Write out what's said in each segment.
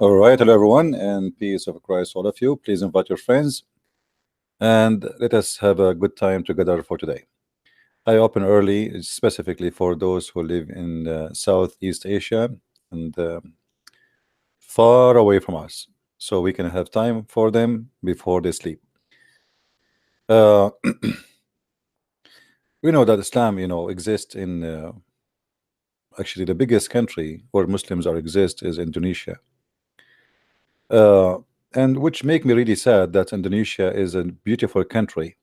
All right, hello everyone, and peace of Christ, all of you. Please invite your friends and let us have a good time together for today. I open early, specifically for those who live in Southeast Asia and far away from us, so we can have time for them before they sleep. Uh, we know that Islam, exists in actually the biggest country where Muslims are exist is Indonesia. Uh, and which make me really sad that Indonesia is a beautiful country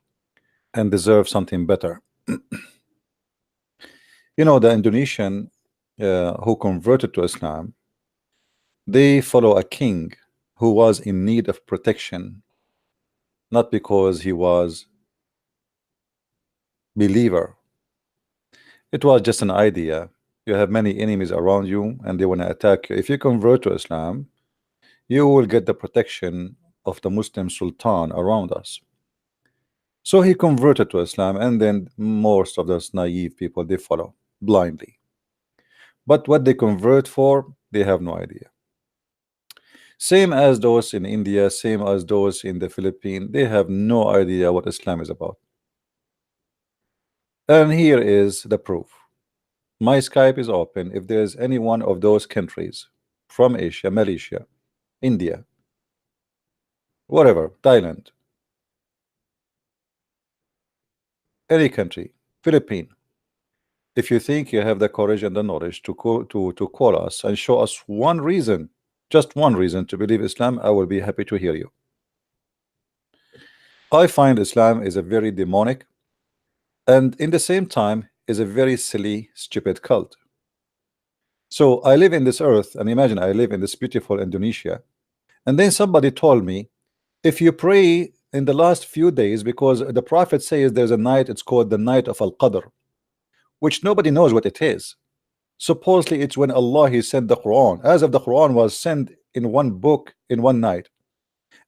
and deserve something better. The Indonesian who converted to Islam, they follow a king who was in need of protection, not because he was believer. It was just an idea. You have many enemies around you and they want to attack you. If you convert to Islam, you will get the protection of the Muslim Sultan around us. So he converted to Islam, and then most of those naive people, they follow blindly. But what they convert for, they have no idea. Same as those in India, same as those in the Philippines, they have no idea what Islam is about. And here is the proof. My Skype is open. If there's any one of those countries from Asia, Malaysia, India, whatever, Thailand, any country, Philippines, if you think you have the courage and the knowledge to call us and show us one reason, just one reason to believe Islam, I will be happy to hear you. I find Islam is a very demonic and in the same time is a very silly, stupid cult. So I live in this earth, and imagine I live in this beautiful Indonesia, and then somebody told me, if you pray in the last few days, because the Prophet says there's a night, it's called the night of Al-Qadr, which nobody knows what it is. Supposedly it's when Allah he sent the Quran, as if the Quran was sent in one book in one night.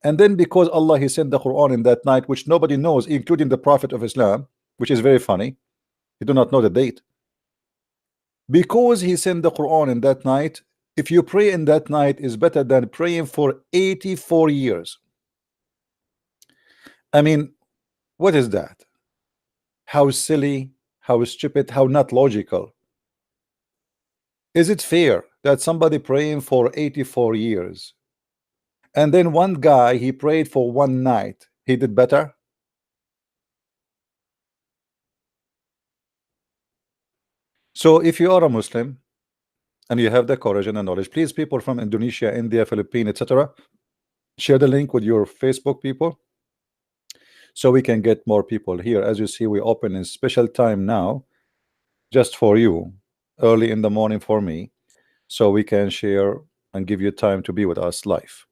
And then because Allah he sent the Quran in that night, which nobody knows, including the Prophet of Islam, which is very funny, you do not know the date. Because he sent the Quran in that night, if you pray in that night is better than praying for 84 years. I mean, what is that? How silly, how stupid, how not logical. Is it fair that somebody praying for 84 years and then one guy he prayed for one night, he did better? So if you are a Muslim and you have the courage and the knowledge, please, people from Indonesia, India, Philippines, etc., share the link with your Facebook people so we can get more people here. As you see, we open in special time now just for you, early in the morning for me, so we can share and give you time to be with us live.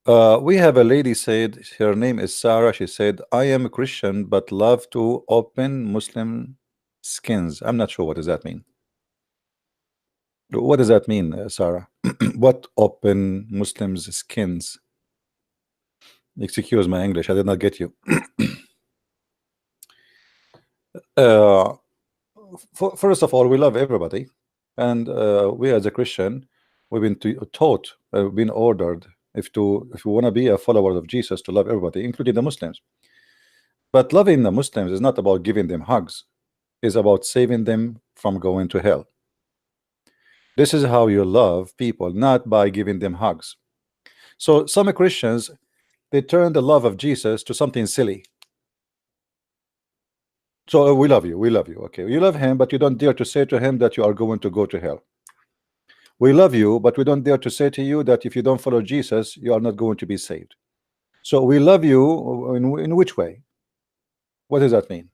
We have a lady said, her name is Sarah. She said, I am a Christian but love to open Muslim skins. I'm not sure what does that mean. What does that mean, Sarah? What open Muslims skins? Excuse my English, I did not get you. First of all, we love everybody, and we as a Christian, we've been taught, been ordered, if you want to be a follower of Jesus, to love everybody, including the Muslims. But loving the Muslims is not about giving them hugs, it's about saving them from going to hell. This is how you love people, not by giving them hugs. So some Christians, they turn the love of Jesus to something silly. So we love you, okay, you love him, but you don't dare to say to him that you are going to go to hell. We love you, but we don't dare to say to you that if you don't follow Jesus, you are not going to be saved. So we love you in which way? What does that mean?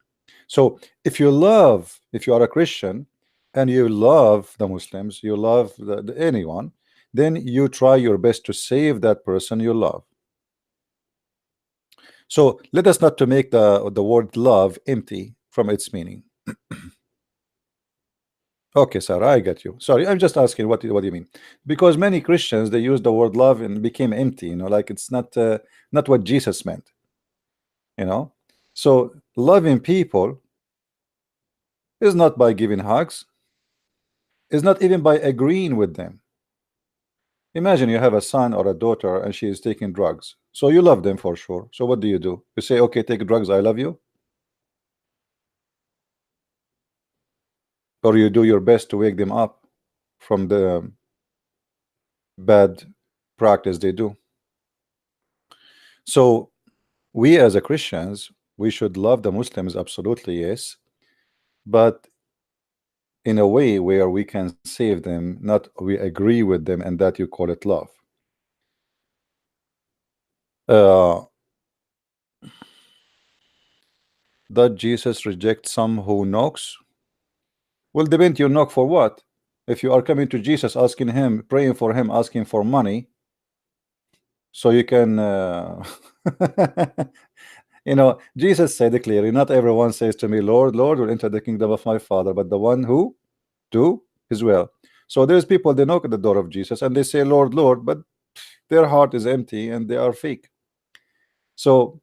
So if you are a Christian and you love the Muslims, you love anyone, then you try your best to save that person you love. So let us not to make the word love empty from its meaning. Okay, Sarah, I get you. Sorry, I'm just asking what do you mean? Because many Christians, they use the word love and became empty, like it's not what Jesus meant. So loving people is not by giving hugs. Is not even by agreeing with them. Imagine you have a son or a daughter and she is taking drugs. So you love them for sure. So what do? You say, okay, take drugs, I love you? Or you do your best to wake them up from the bad practice they do? So we as a Christians, we should love the Muslims, absolutely, yes, but in a way where we can save them, not we agree with them and that you call it love. Uh, does Jesus reject some who knocks? Well, depend you knock for what. If you are coming to Jesus asking him, praying for him, asking for money, so you can you know, Jesus said it clearly, not everyone says to me, Lord, Lord, will enter the kingdom of my Father, but the one who do his will. So there's people, they knock at the door of Jesus and they say, Lord, Lord, but their heart is empty and they are fake. So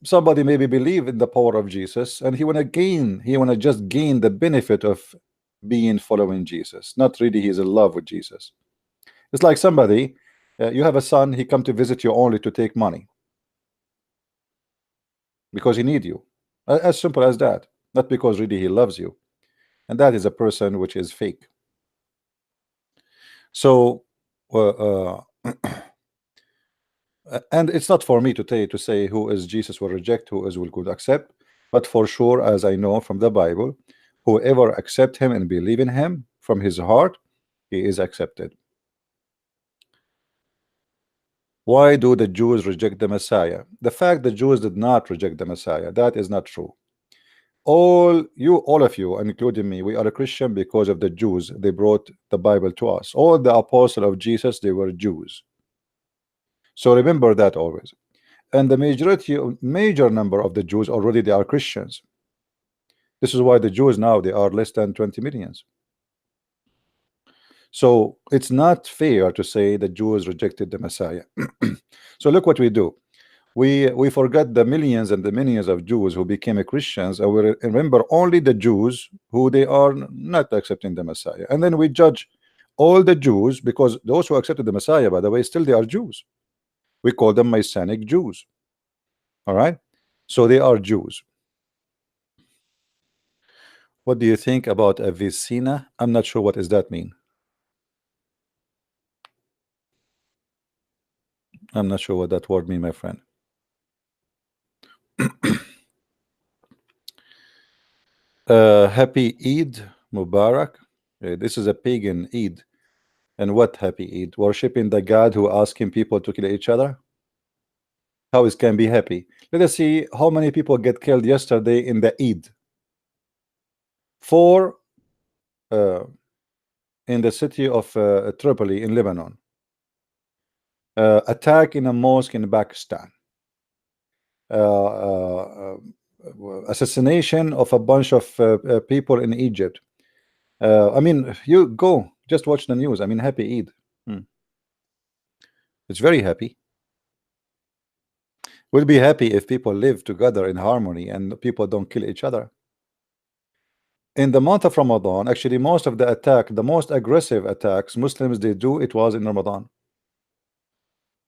somebody maybe believe in the power of Jesus and he wanna just gain the benefit of being following Jesus, not really he's in love with Jesus. It's like somebody, you have a son, he come to visit you only to take money because he need you, as simple as that, not because really he loves you, and that is a person which is fake. So and it's not for me to say who is Jesus will reject, who is will could accept, but for sure, as I know from the Bible, whoever accept him and believe in him from his heart, he is accepted. Why do the Jews reject the Messiah? The fact the Jews did not reject the Messiah, that is not true. All of you, including me, we are a Christian because of the Jews. They brought the Bible to us. All the apostles of Jesus, they were Jews. So remember that always. And the major number of the Jews already they are Christians. This is why the Jews now they are less than 20 millions. So it's not fair to say the Jews rejected the Messiah. So look what we do. We forget the millions and the millions of Jews who became Christians, and we remember only the Jews who they are not accepting the Messiah, and then we judge all the Jews, because those who accepted the Messiah, by the way, still they are Jews. We call them Messianic Jews. All right, so they are Jews. What do you think about a vicina? I'm not sure what does that mean. I'm not sure what that word mean, my friend. Happy Eid Mubarak. This is a pagan Eid. And what happy Eid? Worshipping the God who asking people to kill each other? How it can be happy? Let us see how many people get killed yesterday in the Eid. 4 in the city of Tripoli in Lebanon. Attack in a mosque in Pakistan. Assassination of a bunch of people in Egypt. I mean, you go just watch the news. I mean, happy Eid. It's very happy. We'll be happy if people live together in harmony and people don't kill each other. In the month of Ramadan, actually, most of the attack, the most aggressive attacks Muslims they do, it was in Ramadan.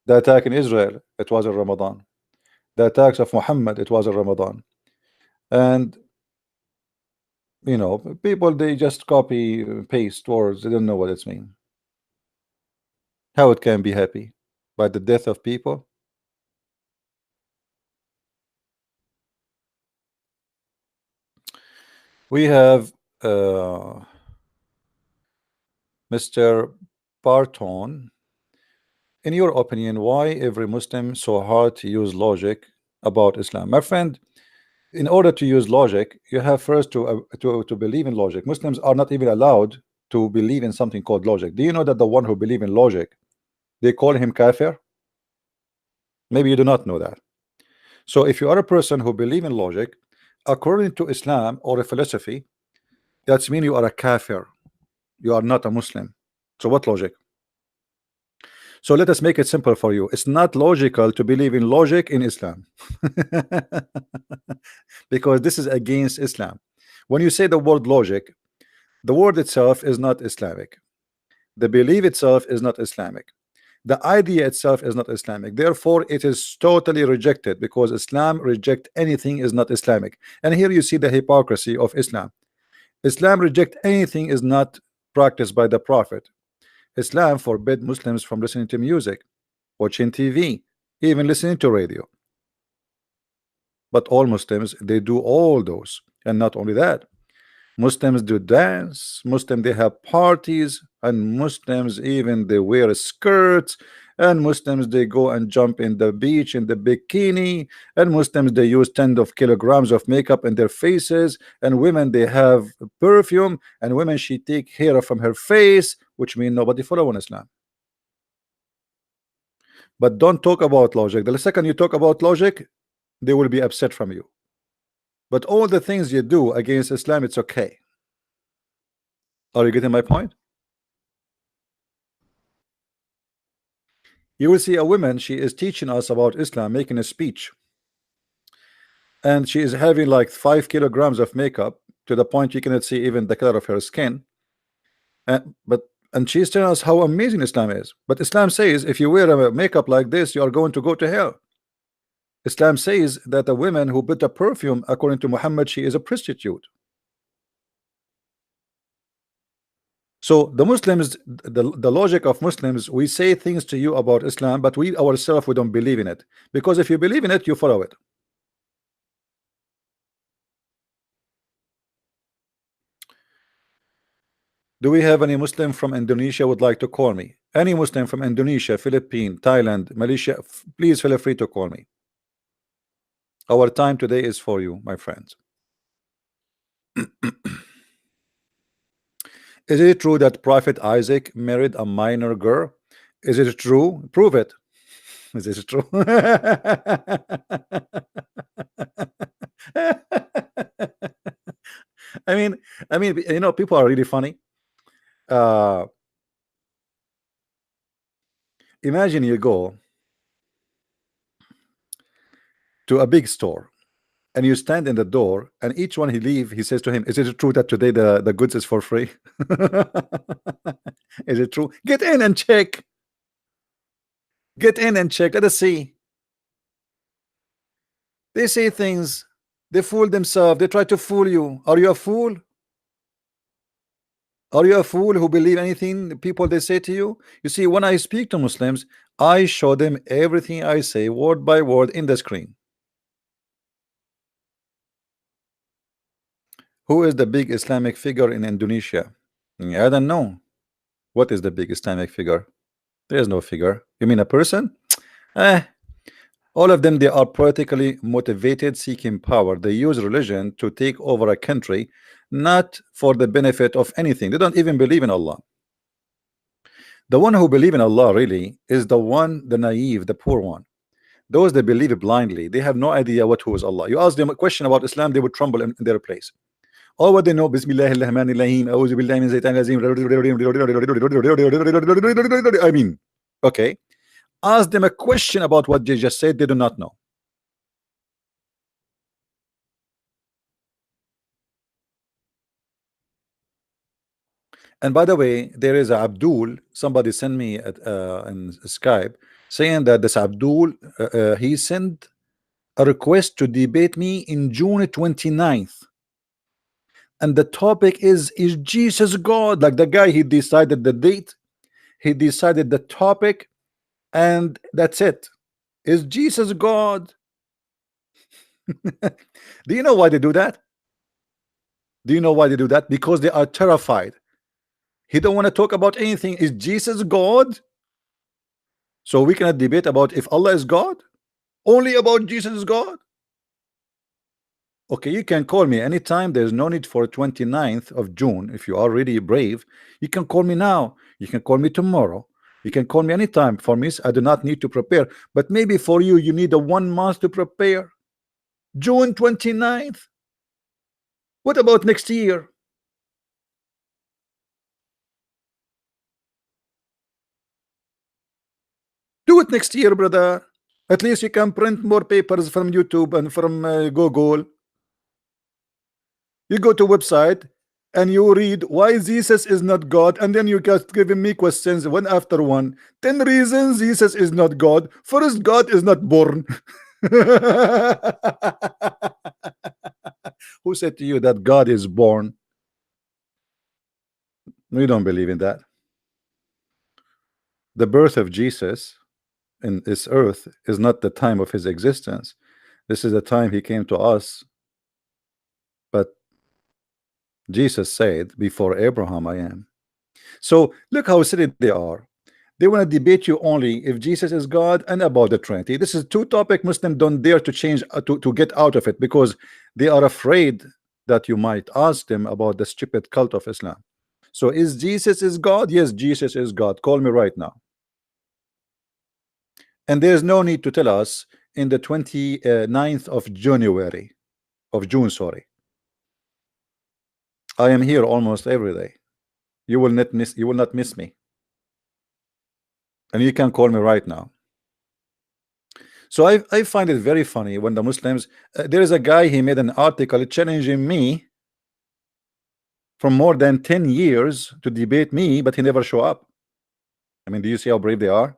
The attack in Israel, it was in Ramadan. The attacks of Muhammad, it was in Ramadan. And you know, people they just copy paste words, they don't know what it's mean. How it can be happy by the death of people? We have Mr. Barton. In your opinion, why every Muslim so hard to use logic about Islam? My friend, in order to use logic, you have first to believe in logic. Muslims are not even allowed to believe in something called logic. Do you know that the one who believe in logic, they call him kafir? Maybe you do not know that. So if you are a person who believe in logic, according to Islam or a philosophy, that's mean you are a kafir. You are not a Muslim. So what logic? So let us make it simple for you. It's not logical to believe in logic in Islam. Because this is against Islam. When you say the word logic, The word itself is not Islamic. The belief itself is not Islamic. The idea itself is not Islamic. Therefore, it is totally rejected because Islam reject anything is not Islamic. And here you see the hypocrisy of Islam. Islam reject anything is not practiced by the Prophet. Islam forbid Muslims from listening to music, watching TV, even listening to radio. But all Muslims, they do all those. And not only that, Muslims do dance, Muslims they have parties, and Muslims even they wear skirts, and Muslims they go and jump in the beach in the bikini, and Muslims they use tens of kilograms of makeup in their faces, and women they have perfume, and women she take hair from her face, which means nobody follow in Islam. But don't talk about logic. The second you talk about logic, they will be upset from you. But all the things you do against Islam, it's okay. Are you getting my point? You will see a woman, she is teaching us about Islam, making a speech, and she is having like 5 kilograms of makeup to the point you cannot see even the color of her skin. And she's telling us how amazing Islam is. But Islam says if you wear a makeup like this, you are going to go to hell. Islam says that a woman who put a perfume, according to Muhammad, she is a prostitute. So the Muslims, the logic of Muslims, we say things to you about Islam, but we ourselves we don't believe in it. Because if you believe in it, you follow it. Do we have any Muslim from Indonesia would like to call me? Any Muslim from Indonesia, Philippines, Thailand, Malaysia, please feel free to call me. Our time today is for you, my friends. Is it true that Prophet Isaac married a minor girl? Is it true? Prove it. Is it true? I mean, you know, people are really funny. Imagine you go to a big store and you stand in the door, and each one he leave, he says to him, is it true that today the goods is for free? Is it true? Get in and check. Get in and check. Let us see. They say things, they fool themselves, they try to fool you. Are you a fool? Are you a fool who believe anything people they say to you? You see, when I speak to Muslims, I show them everything I say word by word in the screen. Who is the big Islamic figure in Indonesia? I don't know. What is the big Islamic figure? There is no figure. You mean a person? All of them, they are politically motivated, seeking power. They use religion to take over a country, not for the benefit of anything. They don't even believe in Allah. The one who believe in Allah really is the one, the naive, the poor one. Those that believe blindly, they have no idea who is Allah. You ask them a question about Islam, they would tremble in their place. All what they know, Bismillahirrahmanirrahim, I mean, okay. Ask them a question about what they just said, they do not know. And by the way, there is a Abdul, somebody sent me in Skype saying that this Abdul, he sent a request to debate me in June 29th. And the topic is Jesus God? Like the guy, he decided the date, he decided the topic, and that's it. Is Jesus God? Do you know why they do that? Do you know why they do that? Because they are terrified. He don't want to talk about anything. Is Jesus God? So we cannot debate about if Allah is God? Only about Jesus is God? Okay, you can call me anytime. There's no need for 29th of June. If you are really brave, you can call me now. You can call me tomorrow. You can call me anytime. For me, I do not need to prepare. But maybe for you, you need a 1 month to prepare. June 29th. What about next year? Do it next year, brother. At least you can print more papers from YouTube and from Google. You go to website and you read why Jesus is not God, and then you just giving me questions one after one. 10 reasons Jesus is not God. First, God is not born. Who said to you that God is born? We don't believe in that. The birth of Jesus in this earth is not the time of his existence. This is the time he came to us. But Jesus said, before Abraham I am. So look how silly they are. They want to debate you only if Jesus is God and about the Trinity. This is two topic Muslims don't dare to change, to get out of it, because they are afraid that you might ask them about the stupid cult of Islam. So is Jesus is God? Yes, Jesus is God. Call me right now. And there's no need to tell us in the 29th of January, of June, sorry. I am here almost every day. You will not miss me. And you can call me right now. So I find it very funny when the Muslims, there is a guy, he made an article challenging me for more than 10 years to debate me, but he never show up. I mean, do you see how brave they are?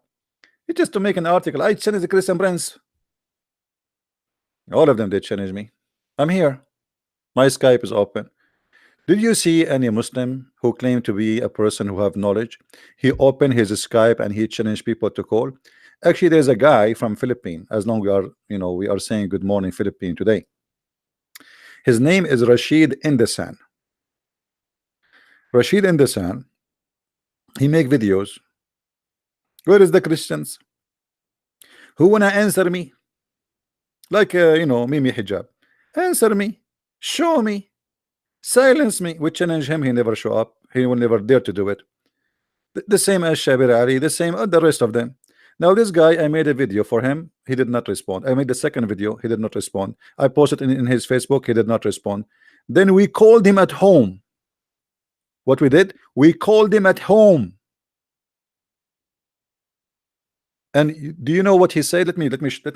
It's just to make an article. I challenge the Christian Prince. All of them, they challenge me. I'm here. My Skype is open. Did you see any Muslim who claimed to be a person who have knowledge? He opened his Skype and he challenged people to call. Actually, there's a guy from Philippines. As long we are, we are saying good morning Philippines today. His name is Rashid Indesan. Rashid Indesan. He make videos. Where is the Christians? Who wanna answer me? Like Mimi Hijab. Answer me. Show me. Silence me. We challenge him. He never show up. He will never dare to do it. The same as Shabir Ali. The same the rest of them. Now this guy, I made a video for him. He did not respond. I made the second video. He did not respond. I posted in his Facebook. He did not respond. Then we called him at home. What we did? We called him at home. And do you know what he said? Let me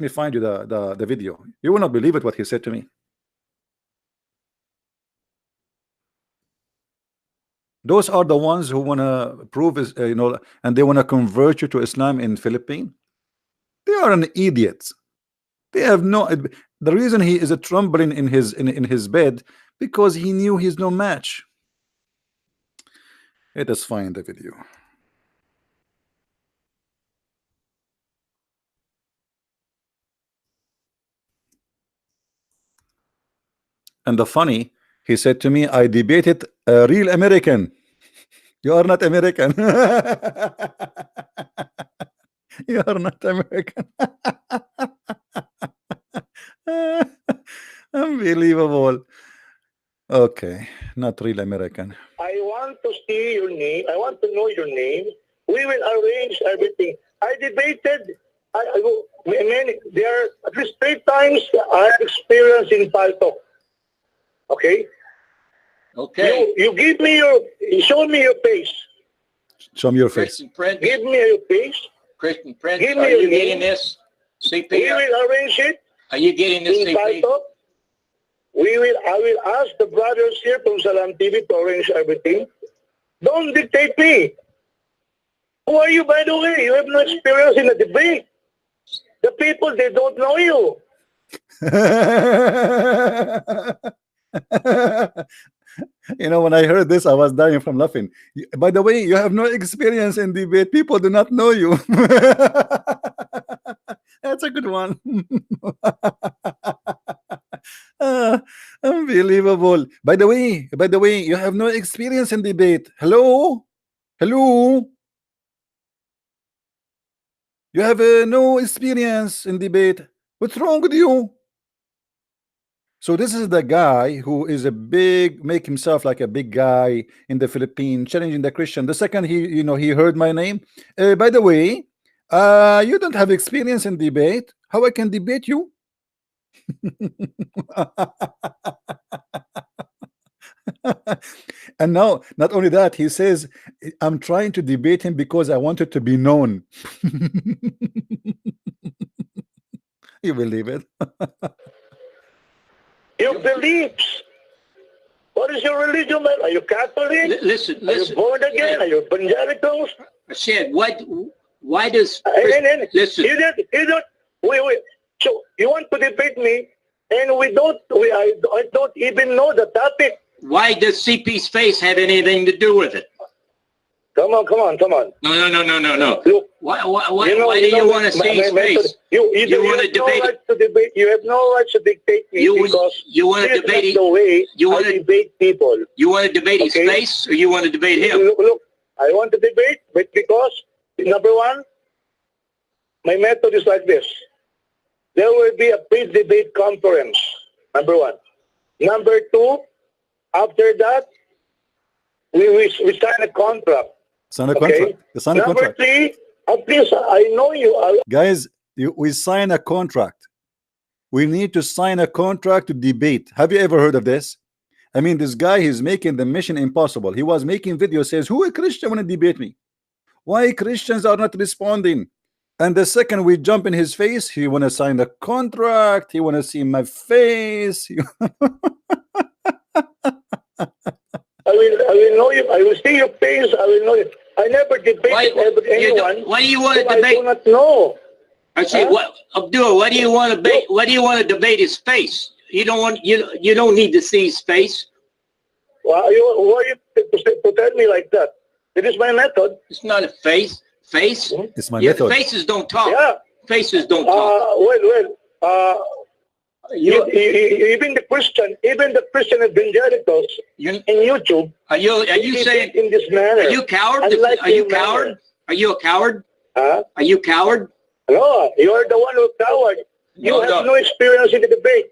find you the video. You will not believe it what he said to me. Those are the ones who wanna prove is and they wanna convert you to Islam in Philippines. They are an idiot. They have no. The reason he is a trembling in his bed because he knew he's no match. Let us find the video. And the funny, he said to me, I debated a real American. You are not American. You are not American. Unbelievable. Okay, not real American. I want to see your name. I want to know your name. We will arrange everything. I debated. There are at least 3 times I have experience in Paltok. Okay. Okay. You give me show me your face. Show me your face. Christian Prince. Give me your face. Christian Prince, Give are me you your getting name. this? We CP? will arrange it Are you getting this, in CP? Paltok. I will ask the brothers here from Salam TV to arrange everything. Don't dictate me. Who are you, by the way? You have no experience in a debate. The people, they don't know you. When I heard this, I was dying from laughing. By the way, you have no experience in debate. People do not know you. That's a good one. Unbelievable. By the way, you have no experience in debate. Hello? You have no experience in debate. What's wrong with you? So this is the guy who is make himself like a big guy in the Philippines, challenging the Christian. The second he heard my name. By the way, you don't have experience in debate. How I can debate you? And now, not only that, he says, I'm trying to debate him because I wanted to be known. You believe it? Your beliefs. What What is your religion, man? Are you Catholic? Listen, Are you listen. born again? Are you evangelicals? I said, why does, And listen, you don't, wait. So you want to debate me, and I don't even know the topic. why does CP's face have anything to do with it? Come on. No. Look, Why do you want to see his face? You want to have no debate right to debate. You have no right to dictate me because you want to this is debate not the way you want I to debate people. You want to debate his Okay. face, or you want to debate him? Look, I want to debate, but because number one, my method is like this. There will be a pre-debate conference. Number one. Number two, after that, we sign a contract. Sign a Okay. contract. You sign a Number contract. three, at least I know you. Guys, we sign a contract. We need to sign a contract to debate. Have you ever heard of this? I mean, this guy is making the mission impossible. He was making videos, says, who a Christian want to debate me? Why Christians are not responding? And the second we jump in his face, he want to sign the contract. He want to see my face. I will know you. I will see your face. I will know you. I never debated with anyone. Why do you want to I debate? do not know. I say, what, Abdul? Why do you want to debate? Why do you want to debate his face? You don't want you don't need to see his face. Why are you to tell me like that? It is my method. It's not a face. Face. It's my Yeah, method. faces don't talk. Yeah. Faces don't talk. Even the Christian evangelicals You- in YouTube. Are you saying? in this manner? Are you coward? Unlike Are you your manner. coward? Are you a coward? Huh? Are you coward? No, you are the one who's coward. You have no experience in the debate.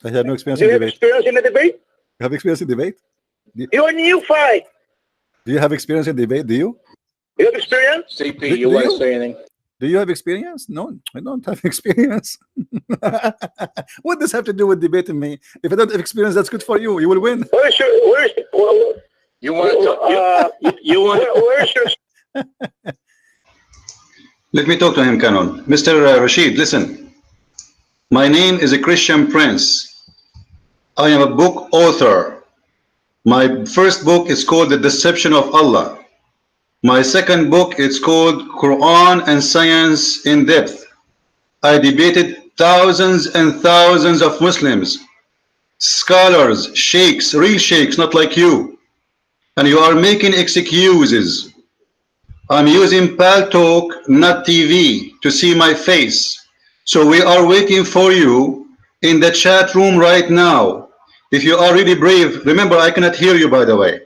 I have no experience Do in you have debate. experience in the debate? You have experience in debate? You are new fight. Do you have experience in debate? Do you? You have experience? CP, Do you want you? to say anything? Do you have experience? No, I don't have experience. What does have to do with debating me? If I don't have experience, that's good for you. You will win. Where's You want to talk? You want to? where's your Let me talk to him, Canon. Mr. Rashid, listen. My name is a Christian Prince. I am a book author. My first book is called The Deception of Allah. My second book is called Quran and Science in Depth. I debated thousands and thousands of Muslims, scholars, sheikhs, real sheikhs, not like you. And you are making excuses. I'm using Paltalk, not TV, to see my face. So we are waiting for you in the chat room right now. If you are really brave, remember I cannot hear you, by the way.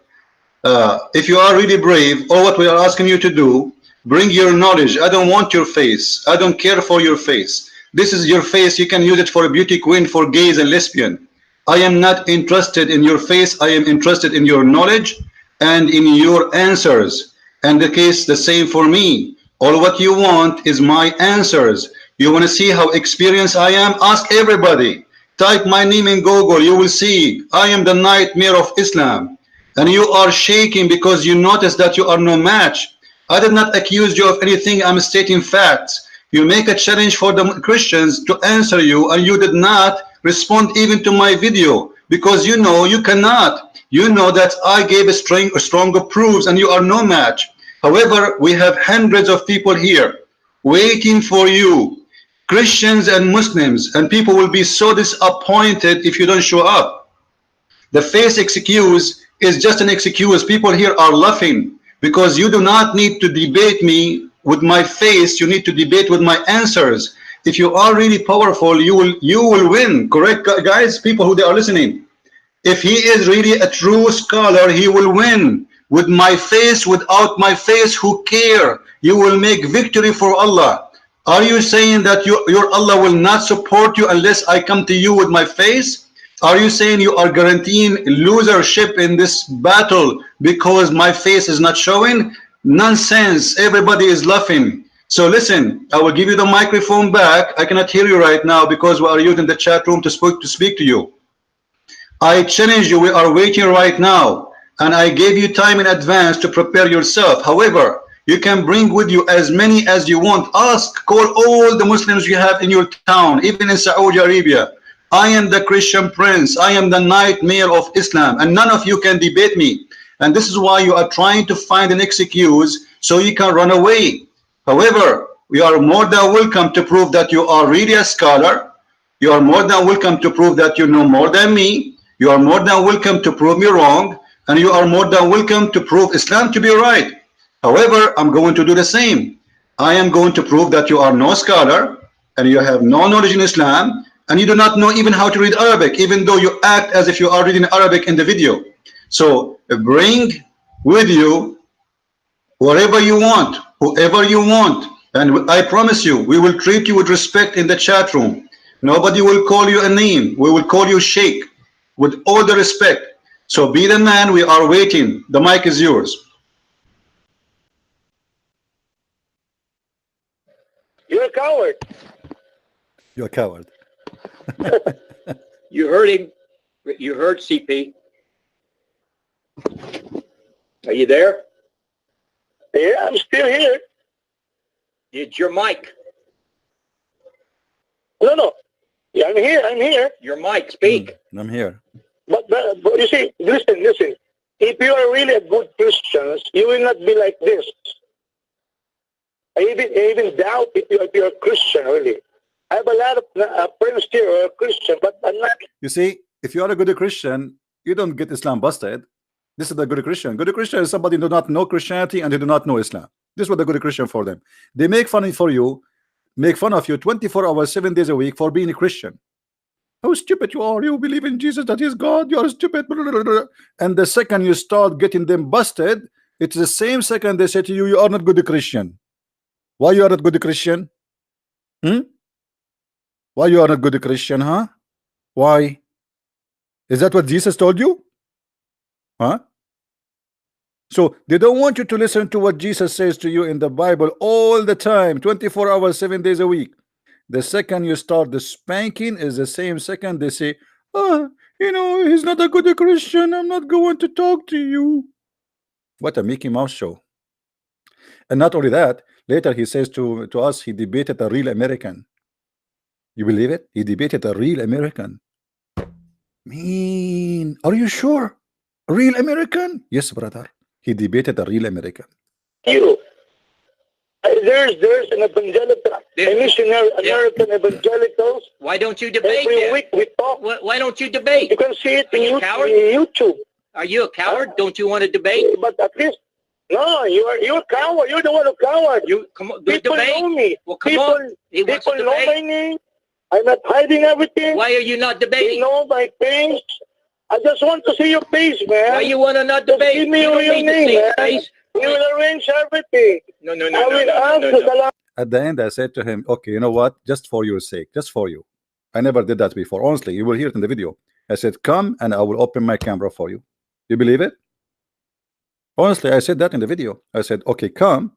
If you are really brave, or what we are asking you to do, bring your knowledge. I don't want your face. I don't care for your face. This is your face. You can use it for a beauty queen, for gays and lesbian. I am not interested in your face. I am interested in your knowledge and in your answers. And the case the same for me. All what you want is my answers. You want to see how experienced I am? Ask everybody. Type my name in Google. You will see I am the nightmare of Islam. And you are shaking because you notice that you are no match. I did not accuse you of anything. I'm stating facts. You make a challenge for the Christians to answer you, and you did not respond even to my video because you know you cannot. You know that I gave a stronger proofs and you are no match. However, we have hundreds of people here waiting for you, Christians and Muslims, and people will be so disappointed if you don't show up. The face excuse is just an excuse. People here are laughing because you do not need to debate me with my face. You need to debate with my answers. If you are really powerful, you will win. Correct, guys? People who they are listening. If he is really a true scholar, he will win. With my face, without my face, who care? You will make victory for Allah. Are you saying that your Allah will not support you unless I come to you with my face? Are you saying you are guaranteeing losership in this battle because my face is not showing? Nonsense. Everybody is laughing. So listen, I will give you the microphone back. I cannot hear you right now because we are using the chat room to speak to you. I challenge you. We are waiting right now, and I gave you time in advance to prepare yourself. However, you can bring with you as many as you want. Ask, call all the Muslims you have in your town, even in Saudi Arabia. I am the Christian Prince. I am the nightmare of Islam, and none of you can debate me. And this is why you are trying to find an excuse so you can run away. However, you are more than welcome to prove that you are really a scholar. You are more than welcome to prove that you know more than me. You are more than welcome to prove me wrong. And you are more than welcome to prove Islam to be right. However, I'm going to do the same. I am going to prove that you are no scholar and you have no knowledge in Islam and you do not know even how to read Arabic, even though you act as if you are reading Arabic in the video. So bring with you whatever you want, whoever you want, and I promise you, we will treat you with respect in the chat room. Nobody will call you a name. We will call you Sheikh with all the respect. So be the man. We are waiting. The mic is yours. You're a coward. You're a coward. You heard him. You heard CP. Are you there? Yeah, I'm still here. It's your mic. No. Yeah, I'm here. I'm here. Your mic. Speak. I'm here. But you see, listen. If you are really a good Christian, you will not be like this. I even doubt if you're a Christian, really. I have a lot of friends here who are Christian, but I'm not. You see, if you are a good Christian, you don't get Islam busted. This is the good Christian. Good Christian is somebody who do not know Christianity and they do not know Islam. This is what the good Christian for them. They make fun of you 24 hours, 7 days a week for being a Christian. How stupid you are. You believe in Jesus, that is God. You are stupid. And the second you start getting them busted, it's the same second they say to you, you are not good Christian. Why you are not good Christian? Why you are not good Christian, huh? Why? Is that what Jesus told you? Huh? So they don't want you to listen to what Jesus says to you in the Bible all the time, 24 hours, 7 days a week. The second you start the spanking is the same second they say, he's not a good Christian. I'm not going to talk to you. What a Mickey Mouse show. And not only that, later he says to us, he debated a real American. You believe it? He debated a real American. Mean, are you sure? A real American? Yes, brother. He debated a real American. You. There's an evangelical, a missionary, American evangelicals. Why don't you debate? Every week we talk. Why don't you debate? You can see it in YouTube. Are you a coward? Don't you want to debate? But at least, no, you're a coward. You're the one who coward. You come on, people debate. know me. Well, come on. People know my name. I'm not hiding everything. Why are you not debating? They know my face. I just want to see your face, man. Why you want to not debate? Just give me your name, man. We will arrange everything. No. At the end, I said to him, okay, you know what? Just for your sake, just for you. I never did that before. Honestly, you will hear it in the video. I said, come and I will open my camera for you. You believe it? Honestly, I said that in the video. I said, okay, come.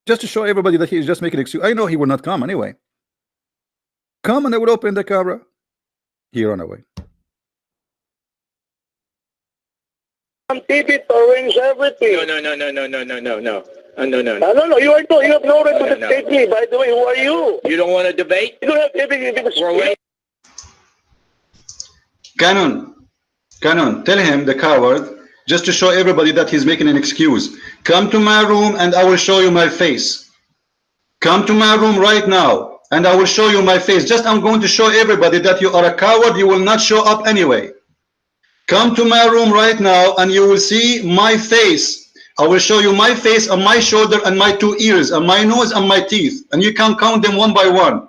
Just to show everybody that he is just making an excuse. I know he will not come anyway. Come and I will open the camera. He ran away. On TV to arrange everything. No. No. You have no right to dictate me. By the way, who are you? You don't want to debate? You don't have everything. We're waiting. Canon, tell him, the coward, just to show everybody that he's making an excuse. Come to my room and I will show you my face. Come to my room right now and I will show you my face. I'm going to show everybody that you are a coward. You will not show up anyway. Come to my room right now and you will see my face. I will show you my face and my shoulder and my 2 ears and my nose and my teeth. And you can count them one by one.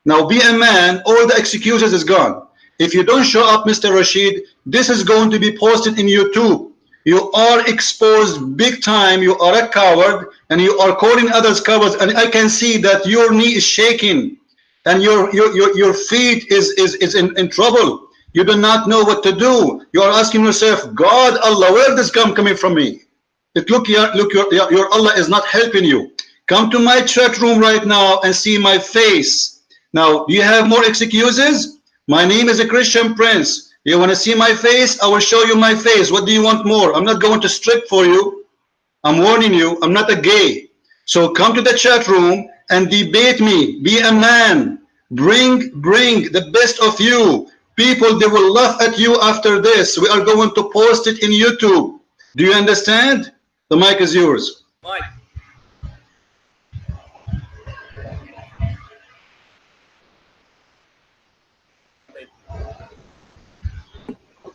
Now be a man. All the excuses is gone. If you don't show up, Mr. Rashid, this is going to be posted in YouTube. You are exposed big time. You are a coward and you are calling others cowards. And I can see that your knee is shaking and your feet is in trouble. You do not know what to do. You are asking yourself, God, Allah, where this coming from me? Look, your Allah is not helping you. Come to my chat room right now and see my face. Now, do you have more excuses? My name is a Christian Prince. You want to see my face? I will show you my face. What do you want more? I'm not going to strip for you. I'm warning you, I'm not a gay. So come to the chat room and debate me. Be a man. Bring the best of you. People, they will laugh at you after this. We are going to post it in YouTube. Do you understand? The mic is yours. I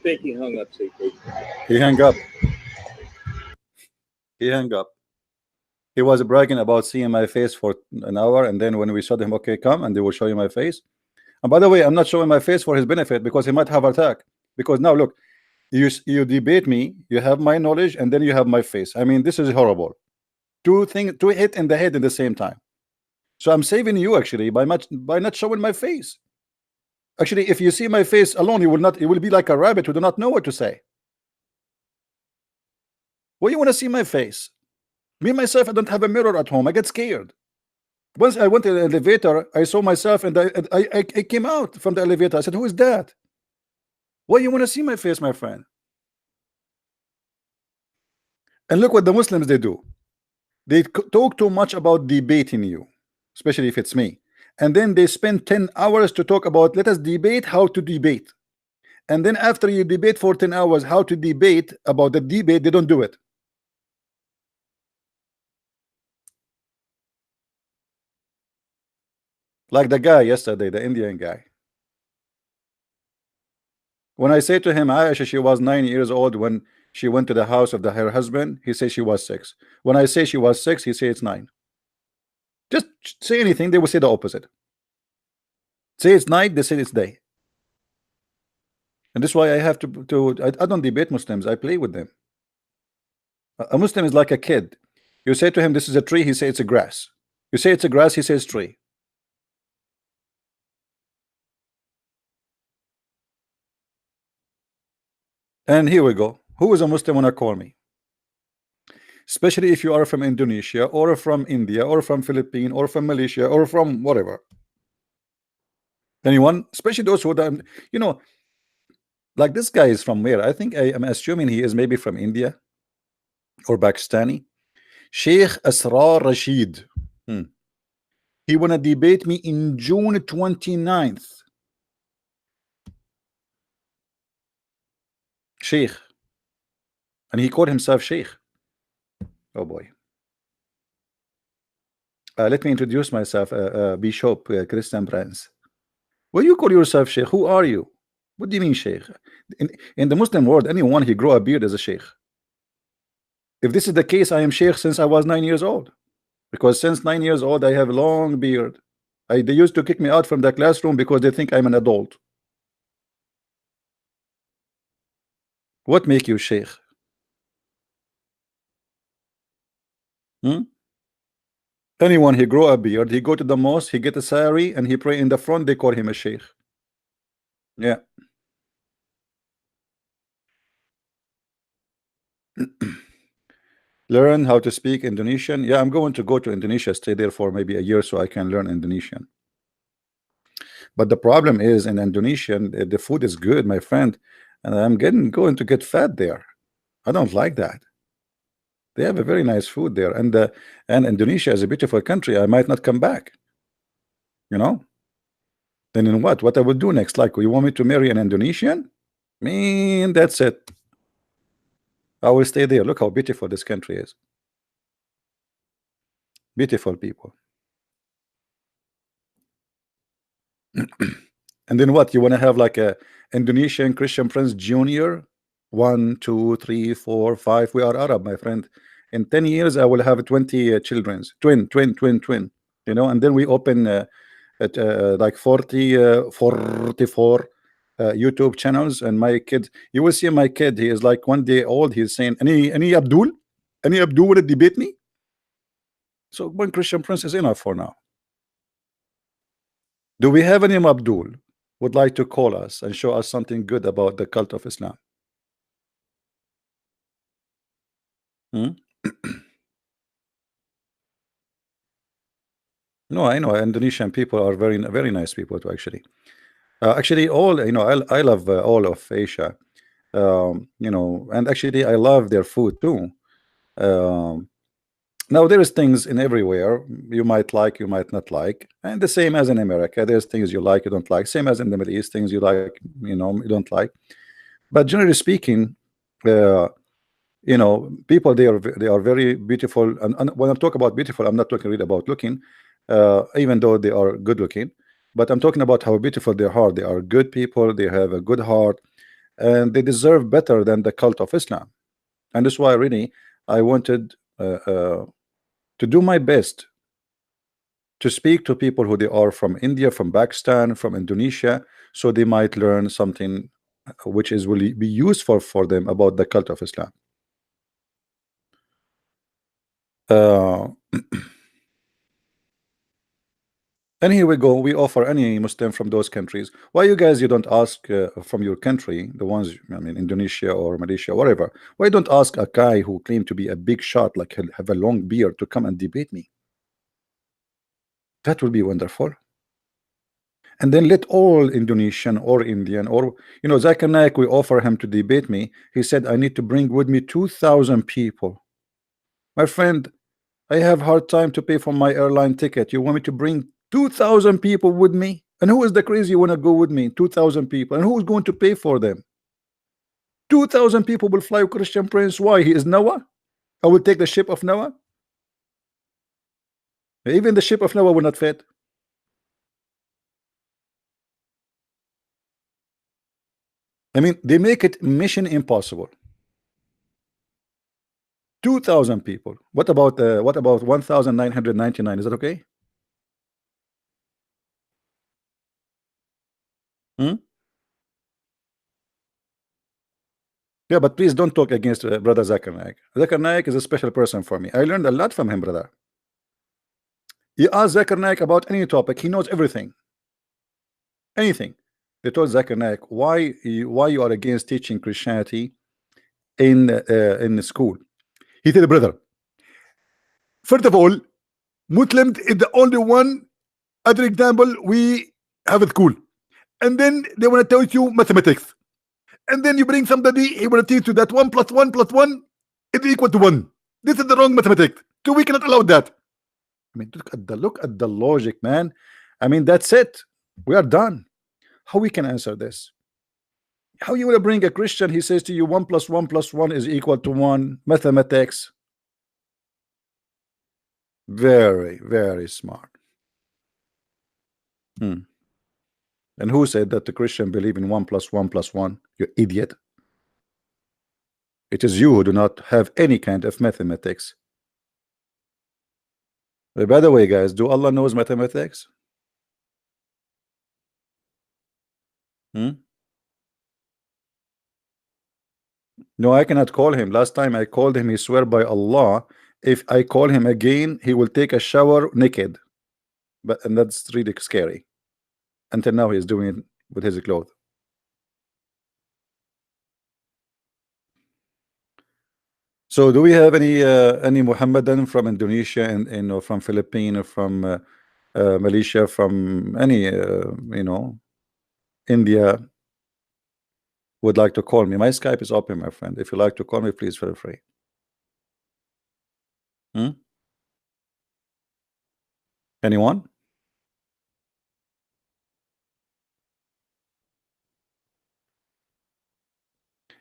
think he hung up, CP. He hung up. He hung up. He was bragging about seeing my face for an hour, and then when we showed him, okay, come, and they will show you my face. And by the way, I'm not showing my face for his benefit, because he might have attack. Because now look, you debate me, you have my knowledge, and then you have my face. I mean, this is horrible. Two hit in the head at the same time. So I'm saving you actually by not showing my face. Actually, if you see my face alone, you will be like a rabbit who do not know what to say. Well, you want to see my face? Me myself, I don't have a mirror at home. I get scared. Once I went to the elevator, I saw myself, and I came out from the elevator. I said, "Who is that?" Why you want to see my face, my friend? And look what the Muslims they do. They talk too much about debating you, especially if it's me. And then they spend 10 hours to talk about, let us debate how to debate. And then after you debate for 10 hours how to debate about the debate, they don't do it. Like the guy yesterday, the Indian guy. When I say to him, Aisha, she was 9 years old when she went to the house of her husband, he says she was 6. When I say she was 6, he says it's 9. Just say anything, they will say the opposite. Say it's night, they say it's day. And this is why I have I don't debate Muslims, I play with them. A Muslim is like a kid. You say to him, this is a tree, he says it's a grass. You say it's a grass, he says tree. And here we go. Who is a Muslim when I call me? Especially if you are from Indonesia, or from India, or from Philippines, or from Malaysia, or from whatever. Anyone? Especially those who, you know, like this guy is from where? I think I am assuming he is maybe from India or Pakistani. Sheikh Asrar Rashid. He wanna debate me in June 29th. Sheikh. And he called himself Sheikh. Oh boy. Let me introduce myself, Bishop Christian Prince. Well, you call yourself Sheikh. Who are you? What do you mean Sheikh? In the Muslim world, anyone who grow a beard is a Sheikh. If this is the case, I am Sheikh since I was 9 years old. Because since 9 years old, I have long beard. They used to kick me out from the classroom because they think I'm an adult. What make you Sheikh? Anyone he grow a beard, he go to the mosque, he get a sari, and he pray in the front, they call him a Sheikh. Yeah. Learn how to speak Indonesian. Yeah, I'm going to go to Indonesia, stay there for maybe a year so I can learn Indonesian. But the problem is in Indonesian, the food is good, my friend, and I'm going to get fat there. I don't like that. They have a very nice food there, and Indonesia is a beautiful country. I might not come back. You know. Then in what I would do next? Like, you want me to marry an Indonesian? Man, that's it. I will stay there. Look how beautiful this country is. Beautiful people. And then what? You want to have like a Indonesian Christian Prince Junior? 1, 2, 3, 4, 5. We are Arab, my friend. In 10 years, I will have 20 children. Twin. You know, and then we open at like 44 YouTube channels, and my kid, you will see my kid, he is like 1 day old, he's saying, any Abdul will debate me? So one Christian Prince is enough for now. Do we have any Abdul would like to call us and show us something good about the cult of Islam? No, I know Indonesian people are very nice people too, actually. Actually, all I love all of Asia, you know, and actually I love their food too. Now there is things in everywhere you might like, you might not like, and the same as in America. There's things you like, you don't like. Same as in the Middle East, things you like, you don't like. But generally speaking, uh, people they are very beautiful. And when I'm talking about beautiful, I'm not talking really about looking, even though they are good looking. But I'm talking about how beautiful their heart. They are good people. They have a good heart, and they deserve better than the cult of Islam. And that's why really I wanted to do my best to speak to people who they are from India, from Pakistan, from Indonesia, so they might learn something which is will be useful for them about the cult of Islam. Uh, and here we go. We offer any Muslim from those countries. Why you don't ask from your country, the ones, I mean, Indonesia or Malaysia, whatever. Why don't ask a guy who claimed to be a big shot, like he'll have a long beard, to come and debate me? That would be wonderful. And then let all Indonesian or Indian or Zakir Naik, we offer him to debate me. He said, I need to bring with me 2,000 people. My friend, I have hard time to pay for my airline ticket. You want me to bring 2,000 people with me? And who is the crazy you want to go with me? 2,000 people. And who is going to pay for them? 2,000 people will fly with Christian Prince. Why? He is Noah? I will take the ship of Noah? Even the ship of Noah will not fit. I mean, they make it mission impossible. 2,000 people. What about 1,999? Is that okay? Hmm? Yeah, but please don't talk against brother Zakir Naik. Zakir Naik is a special person for me. I learned a lot from him, brother. You ask Zakir Naik about any topic, he knows everything. Anything. They told Zakir Naik, why you are against teaching Christianity in the school? He said, brother, first of all, Muslims is the only one other example we have at school. And then they want to teach you mathematics. And then you bring somebody, he will teach you that 1 + 1 + 1 is equal to 1. This is the wrong mathematics. So we cannot allow that. I mean, look at the logic, man. I mean, that's it. We are done. How we can answer this? How you will bring a Christian? He says to you, 1 + 1 + 1 is equal to 1. Mathematics. Very, very smart. And who said that the Christian believe in 1 + 1 + 1? You idiot. It is you who do not have any kind of mathematics. By the way, guys, do Allah knows mathematics? No, I cannot call him. Last time I called him, he swear by Allah, if I call him again, he will take a shower naked. And that's really scary. Until now, he's doing it with his clothes. So, do we have any Muhammadan from Indonesia and from Philippines, or from Malaysia, from any India, would like to call me? My Skype is open, my friend. If you like to call me, please feel free. Anyone?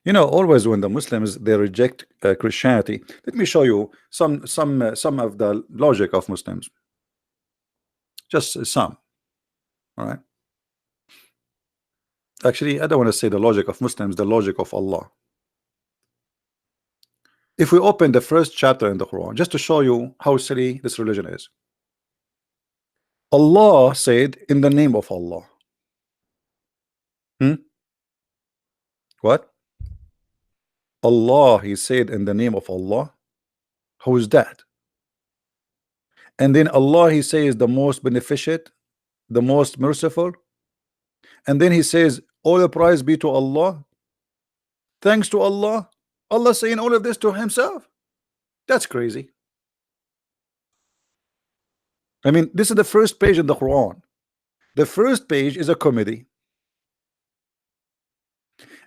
Always when the Muslims they reject Christianity, let me show you some of the logic of Muslims. Just some. All right. Actually, I don't want to say the logic of Muslims, the logic of Allah. If we open the first chapter in the Quran, just to show you how silly this religion is. Allah said, in the name of Allah. What? Allah, he said, in the name of Allah. Who is that? And then Allah, he says, the most beneficent, the most merciful. And then he says, all the praise be to Allah. Thanks to Allah. Allah saying all of this to himself. That's crazy. I mean, this is the first page in the Quran. The first page is a comedy.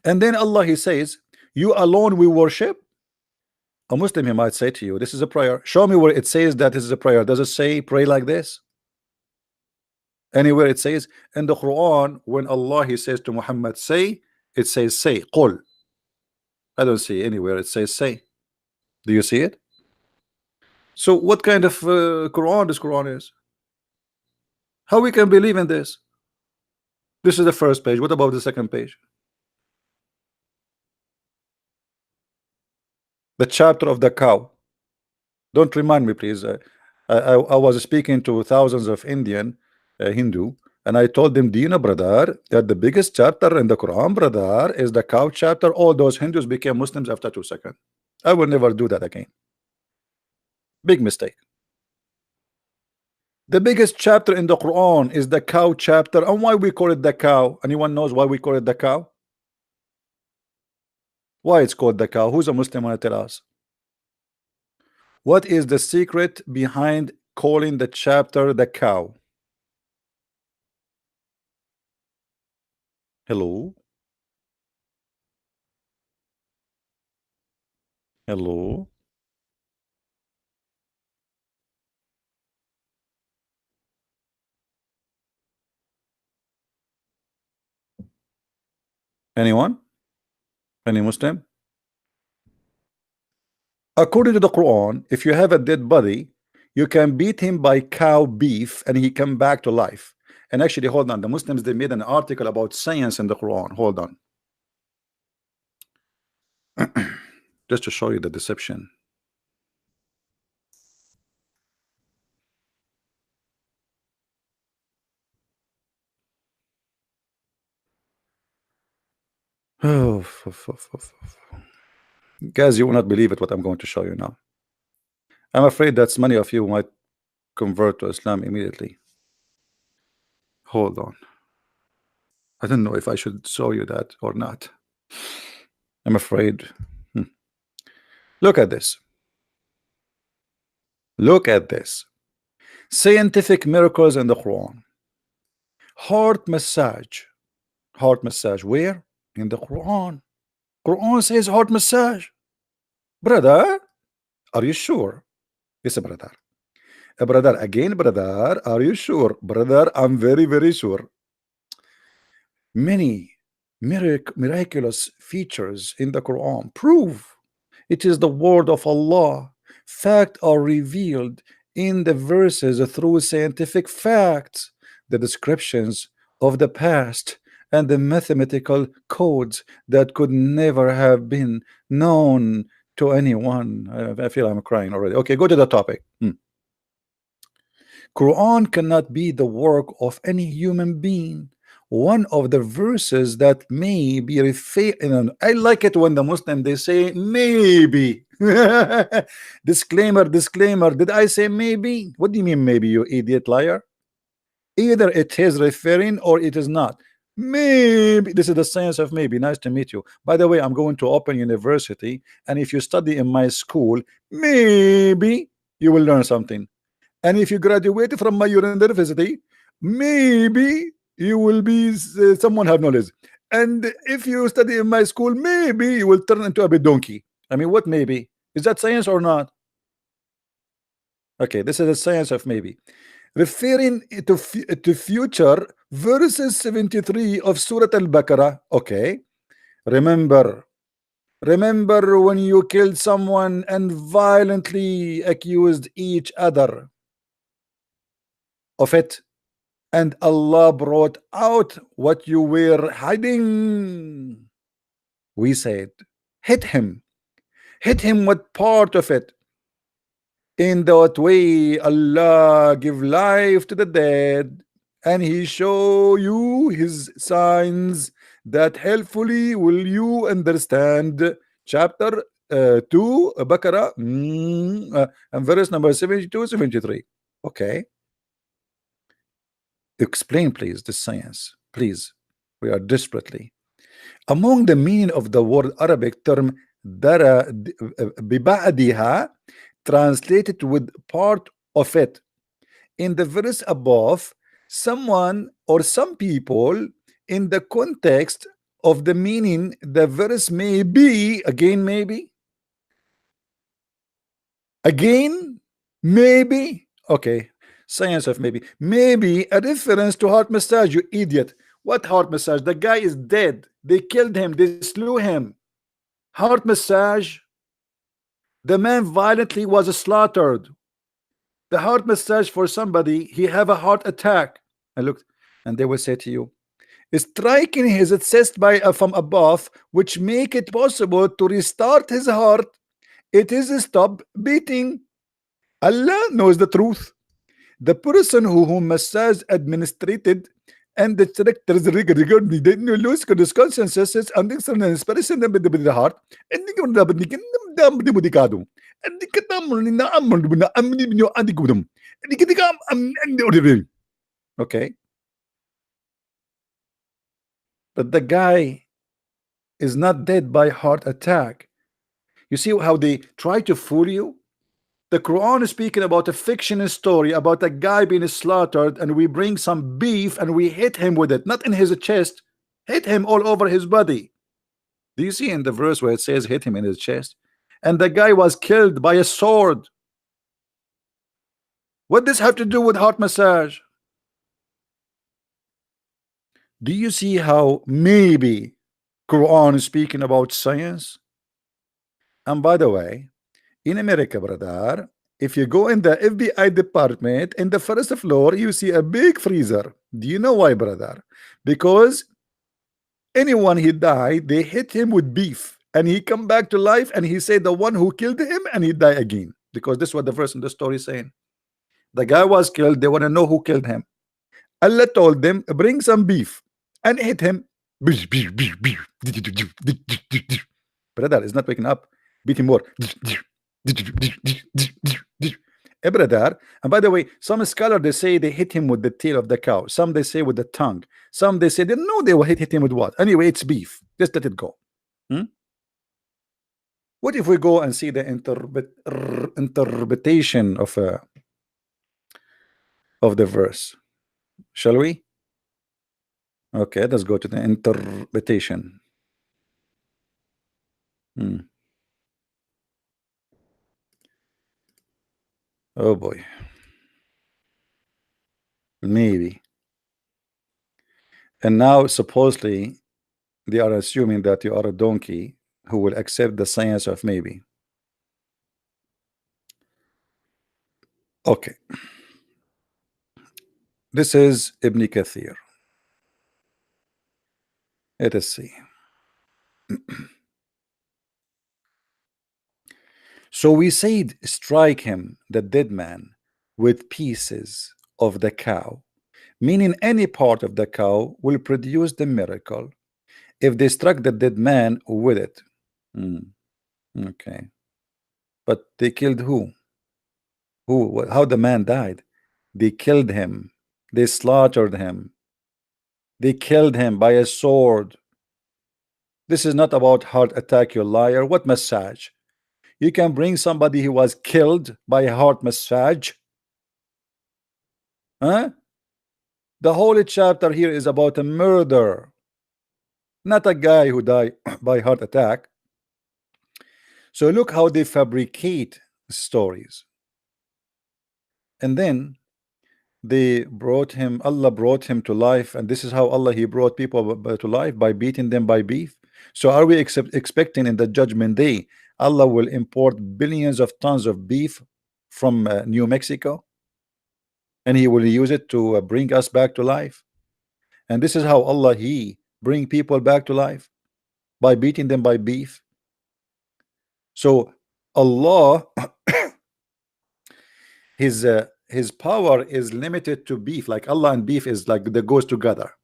And then Allah, he says, you alone we worship. A Muslim, he might say to you, this is a prayer. Show me where it says that this is a prayer. Does it say pray like this? Anywhere it says in the Quran, when Allah he says to Muhammad, say, it says say, qul. I don't see anywhere it says say. Do you see it? So what kind of Quran this Quran is? How we can believe in this? This is the first page. What about the second page? The chapter of the cow. Don't remind me, please. I was speaking to thousands of Indian Hindu, and I told them, do you know, brother, that the biggest chapter in the Quran, brother, is the cow chapter? All those Hindus became Muslims after 2 seconds. I will never do that again. Big mistake. The biggest chapter in the Quran is the cow chapter. And why we call it the cow? Anyone knows why we call it the cow? Why it's called the cow? Who's a Muslim want to tell us? What is the secret behind calling the chapter the cow? Hello? Hello? Anyone? Any Muslim? According to the Quran, if you have a dead body, you can beat him by cow beef and he come back to life. And actually, hold on, the Muslims, they made an article about science in the Quran. Hold on. Just to show you the deception. Oh, guys, you will not believe it what I'm going to show you now. I'm afraid that many of you might convert to Islam immediately. Hold on. I don't know if I should show you that or not. I'm afraid. Look at this. Look at this. Scientific miracles in the Quran. Heart massage. Heart massage. Where? In the Quran. Quran says heart massage. Brother, are you sure? Yes, brother. Brother, again, brother, are you sure? Brother, I'm very, very sure. Many miraculous features in the Quran prove it is the word of Allah. Facts are revealed in the verses through scientific facts, the descriptions of the past, and the mathematical codes that could never have been known to anyone. I feel I'm crying already. Okay, go to the topic. Quran cannot be the work of any human being. One of the verses that may be referred, I like it when the Muslim they say maybe. Disclaimer, disclaimer. Did I say maybe? What do you mean maybe, you idiot liar? Either it is referring or it is not. Maybe this is the science of maybe. Nice to meet you. By the way, I'm going to open university, and if you study in my school, maybe you will learn something. And if you graduate from my university, maybe you will be someone have knowledge. And if you study in my school, maybe you will turn into a bit donkey. I mean, what maybe? Is that science or not? Okay, this is the science of maybe. Referring to future, verses 73 of Surah Al-Baqarah. Okay, remember when you killed someone and violently accused each other of it, and Allah brought out what you were hiding. We said, hit him. Hit him with part of it. In that way, Allah give life to the dead, and He show you His signs that helpfully will you understand. Chapter 2, Baqarah, and verse number 72, 73. Okay. Explain, please, the science. Please. We are desperately. Among the meaning of the word Arabic term dara biba'diha, translated with part of it. In the verse above, someone or some people, in the context of the meaning, the verse may be, again maybe, Again, maybe. Okay, science of maybe. Maybe a reference to heart massage, you idiot. What heart massage? The guy is dead. They killed him. They slew him. Heart massage. The man violently was slaughtered. The heart massage for somebody, he have a heart attack. And look, and they will say to you, striking his chest by from above, which make it possible to restart his heart. It is stop beating. Allah knows the truth. The person who massage administrated and the directors regarding the lose consequences and the expression of the heart and the okay, but the guy is not dead by heart attack. You see how they try to fool you? The Quran is speaking about a fictional story about a guy being slaughtered, and we bring some beef and we hit him with it, not in his chest, hit him all over his body. Do you see in the verse where it says hit him in his chest? And the guy was killed by a sword. What does this have to do with heart massage? Do you see how maybe Quran is speaking about science? And by the way, in America, brother, if you go in the FBI department, in the first floor, you see a big freezer. Do you know why, brother? Because anyone he died, they hit him with beef, and he come back to life, and he said the one who killed him, and he die again. Because this is what the verse in the story is saying. The guy was killed. They want to know who killed him. Allah told them, bring some beef, and hit him. Brother is not waking up. Beat him more. Brother, and by the way, some scholars they say they hit him with the tail of the cow. Some they say with the tongue. Some they say they know they will hit him with what. Anyway, it's beef. Just let it go. What if we go and see the interpretation of the verse? Shall we? Okay, let's go to the interpretation. Oh boy. Maybe. And now supposedly they are assuming that you are a donkey who will accept the science of maybe. Okay. This is Ibn Kathir. Let us see. So we said, strike him, the dead man, with pieces of the cow, meaning any part of the cow will produce the miracle if they struck the dead man with it. Okay. But they killed who? How the man died? They killed him. They slaughtered him. They killed him by a sword. This is not about heart attack, you liar. What massage? You can bring somebody who was killed by a heart massage? Huh? The whole chapter here is about a murder, not a guy who died by heart attack. So look how they fabricate stories. And then they brought him, Allah brought him to life, and this is how Allah he brought people to life, by beating them by beef. So are we expecting in the judgment day Allah will import billions of tons of beef from New Mexico, and he will use it to bring us back to life? And this is how Allah he bring people back to life, by beating them by beef. So Allah his power is limited to beef. Like Allah and beef is like that goes together.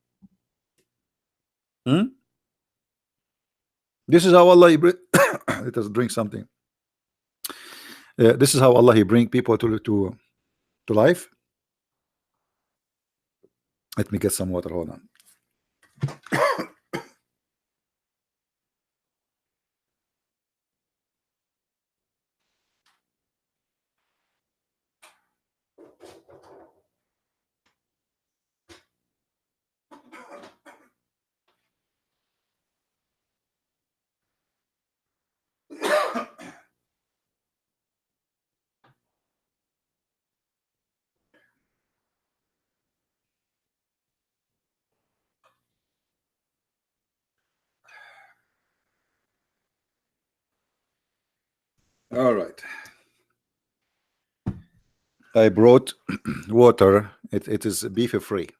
This is how Allah let us drink something. This is how Allah he bring people to life. Let me get some water. Hold on. All right. I brought water. It is beef free.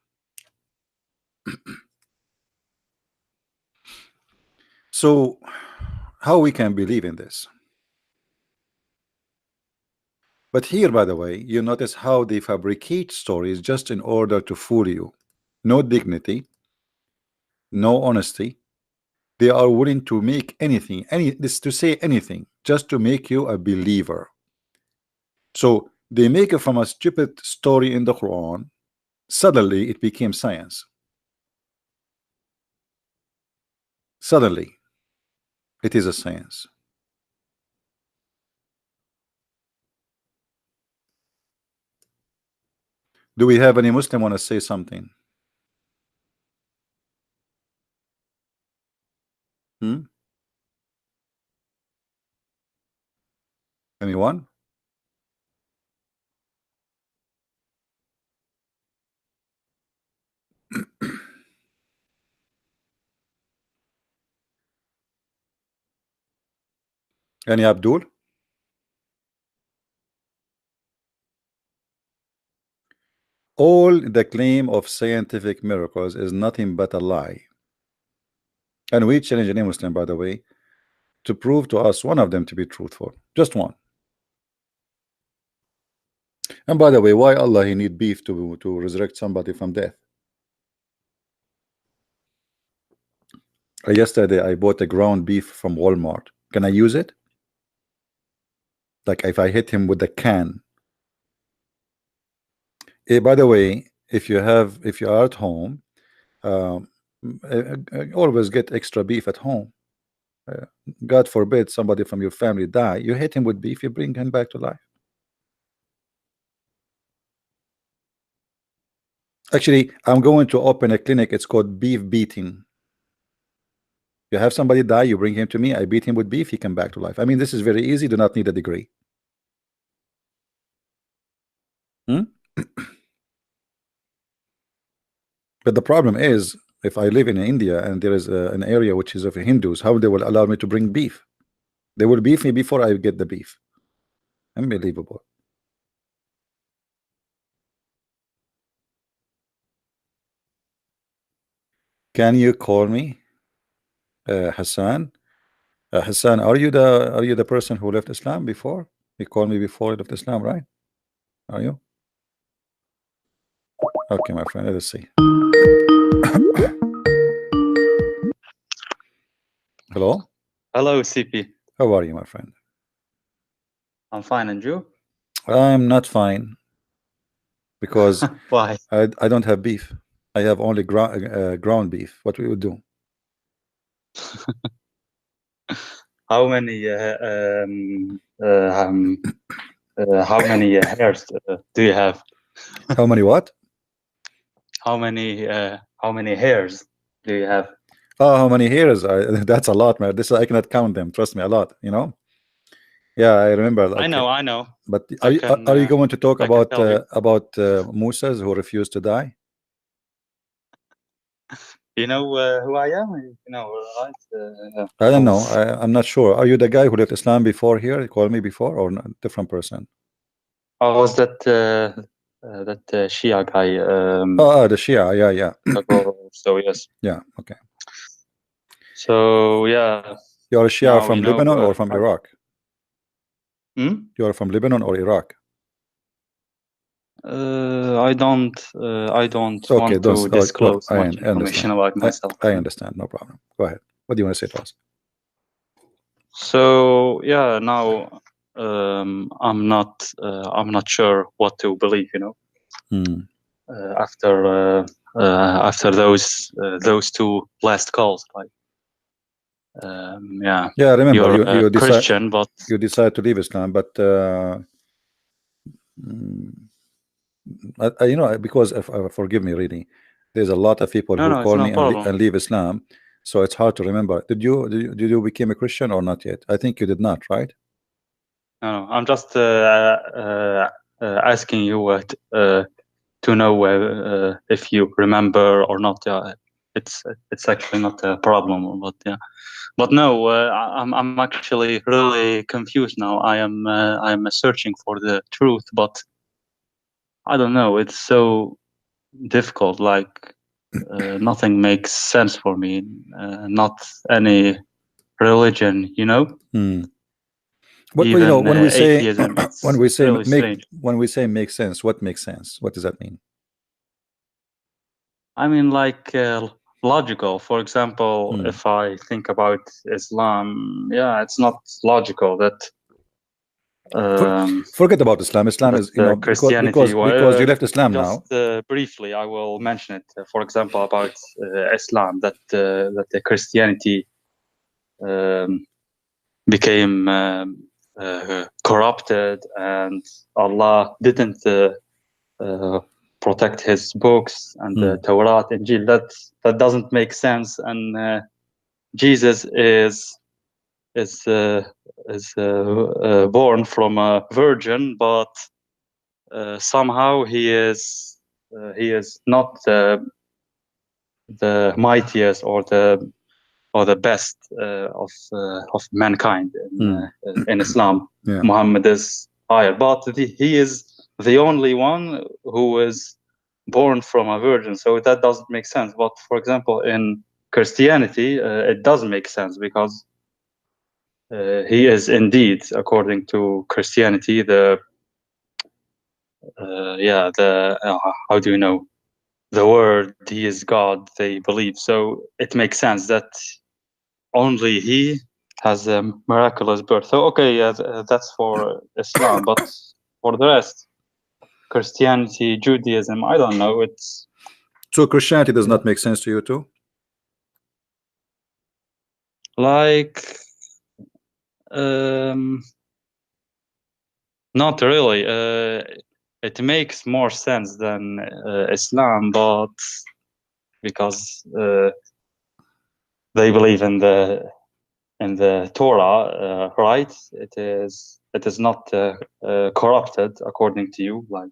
So how we can believe in this? But here, by the way, you notice how they fabricate stories just in order to fool you. No dignity, no honesty. They are willing to make anything, to say anything, just to make you a believer. So they make it from a stupid story in the Quran. Suddenly, it became science. Suddenly, it is a science. Do we have any Muslim want to say something? Anyone? Any Abdul? All the claim of scientific miracles is nothing but a lie. And we challenge any Muslim, by the way, to prove to us one of them to be truthful. Just one. And by the way, why Allah he need beef to resurrect somebody from death? Yesterday I bought a ground beef from Walmart. Can I use it? Like if I hit him with a can. By the way, if you are at home, always get extra beef at home. God forbid somebody from your family die, you hit him with beef, you bring him back to life. Actually, I'm going to open a clinic. It's called beef beating. You have somebody die, you bring him to me, I beat him with beef, he come back to life. I mean, this is very easy, do not need a degree. But the problem is, if I live in India and there is an area which is of Hindus, how they will allow me to bring beef? They will beef me before I get the beef. Unbelievable. Can you call me Hassan? Hassan, are you the person who left Islam before? You called me before you left Islam, right? Are you? Okay, my friend, let us see. Hello? Hello, CP. How are you, my friend? I'm fine, and you? I'm not fine because Why? I don't have beef. I have only ground beef. What we would do? How many hairs do you have? How many what? How many hairs do you have? Oh, how many hairs? That's a lot, man. This I cannot count them. Trust me, a lot. You know. Yeah, I remember. Like, I know. But are you going to talk about Musas who refused to die? You know who I am? You know, right? I don't know. I'm not sure. Are you the guy who left Islam before here? You called me before, or not? Different person? I was that Shia guy. The Shia. Yeah. So yes. Yeah. Okay. So yeah. You're a Shia from Lebanon or from Iraq? You're from Lebanon or Iraq? I don't want to disclose much information about myself. I understand. No problem. Go ahead. What do you want to say to us? So yeah, now I'm not sure what to believe. You know, after those two last calls, like yeah. Yeah, I remember you're a Christian, but you decided to leave Islam, but you know, because forgive me, really, there's a lot of people who call me and leave Islam, so it's hard to remember. Did you become a Christian or not yet? I think you did not, right? No, I'm just asking you to know if you remember or not. it's actually not a problem. But yeah, but no, I'm actually really confused now. I'm searching for the truth, but I don't know. It's so difficult. Like nothing makes sense for me. Not any religion, you know. But you Even know, when we say atheism, it's when we say really strange. make sense, what makes sense? What does that mean? I mean, like logical. For example, if I think about Islam, yeah, it's not logical that forget about Islam. Islam is, you know, Christianity. because you left Islam just now. Briefly, I will mention it. For example, about Islam, that the Christianity became corrupted, and Allah didn't protect His books and the Torah, Injil. That doesn't make sense. And Jesus is born from a virgin, but somehow he is not the mightiest or the best of mankind in Islam. Yeah. Muhammad is higher, but he is the only one who is born from a virgin, so that doesn't make sense. But for example, in Christianity, it does make sense, because he is indeed, according to Christianity, the how do you know, the word, he is God, they believe. So it makes sense that only he has a miraculous birth. So okay, that's for Islam, but for the rest, Christianity, Judaism, I don't know. It's So Christianity does not make sense to you too? like not really. It makes more sense than Islam, but because they believe in the Torah, right? It is not corrupted, according to you. Like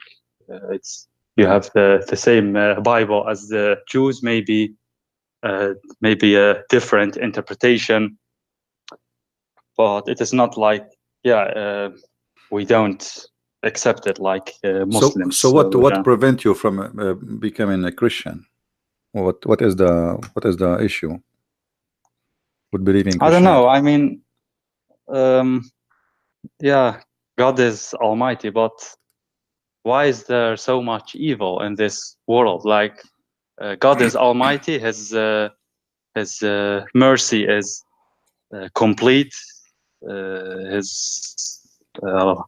it's, you have the same Bible as the Jews, maybe a different interpretation, but it is not like, we don't accept it like Muslims. So what prevent you from becoming a Christian? What is the issue with believing Christianity? I don't know. I mean, God is almighty, but why is there so much evil in this world? Like God is almighty, his mercy is complete, his rahmah.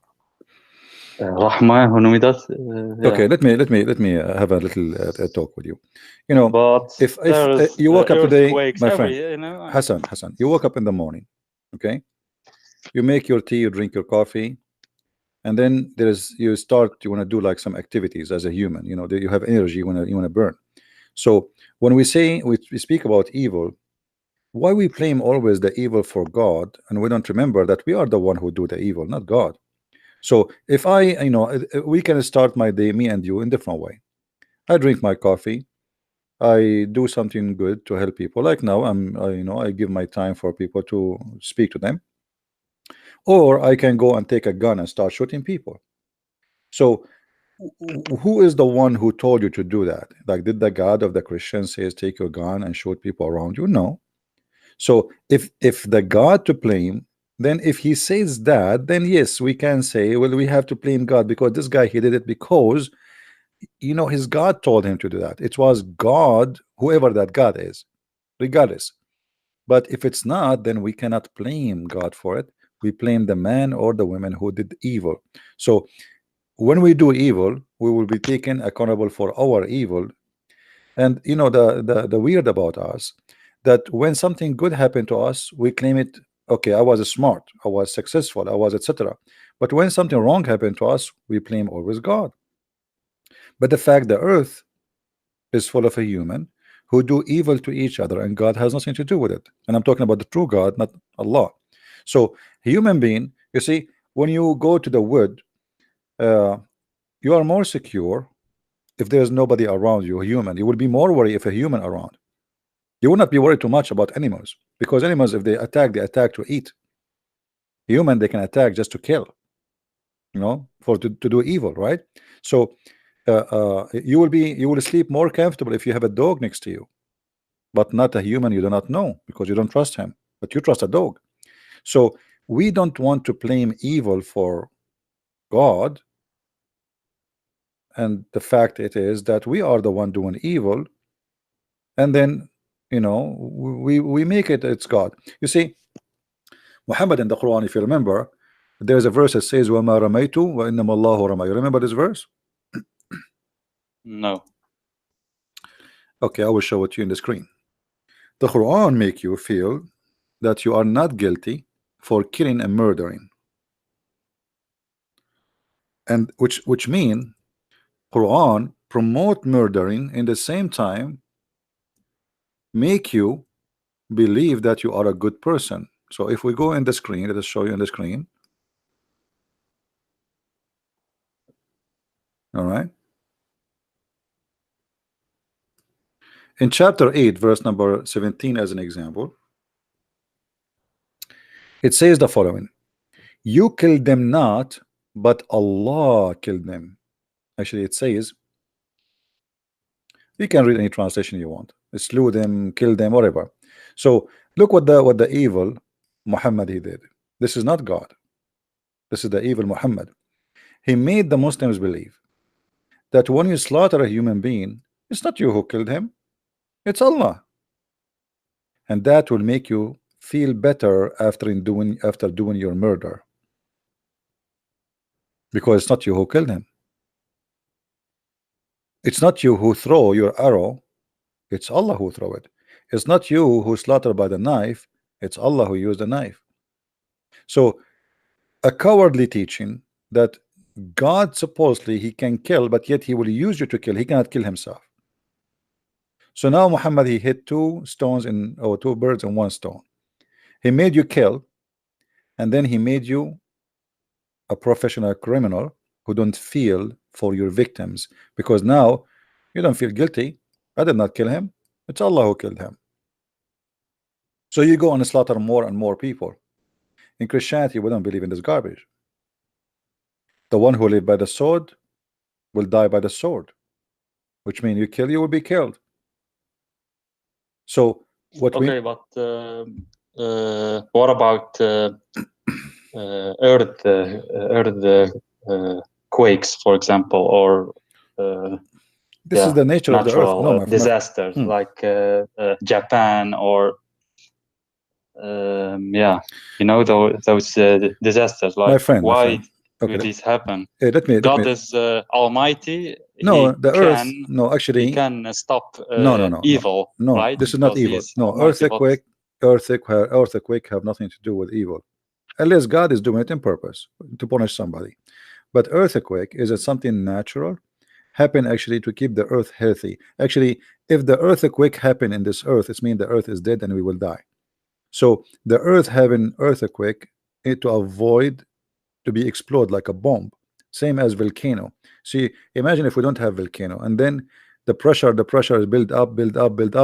Okay, let me have a little talk with you. You know, but if you woke up today, my friend, you know, Hassan, you woke up in the morning, okay? You make your tea, you drink your coffee, and then you want to do like some activities as a human. You know, you have energy, you want to burn. So when we speak about evil, why we blame always the evil for God, and we don't remember that we are the one who do the evil, not God. So if we can start my day, me and you, in different way. I drink my coffee, I do something good to help people. Like now, I give my time for people to speak to them, or I can go and take a gun and start shooting people. So who is the one who told you to do that? Like, did the God of the Christians says take your gun and shoot people around you? No. So if the God to blame, then if he says that, then yes, we can say, well, we have to blame God, because this guy, he did it because his God told him to do that. It was God, whoever that God is, regardless. But if it's not, then we cannot blame God for it. We blame the man or the woman who did evil. So when we do evil, we will be taken accountable for our evil. And the weird about us, that when something good happened to us, we claim it. Okay, I was smart, I was successful, I was etc. But when something wrong happened to us, we blame always God. But the fact the earth is full of a human who do evil to each other, and God has nothing to do with it. And I'm talking about the true God, not Allah. So human being, you see, when you go to the wood, you are more secure if there's nobody around you, a human. You will be more worried if a human around. You will not be worried too much about animals, because animals, if they attack to eat. Human, they can attack just to kill, you know, to do evil, right? So you will sleep more comfortable if you have a dog next to you, but not a human you do not know, because you don't trust him, but you trust a dog. So we don't want to blame evil for God, and the fact it is that we are the one doing evil, and then, you know, we make it's God. You see, Muhammad in the Quran, if you remember, there's a verse that says وَمَا رَمَيْتُ وَإِنَّمَا اللَّهُ رَمَى. You remember this verse? No. Okay, I will show it to you in the screen. The Quran make you feel that you are not guilty for killing and murdering, and which mean Quran promote murdering, in the same time make you believe that you are a good person. So if we go in the screen, let us show you on the screen. All right, in chapter 8 verse number 17 as an example, it says the following: you killed them not, but Allah killed them. Actually it says, you can read any translation you want, slew them, kill them, whatever. So look what the evil Muhammad he did. This is not God, this is the evil Muhammad. He made the Muslims believe that when you slaughter a human being, it's not you who killed him, it's Allah, and that will make you feel better after doing your murder, because it's not you who killed him. It's not you who throw your arrow, it's Allah who throw it. It's not you who slaughter by the knife, it's Allah who used the knife. So a cowardly teaching that God supposedly he can kill, but yet he will use you to kill. He cannot kill himself. So now Muhammad he hit two birds in one stone. He made you kill, and then he made you a professional criminal who don't feel for your victims, because now you don't feel guilty. I did not kill him, it's Allah who killed him. So you go and slaughter more and more people. In Christianity, we don't believe in this garbage. The one who live by the sword will die by the sword, which means you kill, you will be killed. So what Okay, but what about quakes, for example, or this is the nature of the earth. natural No, my disasters like Japan, or yeah, you know, those disasters. Like, my friend, why okay, do these happen? God is almighty. No, he the earth. No, actually, he can stop no, evil. no. Right? This is not Because evil. he's No, almighty, earthquake have nothing to do with evil, unless God is doing it in purpose to punish somebody. But earthquake is something natural, happen actually to keep the earth healthy. Actually, if the earthquake happen in this earth, it means the earth is dead and we will die. So the earth having earthquake to avoid to be explode like a bomb, same as volcano. See, imagine if we don't have volcano, and then the pressure is build up,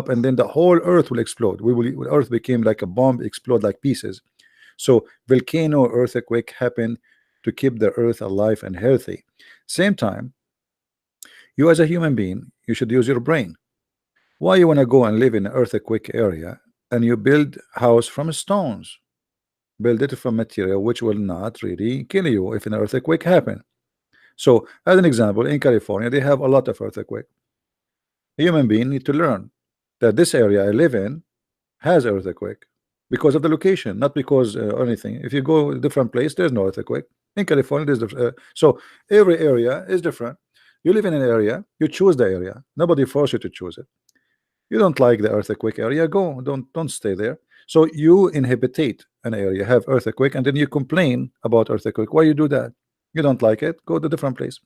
and then the whole earth will explode. Earth became like a bomb, explode like pieces. So volcano, earthquake happen to keep the earth alive and healthy. Same time, you as a human being, you should use your brain. Why you want to go and live in an earthquake area and you build house from stones? Build it from material which will not really kill you if an earthquake happen. So as an example, in California they have a lot of earthquake. A human being need to learn that this area I live in has earthquake because of the location, not because anything. If you go a different place, there's no earthquake. In California there's so every area is different. You live in an area, you choose the area, nobody force you to choose it. You don't like the earthquake area, go, don't stay there. So you inhabitate an area, have earthquake, and then you complain about earthquake. Why you do that? You don't like it, go to a different place.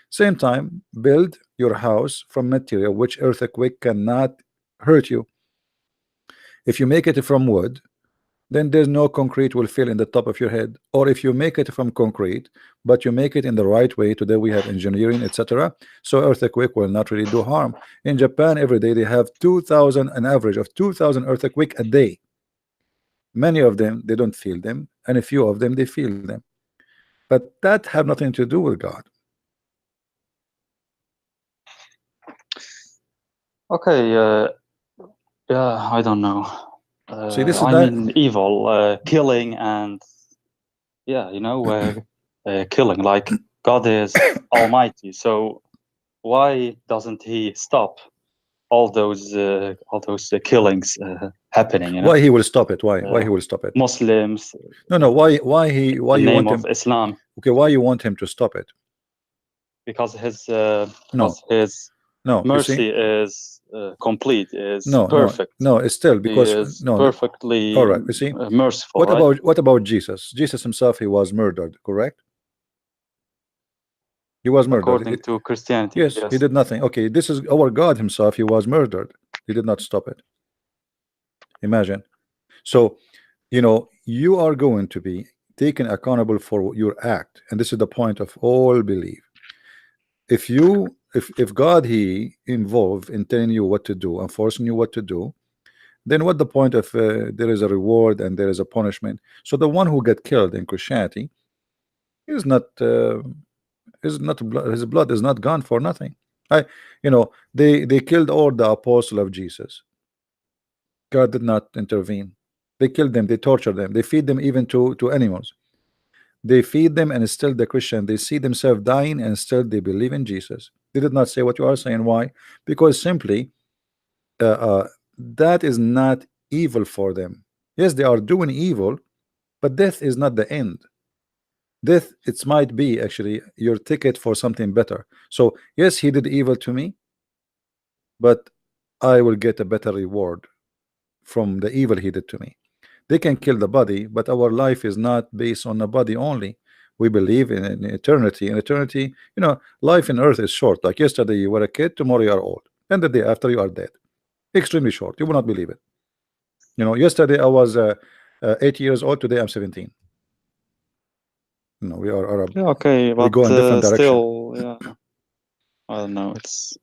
Same time, build your house from material which earthquake cannot hurt you. If you make it from wood, then there's no concrete will fill in the top of your head. Or if you make it from concrete, but you make it in the right way, today we have engineering, etc., so earthquake will not really do harm. In Japan, every day they have 2,000, an average of 2,000 earthquake a day. Many of them they don't feel them, and a few of them they feel them, but that have nothing to do with God. Okay, yeah, I don't know. See, this is I not. mean, evil, killing, and yeah, you know, killing. Like God is Almighty, so why doesn't He stop all those killings happening? You know, Why he will stop it? Why he will stop it? Muslims No. Why you in name want of him? Islam, Okay, why you want him to stop it? because his No, you mercy see, is complete, is no, perfect. it's still He because is no. perfectly All right, you see, merciful. Right? what about Jesus? Jesus himself, he was murdered, correct? He was murdered. According to Christianity, Yes, yes. he did nothing. Okay, this is our God himself. He was murdered. He did not stop it. Imagine. So, you know, you are going to be taken accountable for your act, and this is the point of all belief. If God he involved in telling you what to do and forcing you what to do, then what the point of there is a reward and there is a punishment? So the one who got killed in Christianity is not his blood is not gone for nothing. They killed all the apostle of Jesus. God did not intervene. They killed them, they tortured them, they feed them even to animals. They feed them, and still the Christian, they see themselves dying and still they believe in Jesus. They did not say what you are saying. Why? Because simply that is not evil for them. Yes, they are doing evil, but death is not the end. Death, it might be actually your ticket for something better. So yes, he did evil to me, but I will get a better reward from the evil he did to me. They can kill the body, but our life is not based on the body only. We believe in eternity. In eternity, life in earth is short. Like yesterday you were a kid, tomorrow you are old, and the day after you are dead. Extremely short. You will not believe it. Yesterday I was 8 years old. Today I'm 17. We are Arab. Yeah, okay, We but go in different direction. still, yeah, I don't know. It's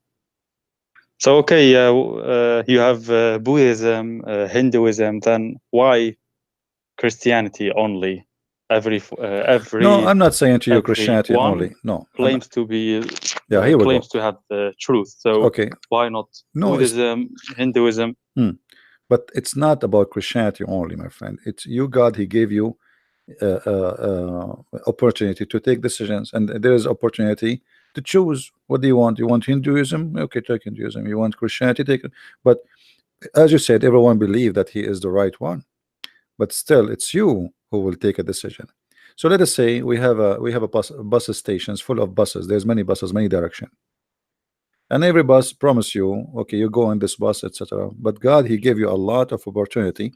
so okay. You have Buddhism, Hinduism. Then why Christianity only? Every No, I'm not saying to you Christianity everyone only. No, claims to be yeah, here we claims go. to have the truth. So Okay, why not no, Buddhism, Hinduism? But it's not about Christianity only, my friend. It's you, God. He gave you opportunity to take decisions, and there is opportunity to choose. What do you want? You want Hinduism? Okay, take Hinduism. You want Christianity? Take it. But as you said, everyone believe that he is the right one, but still it's you who will take a decision. So let us say we have a bus stations full of buses. There's many buses, many direction, and every bus promise you, okay, you go on this bus, etc. But God, he gave you a lot of opportunity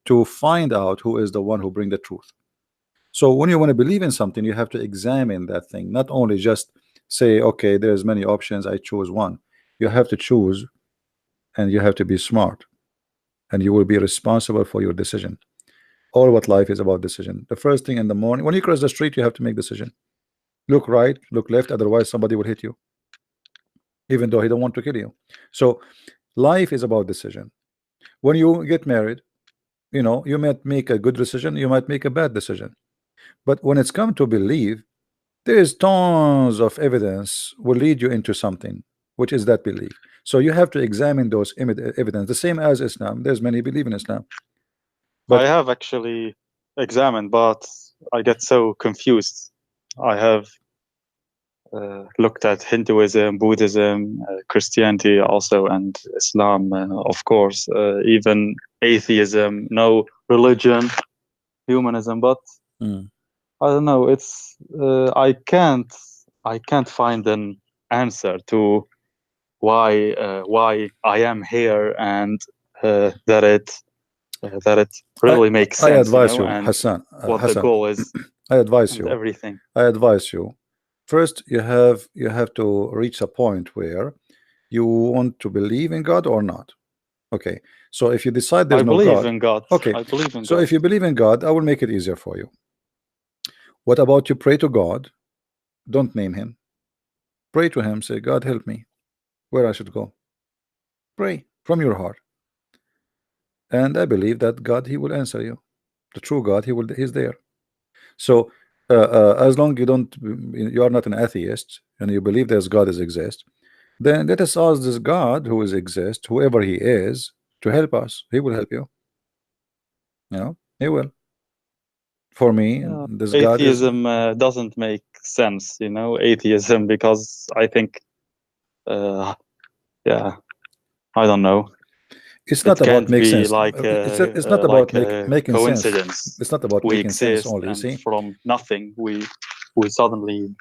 to find out who is the one who bring the truth. So when you want to believe in something, you have to examine that thing, not only just say, okay, there's many options, I choose one. You have to choose, and you have to be smart, and you will be responsible for your decision. All what life is about decision. The first thing in the morning, when you cross the street, you have to make decision. Look right, look left, otherwise somebody will hit you, even though he don't want to kill you. So life is about decision. When you get married, you might make a good decision, you might make a bad decision. But when it's come to believe, there is tons of evidence will lead you into something, which is that belief. So you have to examine those evidence. The same as Islam. There's many believe in Islam. But I have actually examined, but I get so confused. I have looked at Hinduism, Buddhism, Christianity also, and Islam, of course, even atheism, no religion, humanism. But I don't know. It's I can't find an answer to why I am here, and that it really makes sense. I advise you, and Hassan. what Hassan, the goal is. I advise and you. everything. I advise you. First, you have to reach a point where you want to believe in God or not. Okay, so if you decide I there's no believe God, in God. okay, I believe in so God. if you believe in God, I will make it easier for you. What about you pray to God? Don't name him. Pray to him, say, God help me where I should go. Pray from your heart. And I believe that God, he will answer you. The true God, he's there. So as long you are not an atheist and you believe there's God is exist, then let us ask this God who is exist, whoever he is, to help us. He will help you. You know, he will. For me, Yeah. this God is. Atheism doesn't make sense, you know, atheism, because I think, yeah, I don't know. It's It not about can't make be sense. like It's not about like a making sense. coincidence. It's not about We making sense exist, only. You and see. from nothing we suddenly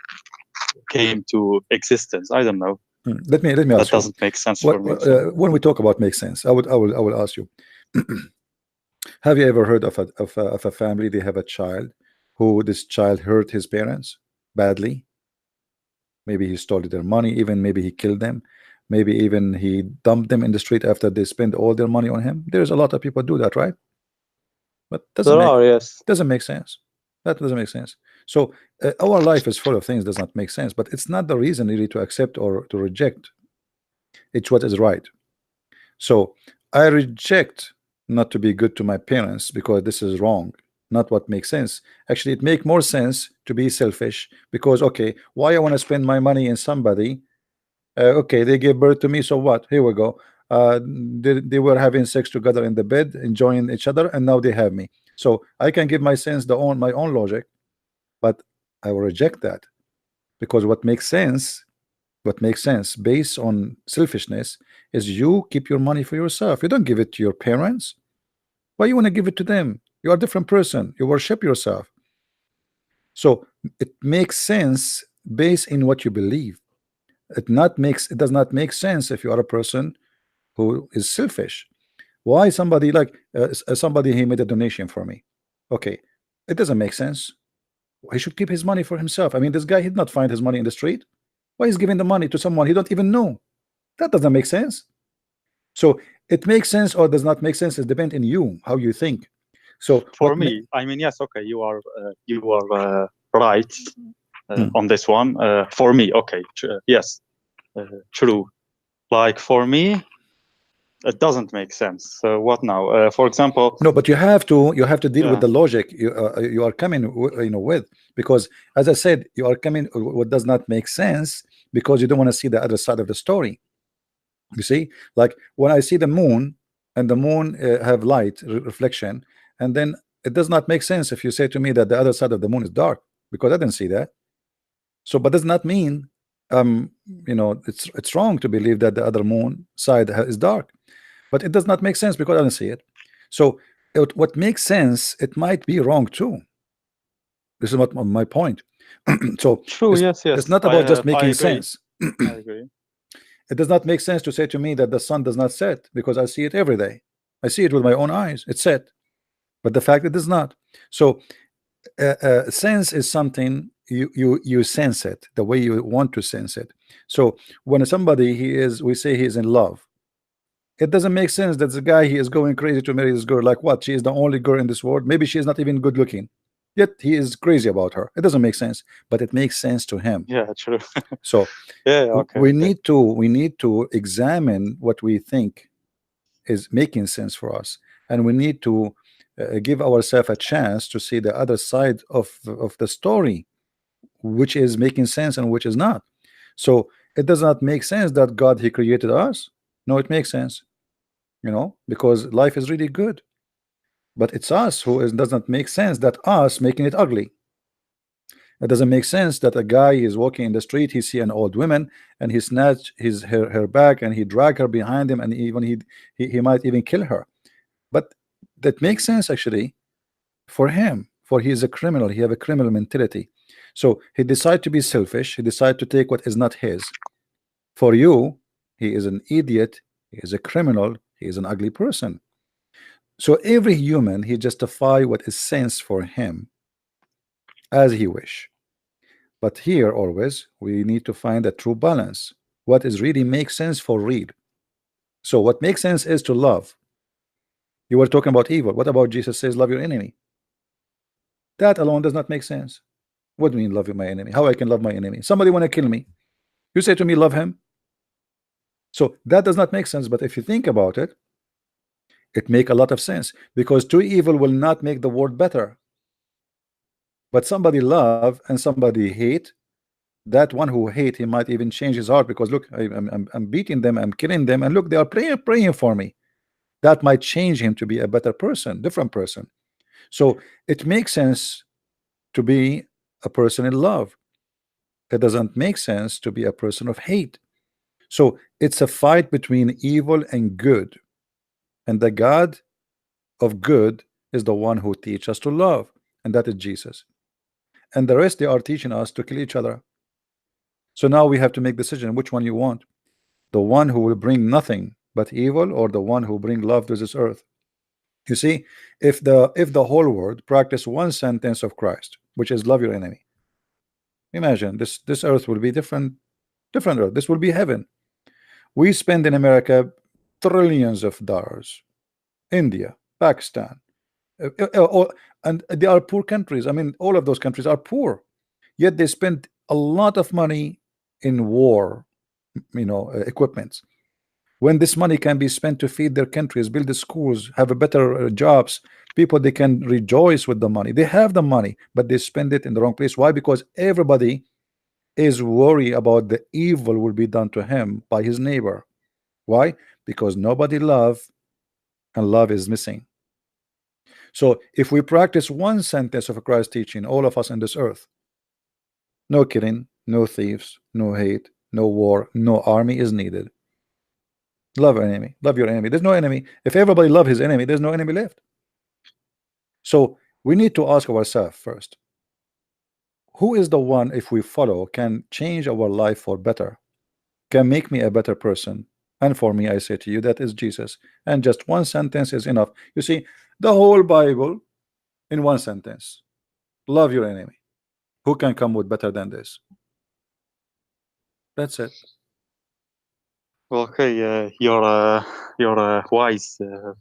came to existence. I don't know. Let me That ask you. doesn't make sense for me. So. When we talk about make sense, I will ask you. Have you ever heard of a family? They have a child who this child hurt his parents badly. Maybe he stole their money, even maybe he killed them, maybe even he dumped them in the street after they spent all their money on him. There's a lot of people do that, right? But There are, yes. doesn't make sense. That doesn't make sense. So our life is full of things does not make sense, but it's not the reason really to accept or to reject. It's what is right. So I reject not to be good to my parents because this is wrong, not what makes sense. Actually, it make more sense to be selfish because okay, why I want to spend my money in somebody? Okay, they gave birth to me, so what? Here we go. They were having sex together in the bed, enjoying each other, and now they have me. So I can give my sense my own logic, but I will reject that because what makes sense based on selfishness is you keep your money for yourself. You don't give it to your parents. Why you want to give it to them? You are a different person. You worship yourself. So it makes sense based in what you believe. It does not make sense if you are a person who is selfish. Why somebody like somebody he made a donation for me? Okay, it doesn't make sense. He should keep his money for himself. I mean, this guy he did not find his money in the street. Why is giving the money to someone he don't even know? That doesn't make sense. So it makes sense or does not make sense. It depends on you how you think. So For me, I mean, yes, okay, you are right on this one. For me, okay, yes, true. Like for me, it doesn't make sense. So what now? For example, no, but you have to deal with yeah. the logic you are coming with, because as I said, you are coming what does not make sense because you don't want to see the other side of the story. You see, like when I see the moon and the moon have light reflection, and then it does not make sense if you say to me that the other side of the moon is dark because I didn't see that. So, but does not mean it's wrong to believe that the other moon side is dark, but it does not make sense because I don't see it. So, what makes sense, it might be wrong too. This is what my point. So, True. Yes. it's Yes. not about just I making agree. sense. I agree. It does not make sense to say to me that the sun does not set because I see it every day. I see it with my own eyes. It's set, but the fact it does not. So sense is something you sense it the way you want to sense it. So when somebody we say he is in love, it doesn't make sense that the guy he is going crazy to marry this girl. Like what? She is the only girl in this world. Maybe she is not even good looking, yet he is crazy about her. It doesn't make sense, but it makes sense to him. Yeah. True. So yeah. Okay. we need to examine what we think is making sense for us, and we need to give ourselves a chance to see the other side of the story, which is making sense and which is not. So it does not make sense that God he created us. No, it makes sense, because life is really good, but it's us does not make sense that us making it ugly. It doesn't make sense that a guy is walking in the street, he see an old woman and he snatch her bag and he drag her behind him, and even he might even kill her. But that makes sense actually for him, for he is a criminal. He have a criminal mentality. So he decide to be selfish. He decide to take what is not his. For you, he is an idiot. He is a criminal. He is an ugly person. So every human, he justify what is sense for him as he wish. But here always we need to find a true balance. What is really makes sense for real. So what makes sense is to love. You were talking about evil. What about Jesus says love your enemy? That alone does not make sense. What do you mean love my enemy? How I can love my enemy? Somebody want to kill me, you say to me love him? So that does not make sense. But if you think about it, it make a lot of sense, because two evil will not make the world better. But somebody love and somebody hate, that one who hate, he might even change his heart, because look, I'm beating them, I'm killing them, and look, they are praying for me. That might change him to be a better person, different person. So it makes sense to be a person in love. It doesn't make sense to be a person of hate. So it's a fight between evil and good, and the God of good is the one who teaches us to love, and that is Jesus. And the rest, they are teaching us to kill each other. So now we have to make decision which one you want, the one who will bring nothing but evil, or the one who bring love to this earth. You see, if the whole world practice one sentence of Christ, which is love your enemy, imagine this earth will be different earth. This will be heaven. We spend in America trillions of dollars. India, Pakistan, and they are poor countries. I mean, all of those countries are poor, yet they spend a lot of money in war, equipments, when this money can be spent to feed their countries, build the schools, have a better jobs. People, they can rejoice with the money. They have the money, but they spend it in the wrong place. Why? Because everybody is worried about the evil will be done to him by his neighbor. Why? Because nobody love, and love is missing. So if we practice one sentence of Christ's teaching, all of us on this earth, no killing, no thieves, no hate, no war, no army is needed. Love your enemy. Love your enemy. There's no enemy. If everybody love his enemy, there's no enemy left. So we need to ask ourselves first, who is the one, if we follow, can change our life for better, can make me a better person? And for me, I say to you, that is Jesus. And just one sentence is enough. You see, the whole Bible in one sentence: love your enemy. Who can come with better than this? That's it. Okay, you're a wise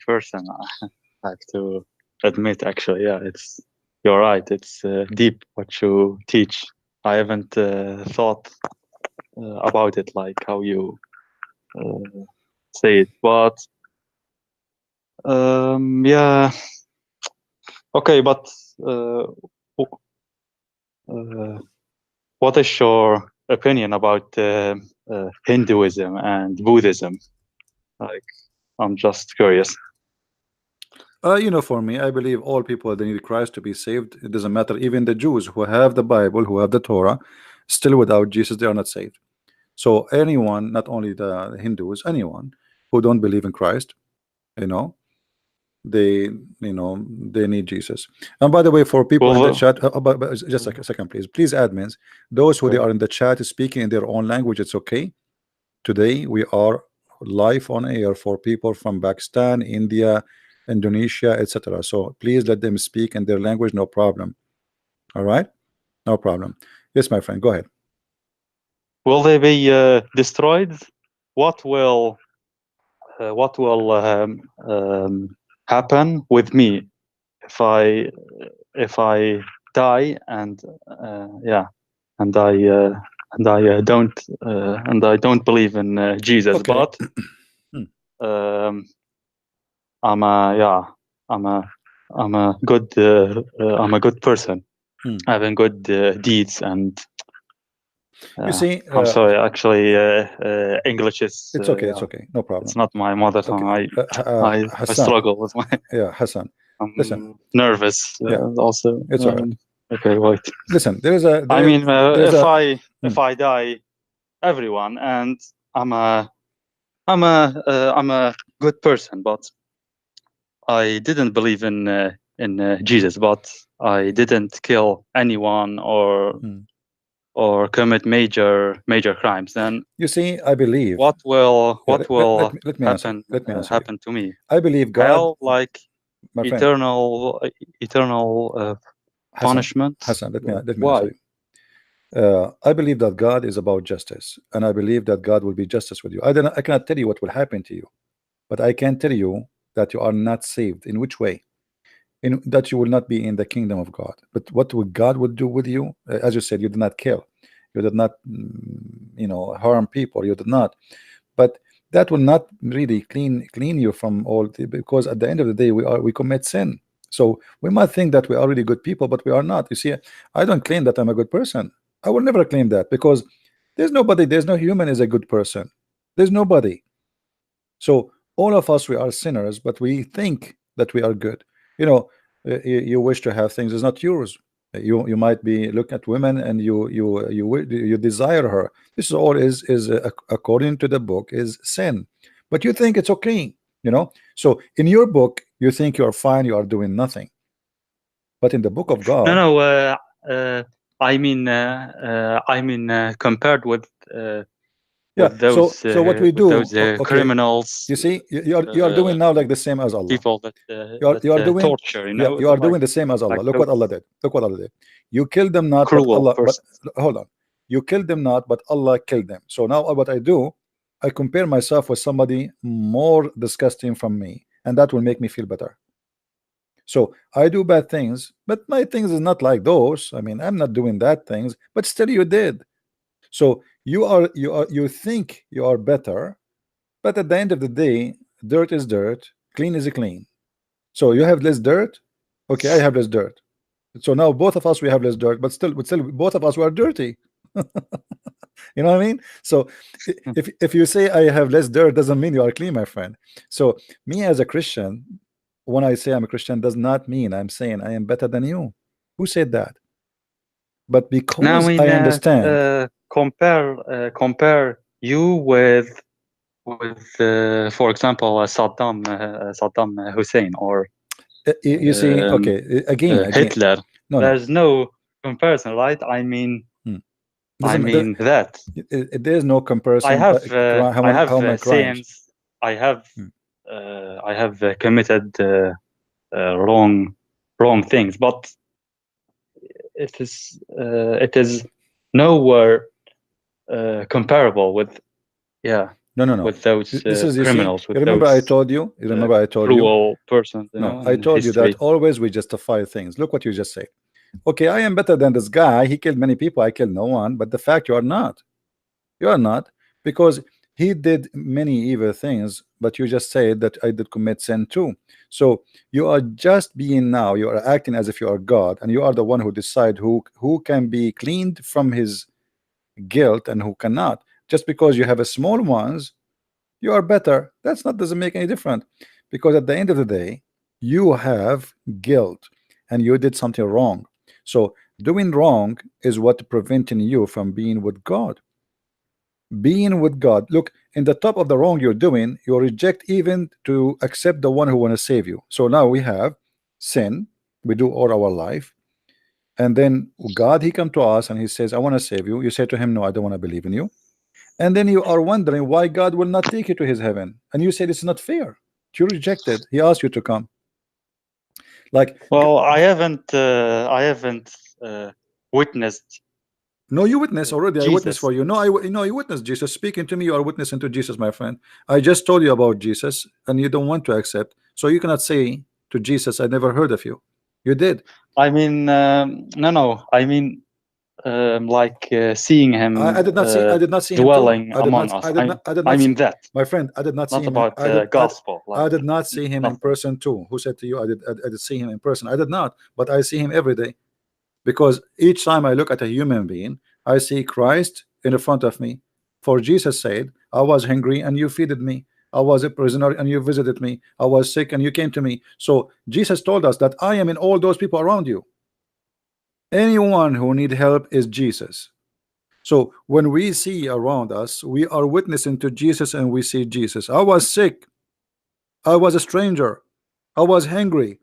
person. I have to admit, actually, yeah, you're right. It's deep what you teach. I haven't thought about it like how you say it, but yeah. Okay, but what is your opinion about Hinduism and Buddhism? Like, I'm just curious. For me, I believe all people, they need Christ to be saved. It doesn't matter. Even the Jews who have the Bible, who have the Torah, still without Jesus, they are not saved. So anyone, not only the Hindus, anyone who don't believe in Christ, they need Jesus. And by the way, for people in the chat, but just a second, please admins, those who they are in the chat speaking in their own language, it's okay. Today we are live on air for people from Pakistan, India, Indonesia, etc. So please let them speak in their language, no problem. All right, no problem. Yes, my friend, go ahead. Will they be destroyed? What will happen with me if I die and I don't believe in Jesus, Okay. but I'm a good person, having good deeds, and you see, I'm sorry, actually, English is it's okay. It's okay, no problem. It's not my mother tongue. Okay. I struggle with my. Yeah, Hassan. Listen, nervous. Also, it's all right. Okay, wait. Listen, if I die, everyone, and I'm a good person, but I didn't believe in Jesus, but I didn't kill anyone or commit major crimes. Then you see, I believe what will let me happen answer to me? I believe God, hell, like eternal punishment. Hassan, let me Why? answer you. I believe that God is about justice, and I believe that God will be justice with you. I cannot tell you what will happen to you. but I can tell you that you are not saved. In which way? In that you will not be in the kingdom of God. But what would God would do with you? As you said, you did not kill, you did not, harm people, you did not. But that will not really clean you from all because at the end of the day we commit sin. So we might think that we are really good people, but we are not. You see, I don't claim that I'm a good person. I will never claim that, because there's no human is a good person. There's nobody. So all of us, we are sinners, but we think that we are good. You wish to have things is not yours. You might be look at women and you desire her. This is all is according to the book is sin, but you think it's okay. So in your book you think you're fine, you are doing nothing, but in the book of God. No, I mean compared with those so what we do, okay, criminals, you see, you are doing now like the same as Allah. people that you are doing torture, you are doing the same as Allah. Look what Allah did. You killed them not, but Allah, but hold on, you killed them not, but Allah killed them. So now what I do, I compare myself with somebody more disgusting from me, and that will make me feel better. So I do bad things, but my things is not like those. I mean, I'm not doing that things, but still you did. So you think you are better, but at the end of the day, dirt is dirt, clean is clean. So you have less dirt, okay, I have less dirt. So now both of us we have less dirt, but still both of us we are dirty. You know what I mean? So if you say I have less dirt, doesn't mean you are clean, my friend. So me as a Christian, when I say I'm a Christian, does not mean I'm saying I am better than you. Who said that? But because now, I understand. Compare you with for example Saddam Hussein, or you see, okay, again Hitler. No, there's no comparison, right? I mean that there's no comparison. I have sins. I have committed wrong things, but it is nowhere comparable with no with those this is, criminals. you remember I told you, cruel persons. No, I told you that always we justify things. Look what you just said. Okay, I am better than this guy. He killed many people. I killed no one. But the fact you are not. You are not, because he did many evil things. But you just said that I did commit sin too. So you are just being now. You are acting as if you are God, and you are the one who decide who can be cleaned from his guilt and who cannot. Just because you have a small ones, you are better. That's not doesn't make any difference, because at the end of the day, you have guilt and you did something wrong. So doing wrong is what preventing you from being with God. Being with God. Look, in the top of the wrong you're doing, you reject even to accept the one who want to save you. So now we have sin, we do all our life, and then God, he come to us and he says, I want to save you. You say to him, no, I don't want to believe in you. And then you are wondering why God will not take you to his heaven, and you said it's not fair. You rejected. He asked you to come. Like, well, I haven't witnessed. No, you witness already. Jesus. I witness for you. No, you witness Jesus speaking to me. You are witnessing to Jesus, my friend. I just told you about Jesus, and you don't want to accept. So you cannot say to Jesus, I never heard of you. You did. I mean, no. I mean, like seeing him. I did not see. I did not see dwelling him among us. I mean that. My friend, I did not see him. Not about gospel. I did not see him in person too. Who said to you I did see him in person? I did not, but I see him every day. Because each time I look at a human being, I see Christ in front of me. For Jesus said, I was hungry and you feeded me. I was a prisoner and you visited me. I was sick and you came to me. So Jesus told us that I am in all those people around you. Anyone who need help is Jesus. So when we see around us, we are witnessing to Jesus, and we see Jesus. I was sick. I was a stranger. I was hungry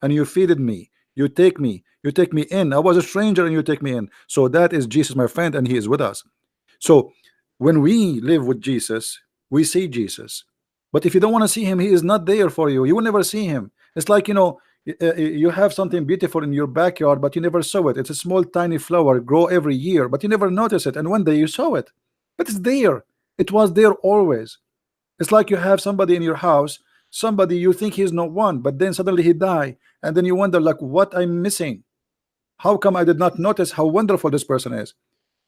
and you feeded me. You take me in. I was a stranger and you take me in. So that is Jesus, my friend, and he is with us. So when we live with Jesus, we see Jesus. But if you don't want to see him, he is not there for you. You will never see him. It's like, you have something beautiful in your backyard, but you never saw it. It's a small tiny flower, grow every year, but you never notice it. And one day you saw it, but it's there. It was there always. It's like you have somebody in your house, somebody you think he's not one, but then suddenly he die, and then you wonder like what I'm missing. How come I did not notice how wonderful this person is?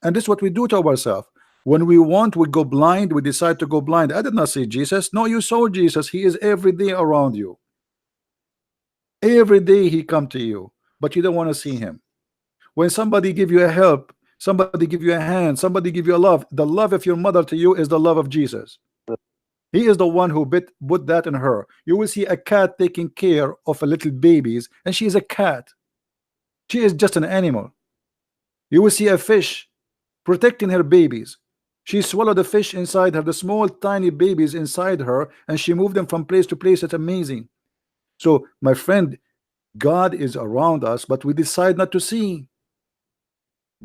And this is what we do to ourselves. When we want, we go blind. We decide to go blind. I did not see Jesus. No, you saw Jesus. He is every day around you. Every day he come to you, but you don't want to see him. When somebody give you a help, somebody give you a hand, somebody give you a love, the love of your mother to you is the love of Jesus. He is the one who put that in her. You will see a cat taking care of a little babies, and she is a cat. She is just an animal. You will see a fish protecting her babies. She swallowed the fish inside her, the small tiny babies inside her, and she moved them from place to place. It's amazing. So my friend, God is around us, but we decide not to see.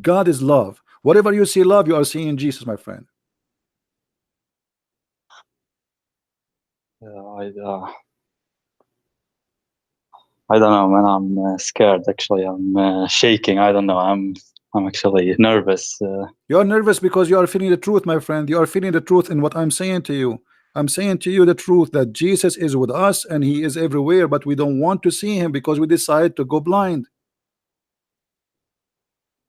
God is love. Whatever you see love, you are seeing Jesus, my friend. I don't know, man. I'm scared. Actually, I'm shaking. I don't know. I'm actually nervous. You are nervous because you are feeling the truth, my friend. You are feeling the truth in what I'm saying to you. I'm saying to you the truth that Jesus is with us and he is everywhere, but we don't want to see him because we decide to go blind.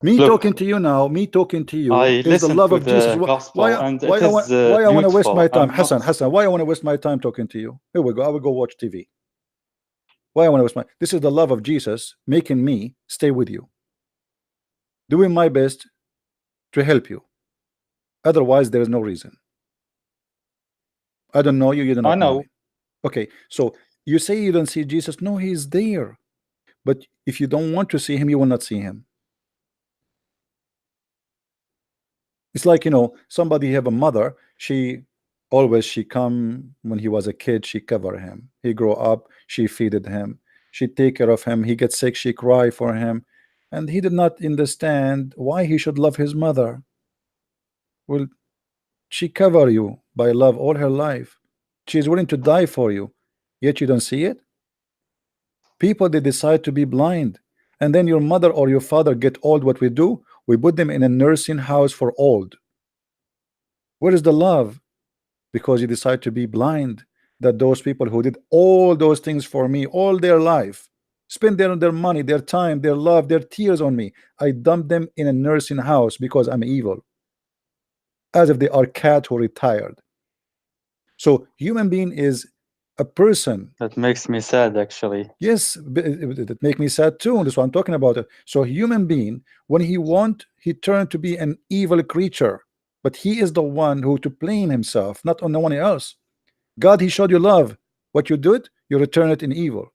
Me Look, talking to you now, me talking to you I is the listened love to of Jesus. the gospel, Why and I it is want to waste beautiful. my time, I'm Hassan? not. Hassan, why I want to waste my time talking to you? Here we go. I will go watch TV. Why I want to waste my? This is the love of Jesus making me stay with you, doing my best to help you. Otherwise, there is no reason. I don't know you. You do I not know know. me. Okay, so you say you don't see Jesus. No, he's there. But if you don't want to see him, you will not see him. It's like, you know, somebody have a mother. She come when he was a kid. She cover him. He grow up. She feeded him. She take care of him. He gets sick. She cry for him, and he did not understand why he should love his mother. Well, she cover you by love all her life. She is willing to die for you, yet you don't see it. People, they decide to be blind, and then your mother or your father get old. What we do, we put them in a nursing house for old. Where is the love? Because you decide to be blind. That those people who did all those things for me all their life, spend their money, their time, their love, their tears on me, I dump them in a nursing house because I'm evil, as if they are cat who retired. So human being is a person. That makes me sad, actually. Yes, it make me sad too. That's what I'm talking about. So human being, when he want, he turned to be an evil creature, but he is the one who to blame himself, not on no one else. God, he showed you love. What you do it, you return it in evil,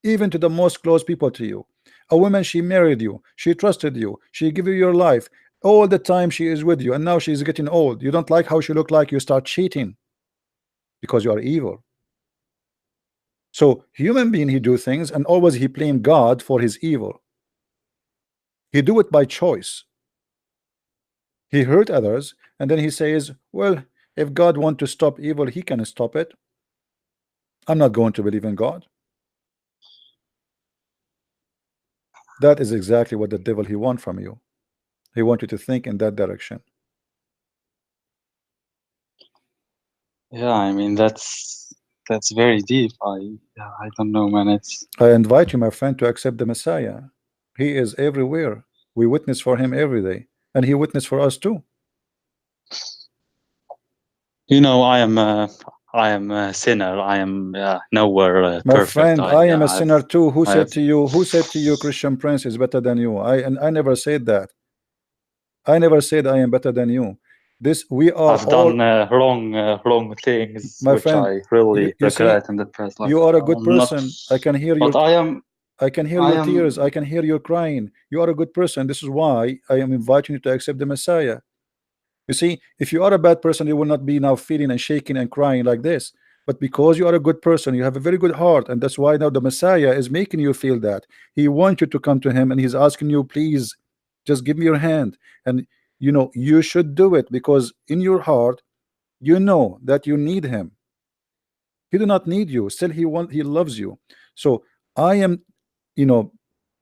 even to the most close people to you. A woman, she married you, she trusted you, she gave you your life. All the time she is with you, and now she's getting old. You don't like how she look like, you start cheating because you are evil. So human being, he do things, and always he blame God for his evil. He do it by choice. He hurt others, and then he says, well, if God want to stop evil, he can stop it. I'm not going to believe in God. That is exactly what the devil he want from you. He want you to think in that direction. Yeah, I mean that's very deep. I don't know, man. It's I invite you, my friend, to accept the Messiah. He is everywhere. We witness for him every day, and he witnessed for us too. you know I am a sinner. I am nowhere My perfect. friend, I am a I've sinner too. Who I said have to you? Who said to you, Christian Prince is better than you? I never said that. I never said I am better than you. This we are I've all, done wrong things my which friend. I really You see, regret in the past. Like you are a good I'm not, person. I can hear your but I can hear I your tears. I am can hear your crying. You are a good person. This is why I am inviting you to accept the Messiah. You see, if you are a bad person, you will not be now feeling and shaking and crying like this. But because you are a good person, you have a very good heart, and that's why now the Messiah is making you feel that. He wants you to come to him, and he's asking you, please, just give me your hand. And you know, you should do it because in your heart, you know that you need him. He do not need you. Still, he loves you. So I am, you know,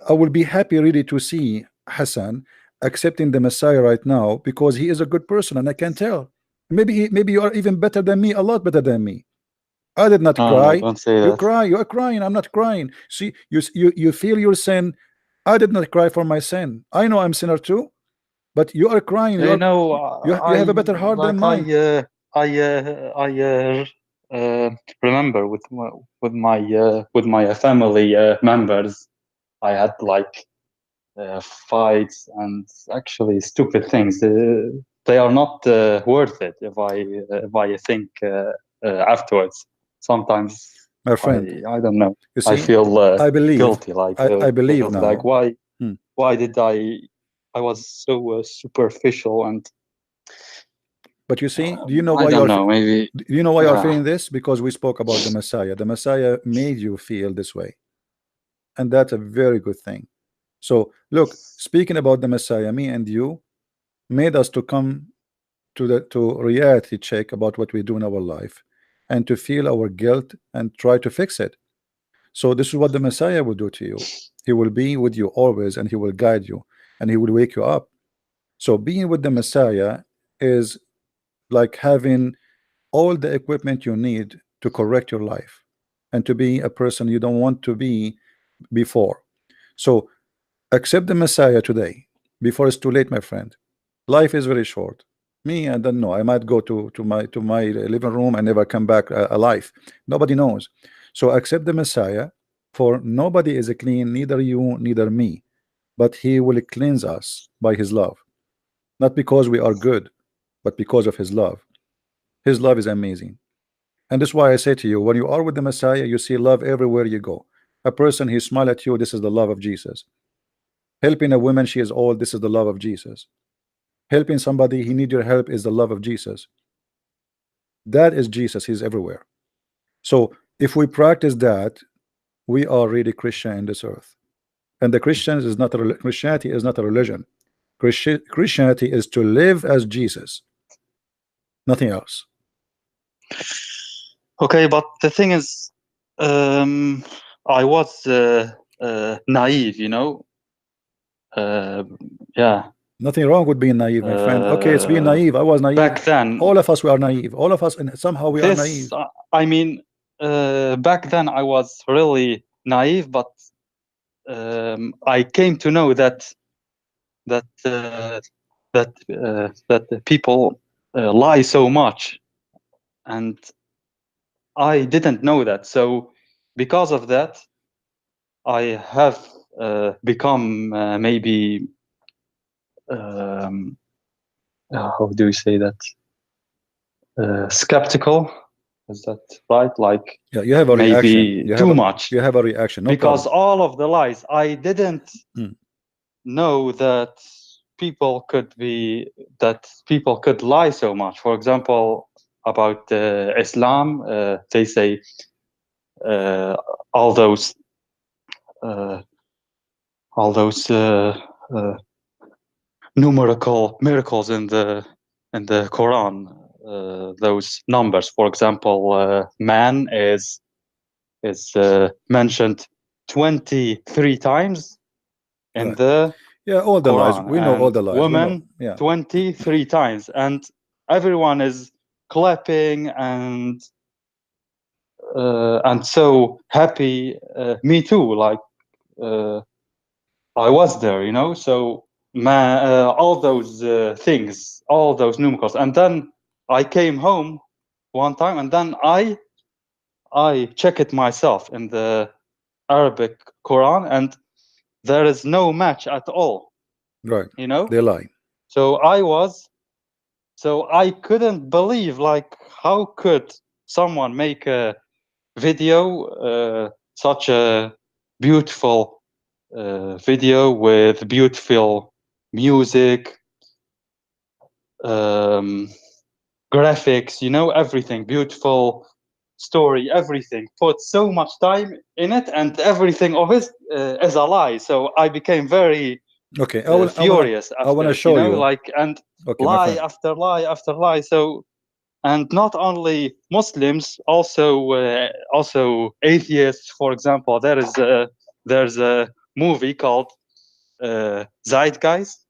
I will be happy really to see Hassan accepting the Messiah right now because he is a good person, and I can tell. Maybe you are even better than me, a lot better than me. I did not No, cry. don't say You that. cry. You are crying. I'm not crying. See, you feel your sin. I did not cry for my sin. I know I'm sinner too, but you are crying. You know, You have a better heart than mine. Remember with my family members, I had like fights and actually stupid things. They are not worth it if I think afterwards. Sometimes My friend, I don't know. you I see, feel I believe. guilty. Like I believe guilty, now. like why did I was so superficial and. But you see, do you know I why don't know. Maybe. do you know why you're Yeah. feeling this? Because we spoke about the Messiah. The Messiah made you feel this way, and that's a very good thing. So look, speaking about the Messiah, me and you made us to come to reality check about what we do in our life, and to feel our guilt and try to fix it. So this is what the Messiah will do to you. He will be with you always, and he will guide you, and he will wake you up. So being with the Messiah is like having all the equipment you need to correct your life and to be a person you don't want to be before. So accept the Messiah today before it's too late, my friend. Life is very short. Me, I don't know. I might go to my living room and never come back alive. Nobody knows. So accept the Messiah, for nobody is clean, neither you, neither me. But he will cleanse us by his love, not because we are good, but because of his love. His love is amazing. And that's why I say to you, when you are with the Messiah, you see love everywhere you go. A person, he smile at you, this is the love of Jesus. Helping a woman, she is old, this is the love of Jesus. Helping somebody, he need your help, is the love of Jesus. That is Jesus, he's everywhere. So if we practice that, we are really Christian in this earth. And the Christians is not a Christianity is not a religion. Christianity is to live as Jesus, nothing else. Okay, but the thing is, I was naive, you know. Yeah. Nothing wrong with being naive, my friend. Okay, it's being naive. I was naive. Back then, all of us were naive. All of us, and somehow we are naive. I mean, back then I was really naive, but I came to know that people lie so much, and I didn't know that. So because of that, I have become maybe how do you say that? Skeptical. Is that right? Like, yeah, you have a maybe reaction. too much. You have a reaction. No because problem. all of the lies, I didn't know that people could lie so much. For example, about Islam, they say all those numerical miracles in the Quran. Those numbers, for example, man is mentioned 23 times in Right. the all the lies. Quran, We know all the lies. women We know. 23 times, and everyone is clapping and so happy. Me too. Like I was there, you know. So all those things, all those numerals, and then I came home one time, and then I check it myself in the Arabic Quran, and there is no match at all. Right. You know, they lie. So I couldn't believe, like, how could someone make a video, such a beautiful video with beautiful music, graphics, you know, everything, beautiful story, everything, put so much time in it, and everything of it is a lie. So I became very furious I want after to it, show you. like, and lie after lie after lie. So, and not only Muslims, also atheists. For example, there's a movie called Zeitgeist.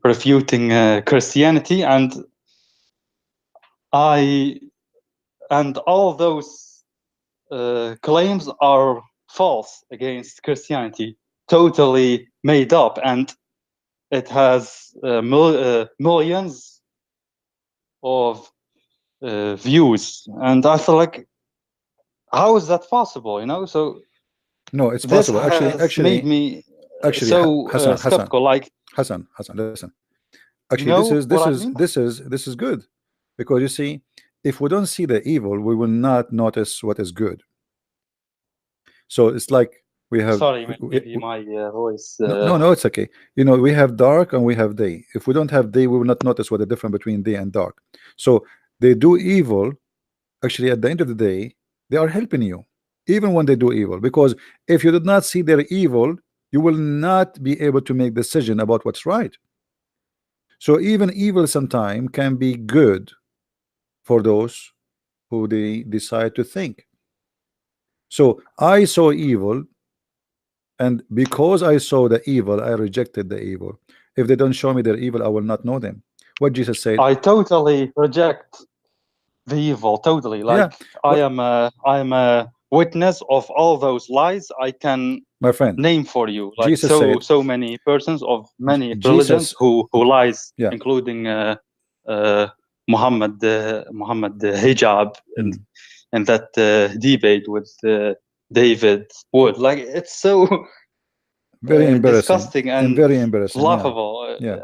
refuting Christianity, and all those claims are false against Christianity, totally made up, and it has millions of views, and I feel like, how is that possible? You know, so No, it's this possible. has made me so Hassan, skeptical. Like, Hassan, listen. you Actually, know what I mean? this is good, because you see, if we don't see the evil, we will not notice what is good. So it's like we have Sorry, maybe my voice. no, it's okay. You know, we have dark and we have day. If we don't have day, we will not notice what the difference between day and dark. So they do evil. Actually, at the end of the day, they are helping you, even when they do evil. Because if you did not see their evil, you will not be able to make decision about what's right. So even evil sometime can be good for those who they decide to think. So I saw evil, and because I saw the evil, I rejected the evil. If they don't show me their evil, I will not know them. What Jesus said. I totally reject the evil. Totally. Like, Yeah. I am a witness of all those lies. I can My friend, name for you, like, Jesus said, so many persons of many Jesus, religions who lies, yeah, including Muhammad hijab, and that debate with David Wood. Like, it's so very embarrassing disgusting and and very embarrassing. laughable. Yeah.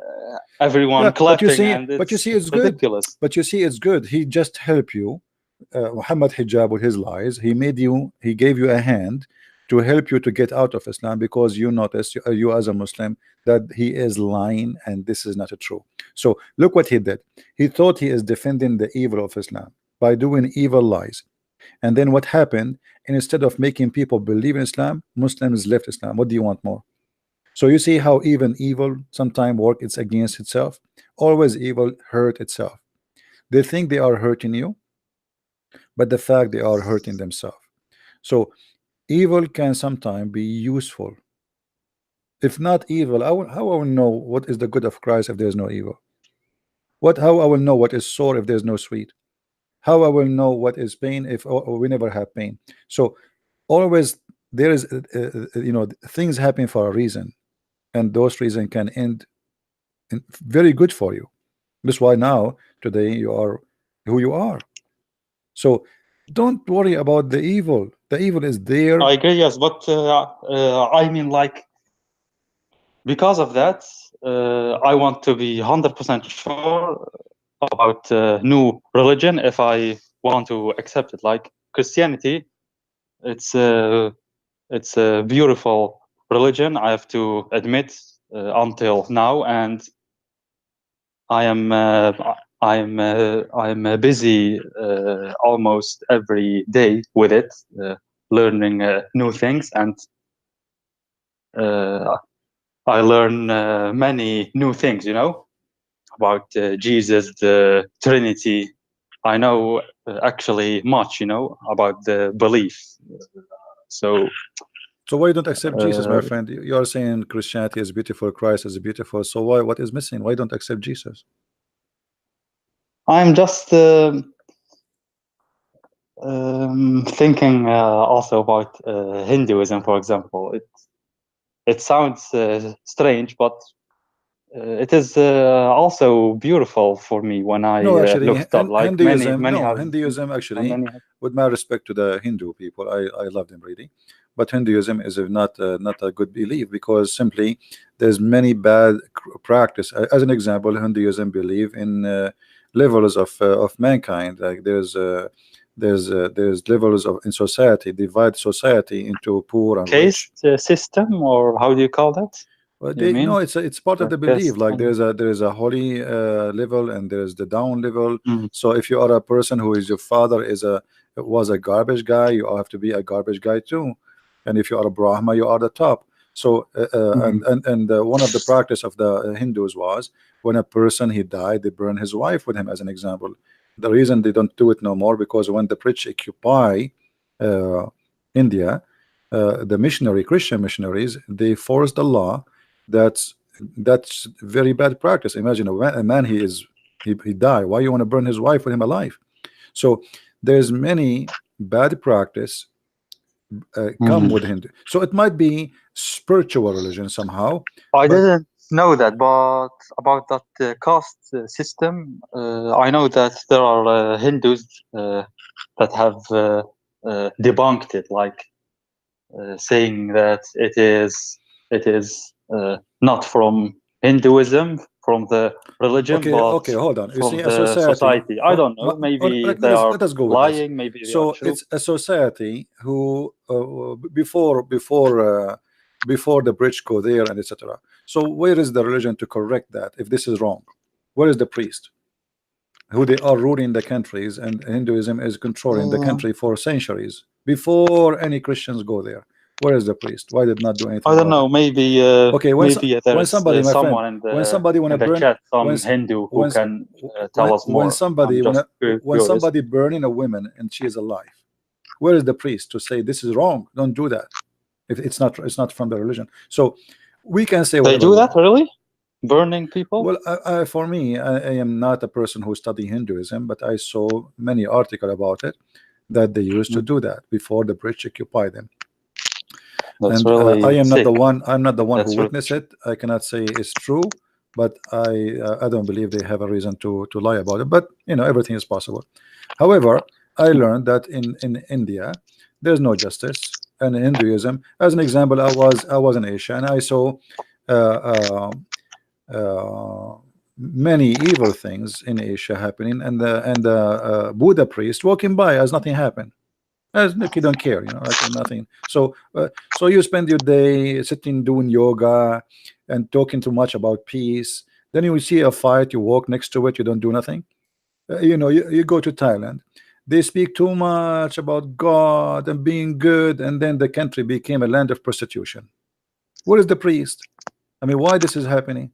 Everyone clapping, and but you it's see, it's good. ridiculous. But you see, it's good. He just helped you, Muhammad hijab, with his lies. He gave you a hand to help you to get out of Islam, because you notice, you as a Muslim, that he is lying and this is not true. So look what he did. He thought he is defending the evil of Islam by doing evil lies. And then what happened? Instead of making people believe in Islam, Muslims left Islam. What do you want more? So you see how even evil sometimes work, it's against itself. Always evil hurt itself. They think they are hurting you, but the fact they are hurting themselves. So evil can sometimes be useful. If not evil, how I will know what is the good of Christ if there is no evil? How I will know what is sore if there is no sweet? How I will know what is pain if we never have pain? So always there is you know, things happen for a reason, and those reasons can end in very good for you. That's why now today you are who you are. So don't worry about the evil. The evil is there. I agree, yes, but I mean, like, because of that, I want to be 100% sure about new religion if I want to accept it. Like Christianity, it's a beautiful religion, I have to admit, until now, and I am busy almost every day with it, learning new things, and I learn many new things, you know, about Jesus, the Trinity. I know actually much, you know, about the belief. So why you don't accept Jesus, my friend? You are saying Christianity is beautiful, Christ is beautiful. So why? What is missing? Why don't accept Jesus? I'm just thinking also about Hinduism, for example. It sounds strange, but it is also beautiful for me when I looked up. Like Hinduism, many no, have, Hinduism actually, many with my respect to the Hindu people, I love them really, but Hinduism is not a good belief, because simply there's many bad practice. As an example, Hinduism believe in levels of mankind. Like there's levels of in society, divide society into poor and rich. caste system, or how do you call that? Well, You mean? no, it's part of the belief. Like there's a holy level, and there's the down level. So if you are a person who is, your father was a garbage guy, you have to be a garbage guy too. And if you are a Brahma, you are the top. So and one of the practice of the Hindus was, when a person he died, they burn his wife with him, as an example. The reason they don't do it no more, because when the British occupy India, the Christian missionaries, they forced the law that that's very bad practice. Imagine a man he die. Why you want to burn his wife with him alive? So there's many bad practice come with Hindu. So it might be spiritual religion somehow. I but- didn't know that, but about that caste system, I know that there are Hindus that have debunked it, like saying that it is not from Hinduism, from the religion, Okay, but okay, hold on. You from see, a the society. I don't know. Maybe they are let us go with this. lying. Maybe they So are true. it's a society who before the bridge go there and etc. So where is the religion to correct that if this is wrong? Where is the priest who they are ruling the countries, and Hinduism is controlling the country for centuries before any Christians go there? Where is the priest? Why did not do anything? I don't about know. it? Maybe Okay, maybe there's somebody, my someone friend, in the when somebody want to burn, chat, some when, Hindu who when, can tell us more. when somebody I'm just when curious. somebody burning a woman and she is alive, where is the priest to say this is wrong? Don't do that. If it's not from the religion. So we can say They whatever do we that, want. really? Burning people? Well, for me, I am not a person who study Hinduism, but I saw many articles about it that they used to do that before the British occupied them. That's And really I am not sick. the one. I'm not the one That's who witnessed it. I cannot say it's true, but I don't believe they have a reason to lie about it. But you know, everything is possible. However, I learned that in India there's no justice, and in Hinduism, as an example, I was in Asia and I saw many evil things in Asia happening, and the Buddha priest walking by as nothing happened. As look, you don't care, you know, like nothing. So so you spend your day sitting doing yoga and talking too much about peace. Then you see a fight, you walk next to it, you don't do nothing. You know, you go to Thailand, they speak too much about God and being good, and then the country became a land of prostitution. Where is the priest? I mean, why this is happening?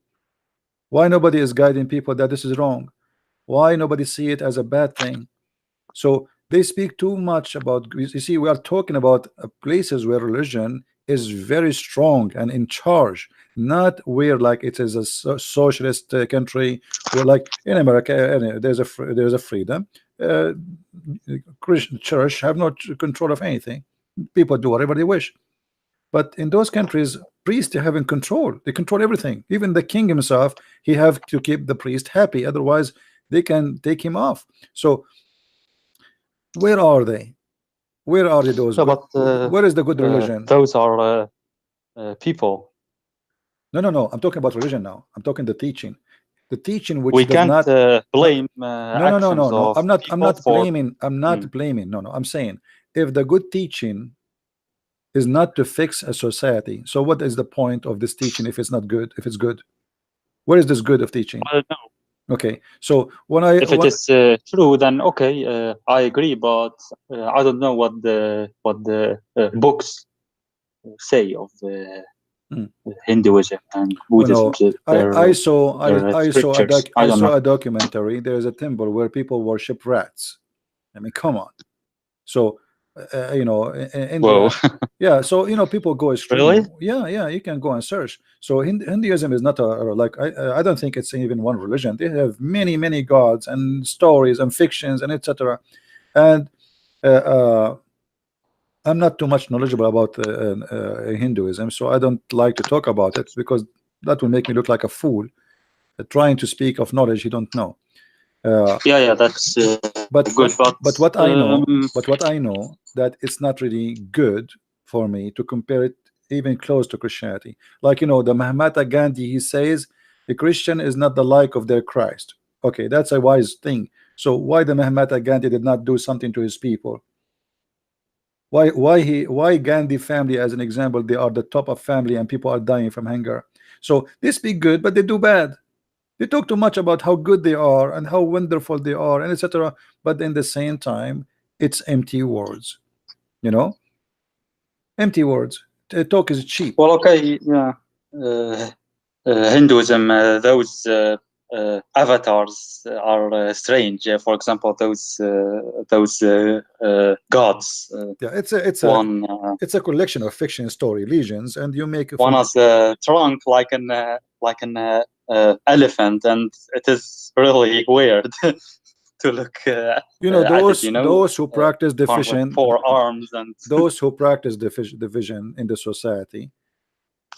Why nobody is guiding people that this is wrong? Why nobody see it as a bad thing? So they speak too much about, you see, we are talking about places where religion is very strong and in charge, not where like it is a socialist country where, like in America, there's a freedom. Christian church have no control of anything. People do whatever they wish. But in those countries, priests have in control. They control everything. Even the king himself, he have to keep the priest happy. Otherwise, they can take him off. So where are they? Where are they, those? No, but where is the good religion? those are people. No. I'm talking about religion now. I'm talking the teaching. The teaching which We does can't not blame no. I'm not blaming. I'm not Hmm. blaming. No. I'm saying if the good teaching is not to fix a society, so what is the point of this teaching if it's not good? If it's good, where is this good of teaching? I don't know. Okay, so If it is true, then okay, I agree. But I don't know what the books say of Hinduism and Buddhism. I saw know. a documentary. There's a temple where people worship rats. I mean, come on. So you know, in India, yeah. So you know, people go extreme. Really? Yeah. You can go and search. So Hinduism is not like I don't think it's even one religion. They have many gods and stories and fictions and etc. And I'm not too much knowledgeable about Hinduism, so I don't like to talk about it because that will make me look like a fool trying to speak of knowledge you don't know. Yeah, that's good. But what I know, that it's not really good for me to compare it even close to Christianity. Like, you know, the Mahatma Gandhi, he says the Christian is not the like of their Christ. Okay, that's a wise thing. So why the Mahatma Gandhi did not do something to his people? Why Gandhi family, as an example, they are the top of family and people are dying from hunger. So they speak good, but they do bad. They talk too much about how good they are and how wonderful they are and etc. But in the same time, it's empty words. You know, empty words. Talk is cheap. Well, okay, yeah. Hinduism, those avatars are strange. For example, those gods. Yeah, it's a collection of fiction story legends, and you make one has a trunk like an elephant, and it is really weird to look. Those who practice division, 4 arms, and those who practice division in the society,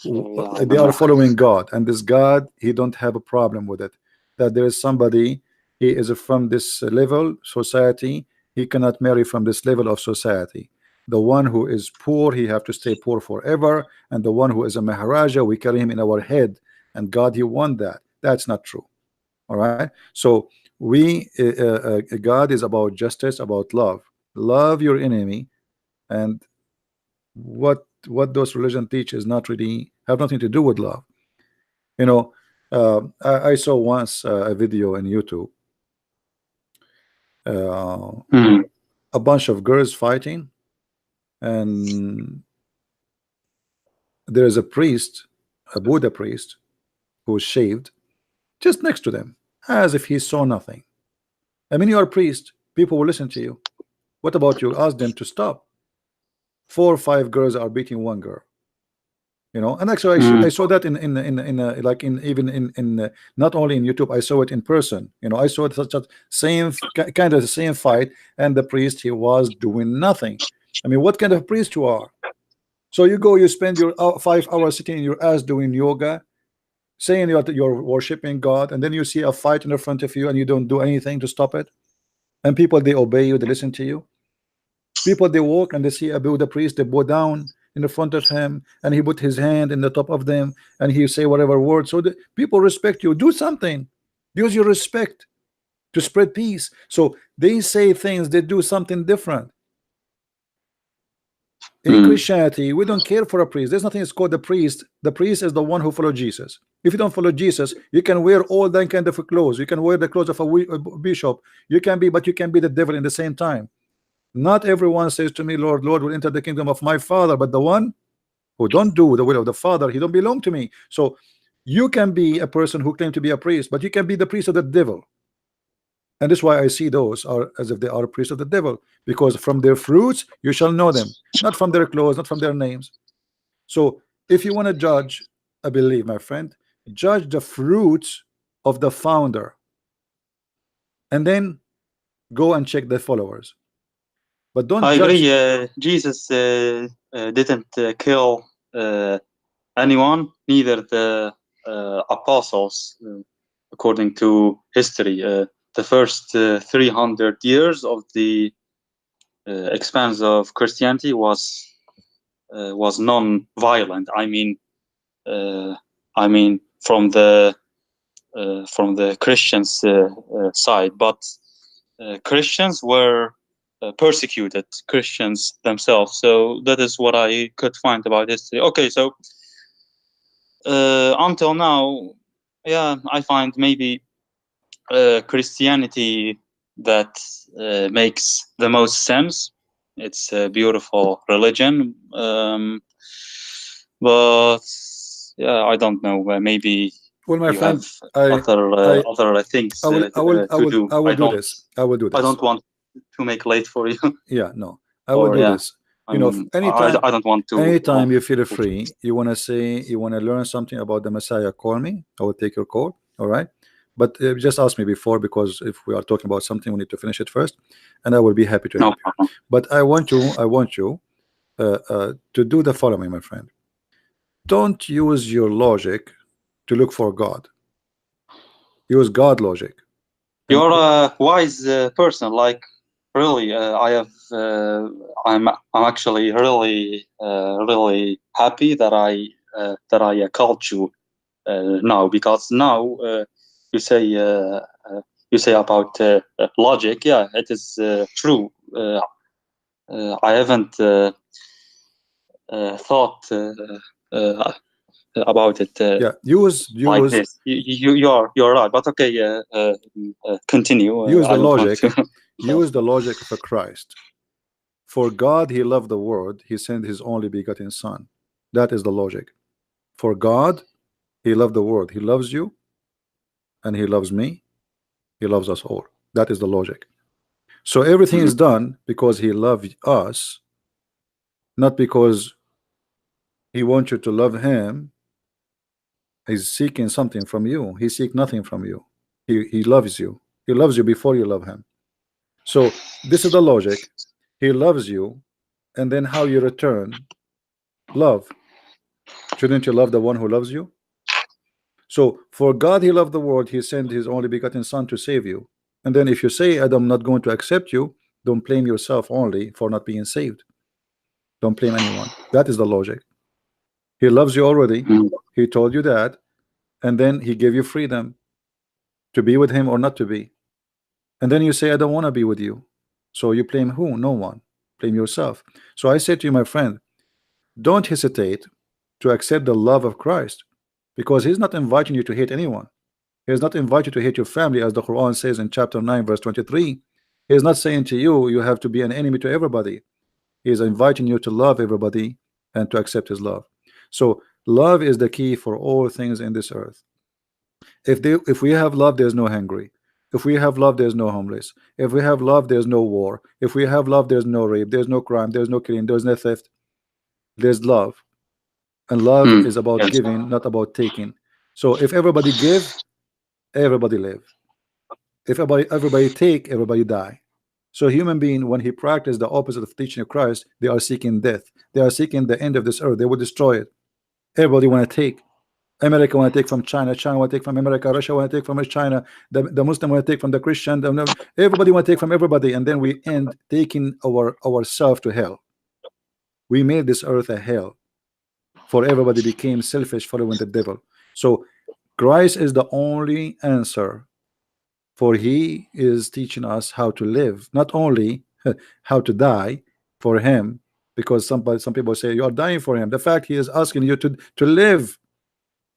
they are following God, and this God, he don't have a problem with it, that there is somebody, he is from this level society, he cannot marry from this level of society. The one who is poor, he have to stay poor forever, and the one who is a maharaja, we carry him in our head, and God, he want that. That's not true. All right, so we God is about justice, about love your enemy, and what those religion teach is not really have nothing to do with love. You know, I saw once a video in YouTube, a bunch of girls fighting, and there is a priest, a Buddha priest, who is shaved just next to them, as if he saw nothing. I mean, you are a priest, people will listen to you. What about you ask them to stop? 4 or 5 girls are beating one girl, you know. And actually I saw that in not only in YouTube, I saw it in person, you know. I saw it such a same kind of the same fight, and the priest, he was doing nothing. I mean, what kind of priest you are? So you go, you spend your 5 hours sitting in your ass doing yoga, saying you're worshiping God, and then you see a fight in front of you and you don't do anything to stop it. And people, they obey you, they listen to you. People, they walk and they see a Buddha priest, they bow down in the front of him, and he put his hand in the top of them, and he say whatever word. So the people respect you. Do something, use your respect to spread peace. So they say things, they do something different. In Christianity, we don't care for a priest. There's nothing that's called the priest. The priest is the one who follows Jesus. If you don't follow Jesus, you can wear all that kind of clothes. You can wear the clothes of a bishop. You can be, but you can be the devil in the same time. Not everyone says to me, Lord, Lord, will enter the kingdom of my Father, but the one who don't do the will of the Father, he don't belong to me. So you can be a person who claim to be a priest, but you can be the priest of the devil. And that's why I see those are as if they are priests of the devil, because from their fruits you shall know them, not from their clothes, not from their names. So if you want to judge, I believe, my friend, judge the fruits of the founder, and then go and check the followers. But don't I judge. agree. Jesus didn't kill anyone, neither the apostles, according to history. The first 300 years of the expanse of Christianity was non-violent. I mean, from the Christians' side, but Christians were persecuted, Christians themselves. So that is what I could find about history. Okay, so until now, yeah, I find maybe Christianity that makes the most sense. It's a beautiful religion, but yeah, I don't know. Maybe well, my friend, other things to do. I will do this. I don't want to make late for you. Yeah, no, I will do this. You know, anytime I don't want to. Anytime you feel free, you want to say, you want to learn something about the Messiah, call me. I will take your call. All right. But just ask me before, because if we are talking about something, we need to finish it first, and I will be happy to help you. But I want you to do the following, my friend. Don't use your logic to look for God. Use God logic. You're a wise person. Like, really, I'm actually really happy that I called you now, because now you say about logic. Yeah, it is true. I haven't thought about it. Yeah, use like this. You're right, but okay. Continue. Use the logic. Use the logic of a Christ. For God, He loved the world; He sent His only begotten Son. That is the logic. For God, He loved the world. He loves you, and he loves me, he loves us all. That is the logic. So everything is done because he loved us, not because he wants you to love him. He's seeking something from you. He seeks nothing from you. He loves you. He loves you before you love him. So this is the logic. He loves you, and then how you return love. Shouldn't you love the one who loves you? So for God he loved the world, he sent his only begotten son to save you. And then if you say, I'm not going to accept you, don't blame yourself only for not being saved. Don't blame anyone. That is the logic. He loves you already. He told you that, and then he gave you freedom to be with him or not to be. And then you say, I don't want to be with you. So you blame who? No one. Blame yourself. So I say to you, my friend, don't hesitate to accept the love of Christ, because he's not inviting you to hate anyone. He is not inviting you to hate your family, as the Quran says in chapter 9 verse 23. He is not saying to you, you have to be an enemy to everybody. He is inviting you to love everybody and to accept his love. So love is the key for all things in this earth. If we have love, there's no hungry. If we have love, there's no homeless. If we have love, there's no war. If we have love, there's no rape, there's no crime, there's no killing, there's no theft. There's love. And love is about Yes. giving, not about taking. So if everybody give, everybody live. If everybody take, everybody die. So human being, when he practice the opposite of teaching of Christ, they are seeking death. They are seeking the end of this earth. They will destroy it. Everybody want to take. America want to take from China. China want to take from America. Russia want to take from China. The Muslim want to take from the Christian. Everybody want to take from everybody, and then we end taking ourselves to hell. We made this earth a hell, for everybody became selfish, following the devil. So Christ is the only answer, for he is teaching us how to live, not only how to die for him, because some people say you are dying for him. The fact he is asking you to live,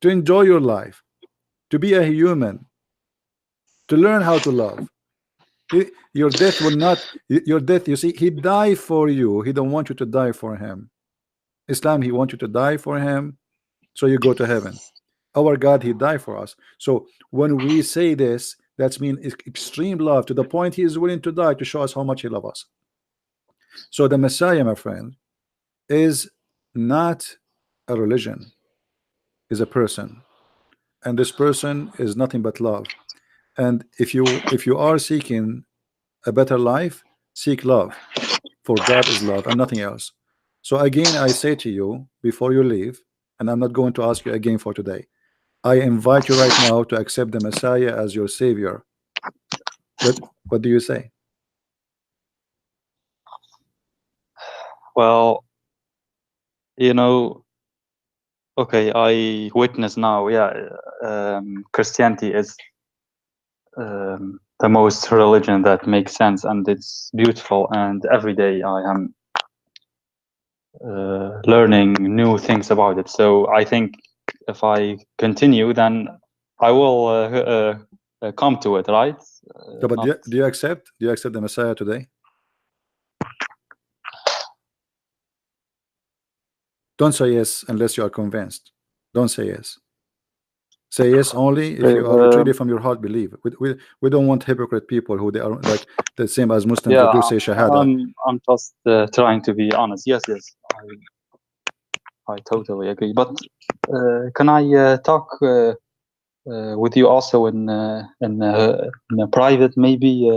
to enjoy your life, to be a human, to learn how to love. Your death will not, your death, you see, he died for you. He don't want you to die for him. Islam, he wants you to die for him so you go to heaven. Our God, he died for us. So when we say this, that's mean extreme love, to the point he is willing to die to show us how much he loves us. So the Messiah, my friend, is not a religion, is a person, and this person is nothing but love. And if you are seeking a better life, seek love, for God is love and nothing else. So again, I say to you before you leave, and I'm not going to ask you again for today, I invite you right now to accept the Messiah as your savior. What do you say? Well, you know, okay, I witness now, Christianity is the most religion that makes sense, and it's beautiful, and every day I am learning new things about it. So I think if I continue, then I will come to it, right? No, but do you accept the Messiah today? Don't say yes unless you are convinced. Don't say yes. Say yes only if you are truly from your heart believe. We don't want hypocrite people who they are like the same as Muslims who do say shahada. I'm just trying to be honest. Yes, I totally agree. But can I talk with you also in a private, maybe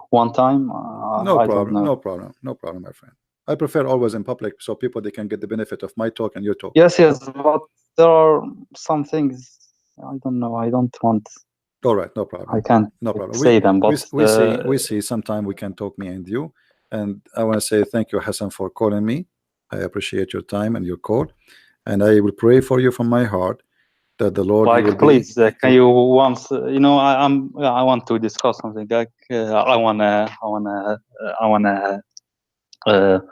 one time? No I problem. don't know. No problem, my friend. I prefer always in public so people they can get the benefit of my talk and your talk. Yes, but there are some things I don't know. I don't want. All right, no problem. I can't say them, but we see sometime we can talk, me and you. And I want to say thank you, Hassan, for calling me. I appreciate your time and your call, and I will pray for you from my heart that the Lord will please can you once I want to discuss something, like I wanna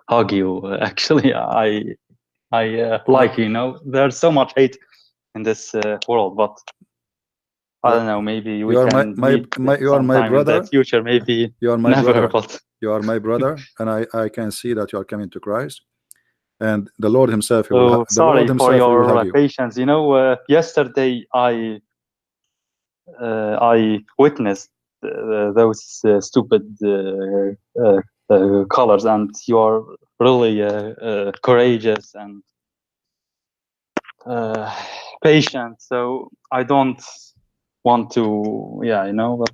hug you. Actually, I like, there's so much hate in this world, but I don't know, maybe we can you are my brother in the future, maybe you are my never, brother. but you are my brother, and I can see that you are coming to Christ, and the Lord himself sorry for your will hug you. patience. Yesterday I witnessed those stupid colors, and you are really courageous and patient. So I don't want to, yeah, you know. But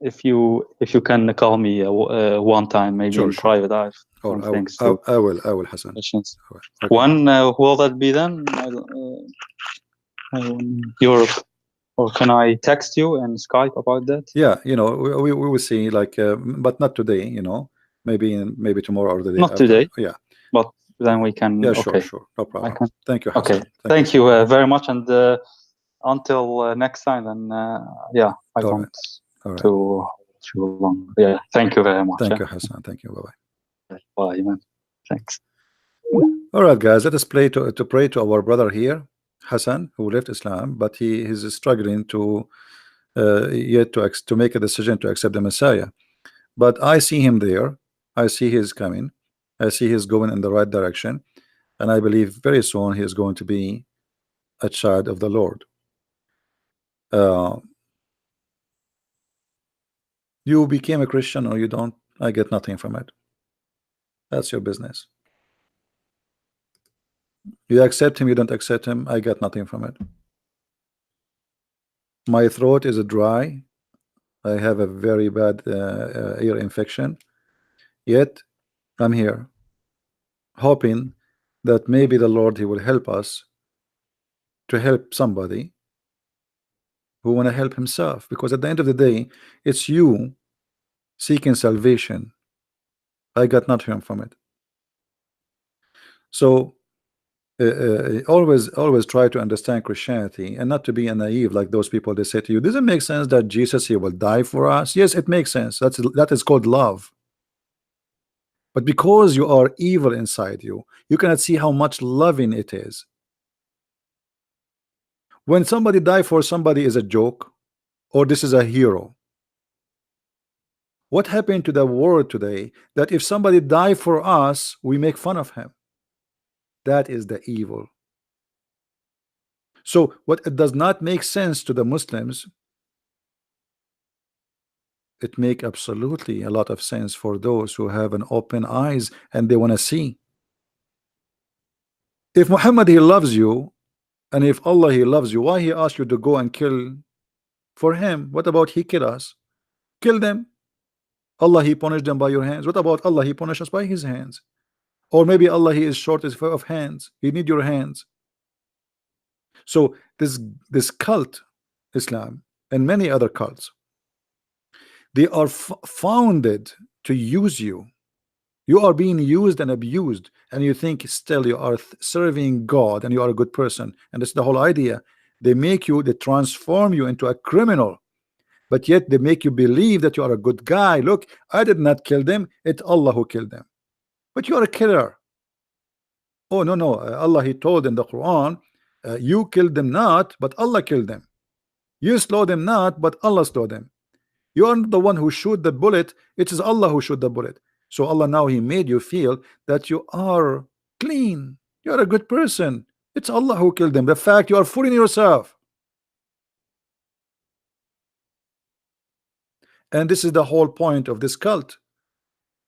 if you can call me one time, maybe Sure, in sure. private, I've Or some things to I will, Hassan. questions. I will. Okay. When will that be then? Europe, or can I text you and Skype about that? Yeah, you know, we will see, like, but not today, you know, maybe tomorrow or the day Not after. today, Yeah, but then we can. yeah, sure, Okay, sure, no I problem. can. Thank you, Hassan. Okay, thank so you much. very much, and until next time. Then yeah, I All want right. All right. to too long. Yeah, thank you very much. Thank Yeah. you, Hassan. Thank you. Bye-bye. Bye, man. Thanks. All right, guys, let us pray to pray to our brother here, Hassan, who left Islam, but he is struggling to yet to make a decision to accept the Messiah. But I see him there. I see he is coming. I see he's going in the right direction, and I believe very soon he is going to be a child of the Lord. You became a Christian or you don't, I get nothing from it. That's your business. You accept him, you don't accept him, I get nothing from it. My throat is dry. I have a very bad ear infection. Yet I'm here, hoping that maybe the Lord, he will help us to help somebody who want to help himself. Because at the end of the day, it's you seeking salvation. I got nothing from it. So always try to understand Christianity and not to be a naive like those people. They say to you, does it make sense that Jesus, he will die for us? Yes, it makes sense. That is called love. But because you are evil inside you, you cannot see how much loving it is. When somebody die for somebody is a joke, or this is a hero. What happened to the world today, that if somebody die for us, we make fun of him? That is the evil. So what it does not make sense to the Muslims, it make absolutely a lot of sense for those who have an open eyes and they want to see. If Muhammad, he loves you, and if Allah, he loves you, why he asked you to go and kill for him? What about he kill us? Kill them. Allah, he punished them by your hands. What about Allah, he punished us by his hands? Or maybe Allah, he is short of hands, he need your hands. So this cult, Islam, and many other cults, they are founded to use you. You are being used and abused, and you think still you are serving God and you are a good person. And that's the whole idea. They make you, they transform you into a criminal, but yet they make you believe that you are a good guy. Look, I did not kill them, it's Allah who killed them. But you are a killer. Oh, no, no. Allah, he told in the Quran, you killed them not, but Allah killed them. You slow them not, but Allah slowed them. You are not the one who shoot the bullet, it is Allah who shoot the bullet. So Allah, now he made you feel that you are clean, you are a good person. It's Allah who killed them. The fact you are fooling yourself. And this is the whole point of this cult,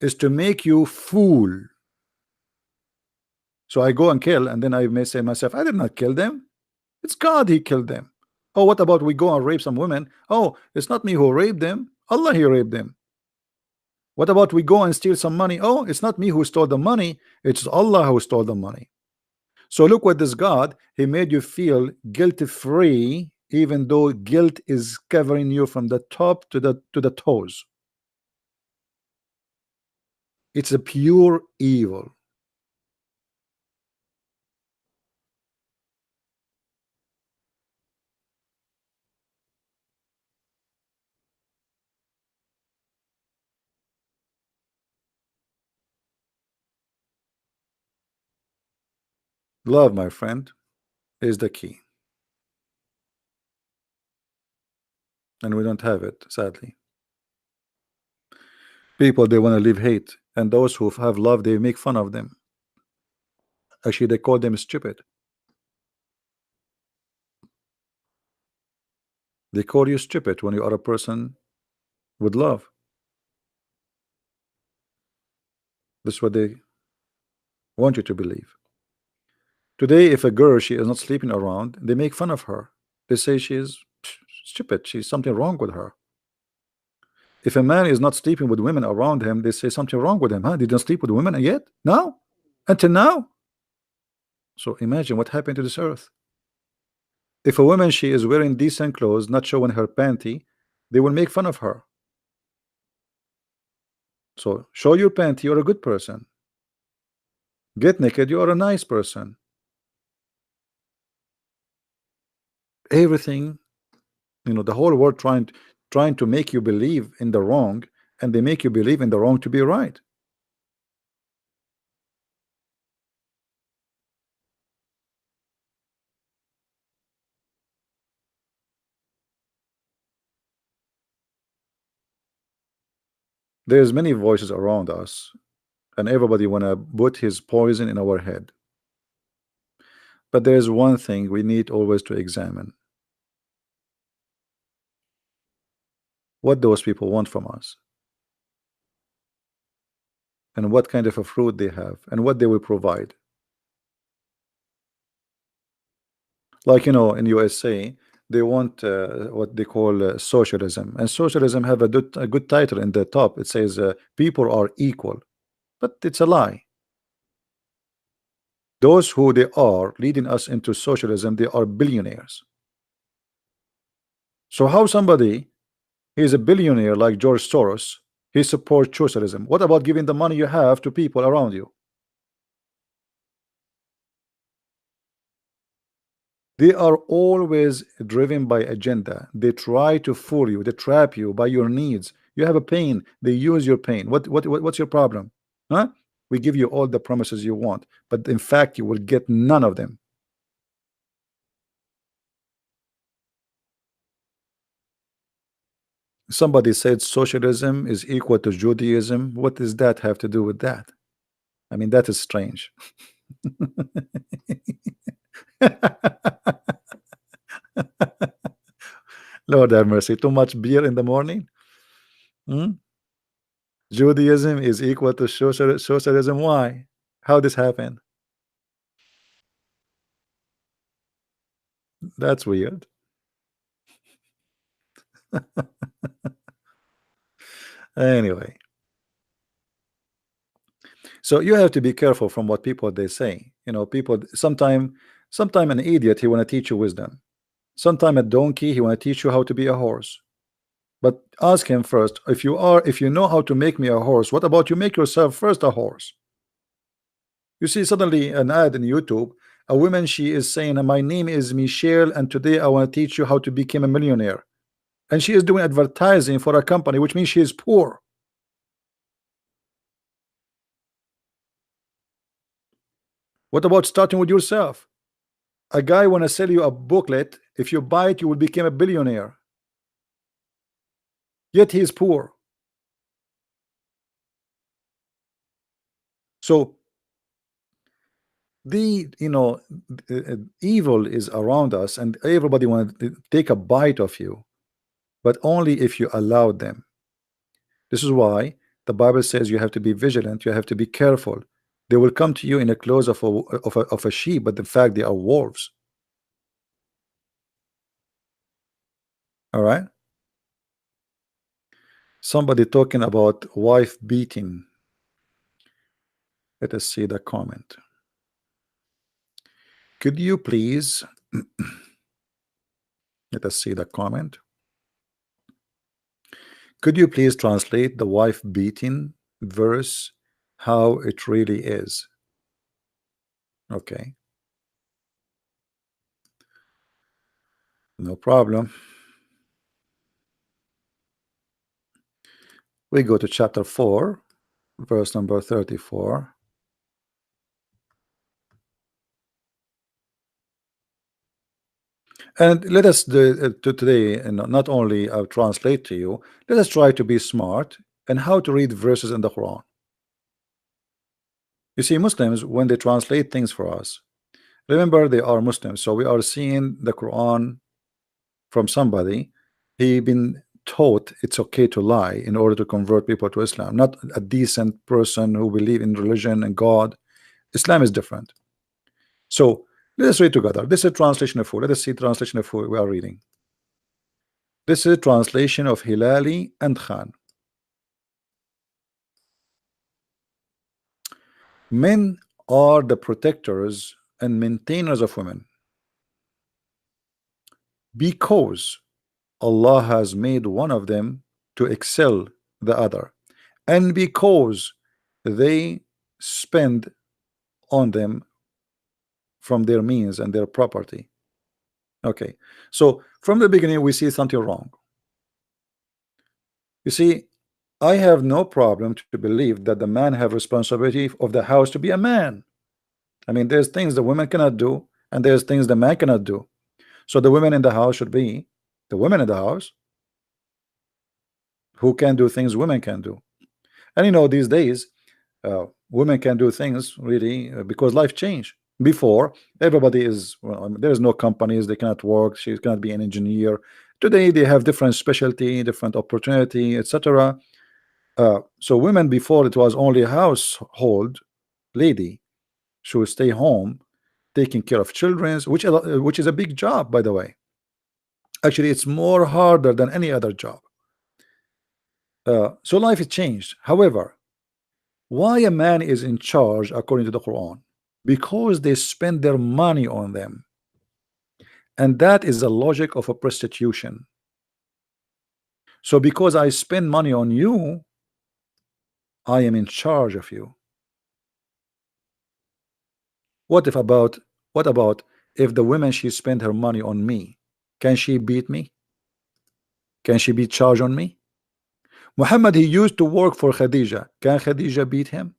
is to make you fool. So I go and kill, and then I may say myself, I did not kill them, it's God, he killed them. Oh, what about we go and rape some women? Oh, it's not me who raped them, Allah, he raped them. What about we go and steal some money? Oh, it's not me who stole the money, it's Allah who stole the money. So look what this God, he made you feel guilt free, even though guilt is covering you from the top to the toes. It's a pure evil. Love, my friend, is the key. And we don't have it, sadly. People, they want to live hate, and those who have love, they make fun of them. Actually, they call them stupid. They call you stupid when you are a person with love. That's what they want you to believe. Today, if a girl she is not sleeping around, they make fun of her. They say she is stupid. She's something wrong with her. If a man is not sleeping with women around him, they say something wrong with him. Huh? Did not sleep with women yet? No, until now. So imagine what happened to this earth. If a woman she is wearing decent clothes, not showing her panty, they will make fun of her. So show your panty, you're a good person. Get naked, you are a nice person. Everything, the whole world trying to make you believe in the wrong, and they make you believe in the wrong to be right. There's many voices around us, and everybody wanna put his poison in our head. But there's one thing we need always to examine: what those people want from us, and what kind of a fruit they have, and what they will provide. Like in USA, they want what they call socialism, and socialism have a good title in the top. It says people are equal, but it's a lie. Those who they are leading us into socialism, they are billionaires. So how somebody is a billionaire like George Soros, he supports socialism? What about giving the money you have to people around you? They are always driven by agenda. They try to fool you, they trap you by your needs. You have a pain, they use your pain. What's your problem? Huh? We give you all the promises you want, but in fact you will get none of them. Somebody said socialism is equal to Judaism. What does that have to do with that? I mean, that is strange. Lord have mercy. Too much beer in the morning? Hmm? Judaism is equal to socialism. Why? How this happen? That's weird. Anyway, so you have to be careful from what people they say. People sometime an idiot, he want to teach you wisdom. Sometime a donkey, he want to teach you how to be a horse. But ask him first, if you know how to make me a horse, what about you make yourself first a horse? You see suddenly an ad in YouTube, a woman, she is saying, my name is Michelle and today I want to teach you how to become a millionaire. And she is doing advertising for a company, which means she is poor. What about starting with yourself? A guy want to sell you a booklet, if you buy it you will become a billionaire, yet he is poor. So the evil is around us, and everybody want to take a bite of you, but only if you allow them. This is why the Bible says you have to be vigilant, you have to be careful. They will come to you in the clothes of a sheep, but in fact they are wolves. All right, somebody talking about wife beating. Let us see the comment. Could you please let us see the comment. Could you please translate the wife beating verse, how it really is? Okay, no problem. We go to chapter 4, verse number 34. And let us today, and not only translate to you, let us try to be smart and how to read verses in the Quran. You see, Muslims, when they translate things for us, remember they are Muslims, so we are seeing the Quran from somebody, He been taught it's okay to lie in order to convert people to Islam, not a decent person who believe in religion and God. Islam is different. So let us read together. This is translation of who? Let us see translation of who we are reading. This is translation of Hilali and Khan. Men are the protectors and maintainers of women because Allah has made one of them to excel the other, and because they spend on them from their means and their property. Okay, so from the beginning we see something wrong. You see, I have no problem to believe that the man have responsibility of the house to be a man. I mean, there's things the women cannot do, and there's things the man cannot do. So the women in the house should be the women in the house who can do things women can do. And you know, these days women can do things really because life changed. Before, everybody is, well, I mean, there's no companies, they cannot work, she cannot be an engineer. Today they have different specialty, different opportunity, etc. So women before, it was only a household lady. She would stay home taking care of children, which is a big job, by the way. Actually, it's more harder than any other job. So life has changed. However, why a man is in charge according to the Quran? Because they spend their money on them, and that is the logic of a prostitution. So because I spend money on you, I am in charge of you. What about if the woman, she spent her money on me? Can she beat me? Can she be charged on me? Muhammad, he used to work for Khadija. Can Khadija beat him?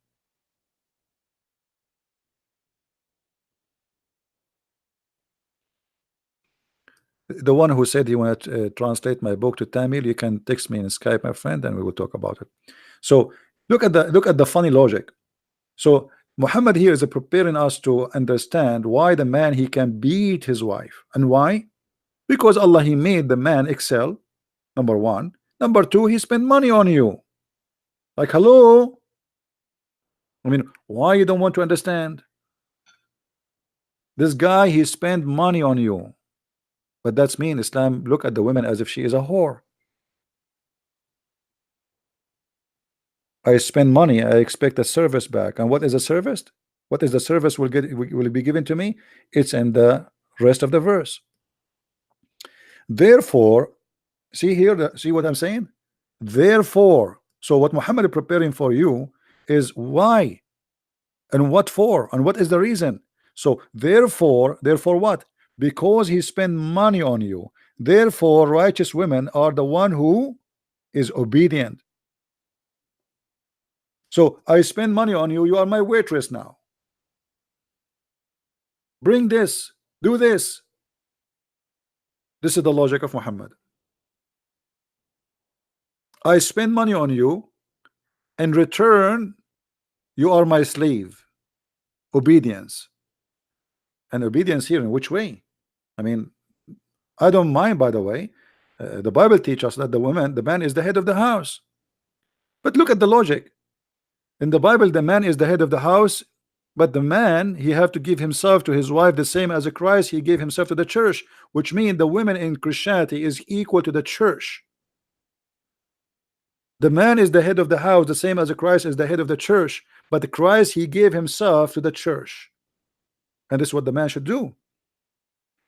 The one who said he wanted to translate my book to Tamil, you can text me in Skype, my friend, and we will talk about it. So look at the funny logic. So Muhammad here is preparing us to understand why the man, he can beat his wife. And why? Because Allah, he made the man excel, number one. Number two, he spent money on you. Like, hello? I mean, why you don't want to understand? This guy, he spent money on you. But that's mean Islam look at the woman as if she is a whore. I spend money, I expect a service back. And what is a service? What is the service will be given to me? It's in the rest of the verse. Therefore, see here, see what I'm saying? Therefore, so what Muhammad is preparing for you is why and what for and what is the reason. So therefore what? Because he spent money on you. Therefore, righteous women are the one who is obedient. So I spend money on you, you are my waitress now. Bring this, do this. This is the logic of Muhammad. I spend money on you, in return you are my slave. Obedience. And obedience here in which way? I mean, I don't mind, by the way. The Bible teaches us that the man is the head of the house. But look at the logic. In the Bible, the man is the head of the house, but the man, he have to give himself to his wife the same as Christ he gave himself to the church, which means the women in Christianity is equal to the church. The man is the head of the house, the same as Christ is the head of the church, but Christ, he gave himself to the church. And this is what the man should do.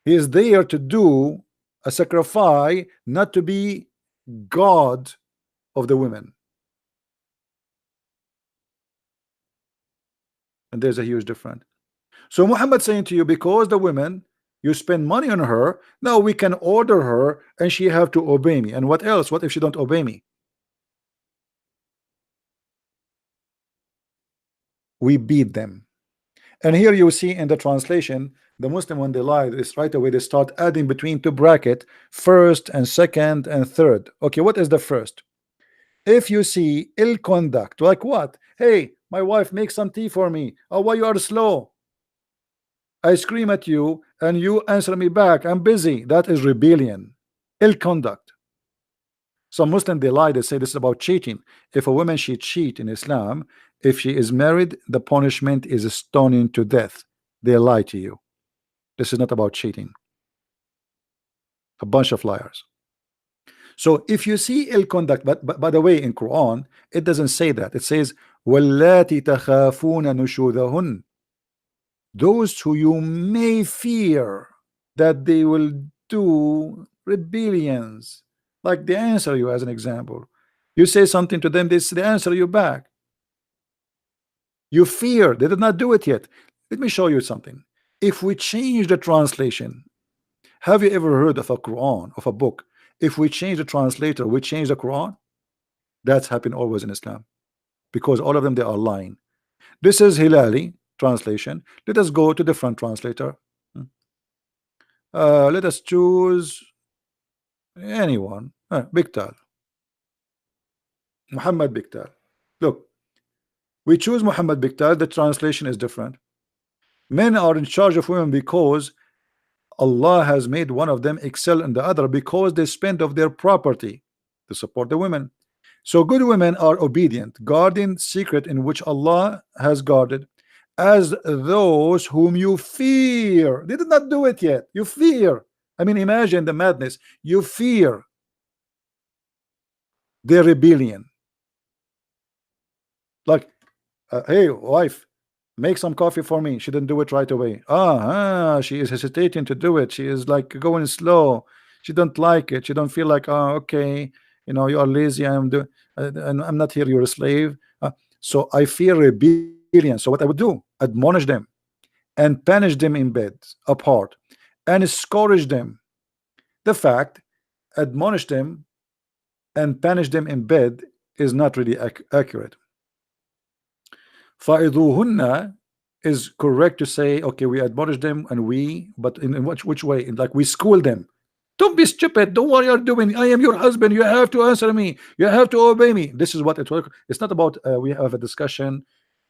He is there to do a sacrifice, not to be God of the women. And there's a huge difference. So Muhammad saying to you, because the women, you spend money on her, now we can order her and she have to obey me. And what else? What if she don't obey me? We beat them. And here you see in the translation, the Muslim, when they lie, is right away they start adding between two bracket, first and second and third. Okay, what is the first? If you see ill conduct, like what? Hey, my wife makes some tea for me. Oh, why you are slow? I scream at you and you answer me back. I'm busy. That is rebellion, ill conduct. Some Muslim, they lie, they say this is about cheating. If a woman she cheat in Islam, if she is married, the punishment is stoning to death. They lie to you. This is not about cheating. A bunch of liars. So if you see ill conduct, but by the way, in Quran it doesn't say that. It says وَاللَّاتِ تَخَافُونَ نُشُوذَهُنَّ, those who you may fear that they will do rebellions, like they answer you. As an example, you say something to them, they answer you back. You fear they did not do it yet. Let me show you something. If we change the translation, have you ever heard of a Quran, of a book, if we change the translator, we change the Quran? That's happened always in Islam, because all of them, they are lying. This is Hilali translation. Let us go to different translator. Let us choose anyone. Biktal, Muhammad Biktal. Look, we choose Muhammad Biktal. The translation is different. Men are in charge of women because Allah has made one of them excel in the other, because they spend of their property to support the women. So good women are obedient, guarding secret in which Allah has guarded, as those whom you fear. They did not do it yet. You fear. I mean, imagine the madness. You fear their rebellion. Like, hey wife, make some coffee for me. She didn't do it right away. She is hesitating to do it. She is like going slow. She don't like it. She don't feel like, okay, you know, you are lazy. And I'm not here. You're a slave. So I fear rebellion. So what I would do, admonish them and punish them in bed apart and scourge them. The fact, admonish them and punish them in bed is not really accurate. فَإِذُوهُنَّ is correct to say, okay, we admonish them, and but in which way? Like we school them. Don't be stupid. Do what you're doing. I am your husband. You have to answer me. You have to obey me. This is what it works. It's not about we have a discussion,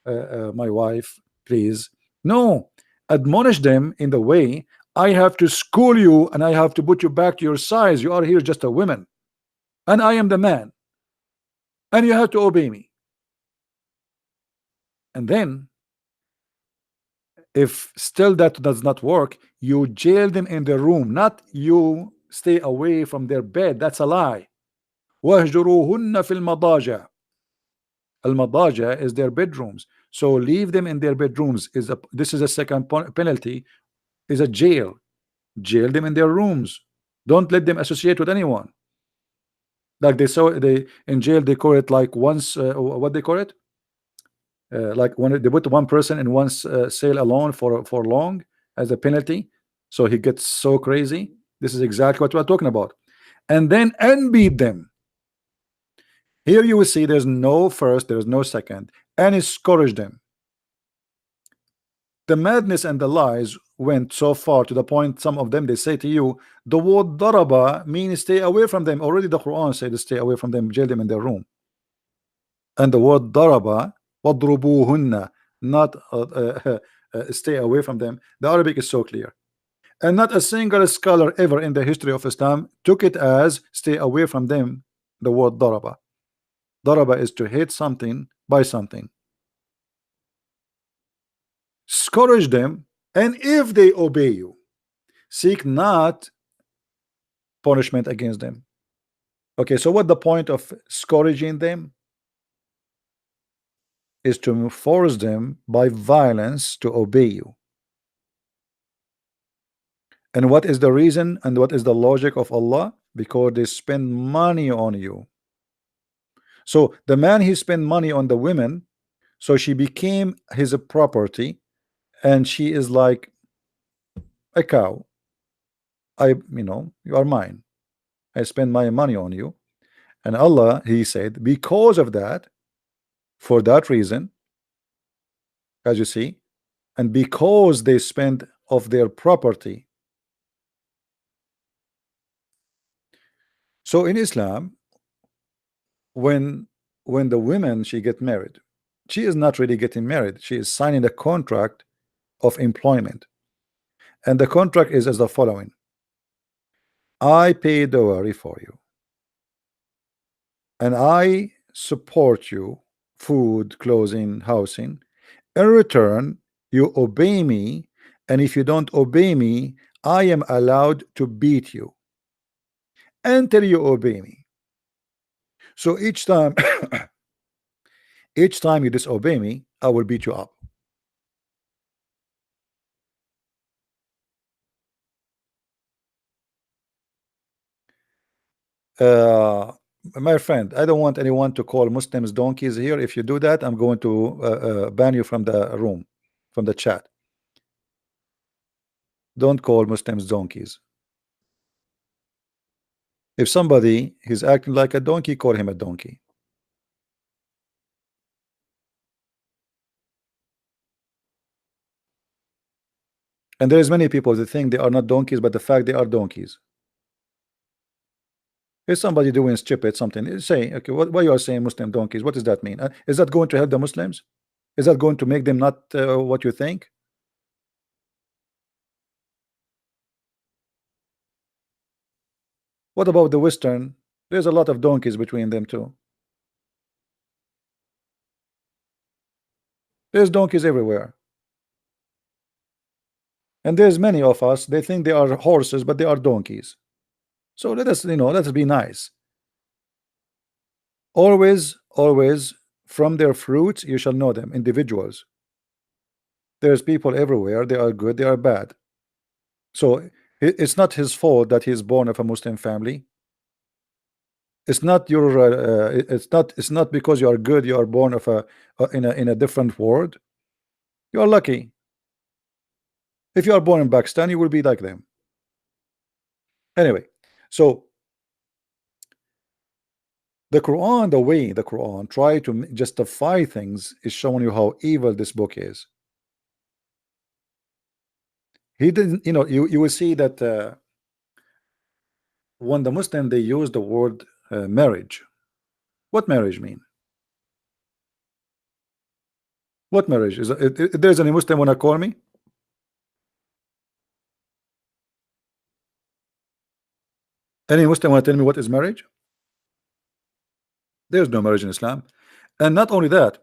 my wife, please. No, admonish them in the way, I have to school you and I have to put you back to your size. You are here just a woman, and I am the man, and you have to obey me. And then if still that does not work, you jail them in their room, not you stay away from their bed. That's a lie. وَاهْجُرُوهُنَّ فِي الْمَضَاجِعِ. Al-madaja is their bedrooms. So leave them in their bedrooms. This is a second penalty, is a jail. Jail them in their rooms. Don't let them associate with anyone. Like they in jail, they call it like once what they call it, like when they put one person in one cell alone for long as a penalty, so he gets so crazy. This is exactly what we're talking about. And then beat them. Here you will see there's no first, there's no second, and scourge them. The madness and the lies went so far to the point some of them, they say to you, the word daraba means stay away from them. Already the Quran said to stay away from them, jail them in their room. And the word daraba, wadrubuhunna, not stay away from them. The Arabic is so clear, and not a single scholar ever in the history of Islam took it as stay away from them. The word daraba, daraba is to hate something by something. Scourge them, and if they obey you, seek not punishment against them. Okay, so what the point of scourging them is to force them by violence to obey you. And what is the reason and what is the logic of Allah? Because they spend money on you. So the man, he spent money on the women, so she became his property, and she is like a cow. You are mine. I spend my money on you. And Allah, he said, because of that, for that reason, as you see, and because they spend of their property. So in Islam, when the women, she get married, she is not really getting married. She is signing a contract of employment, and the contract is as the following: I pay dowry for you, and I support you, food, clothing, housing. In return, you obey me, and if you don't obey me, I am allowed to beat you until you obey me. So each time, each time you disobey me, I will beat you up. Uh, my friend, I don't want anyone to call Muslims donkeys here. If you do that, I'm going to ban you from the room, from the chat. Don't call Muslims donkeys. If somebody is acting like a donkey, call him a donkey. And there's many people that think they are not donkeys, but the fact they are donkeys. If somebody doing stupid something, say, okay, what you are saying Muslim donkeys, what does that mean? Is that going to help the Muslims? Is that going to make them not what you think? What about the Western? There's a lot of donkeys between them too. There's donkeys everywhere. And there's many of us, they think they are horses, but they are donkeys. So let us, let us be nice. Always, always, from their fruits you shall know them, individuals. There's people everywhere, they are good, they are bad. So it's not his fault that he's born of a Muslim family. It's not your it's not because you are good you are born of in a different world. You are lucky. If you are born in Pakistan, you will be like them. Anyway, so the Quran, the way the Quran try to justify things is showing you how evil this book is. He didn't, you will see that when the Muslim they use the word marriage. What marriage mean? What marriage is it, there's any Muslim wanna call me? Any Muslim wanna tell me what is marriage? There's no marriage in Islam. And not only that,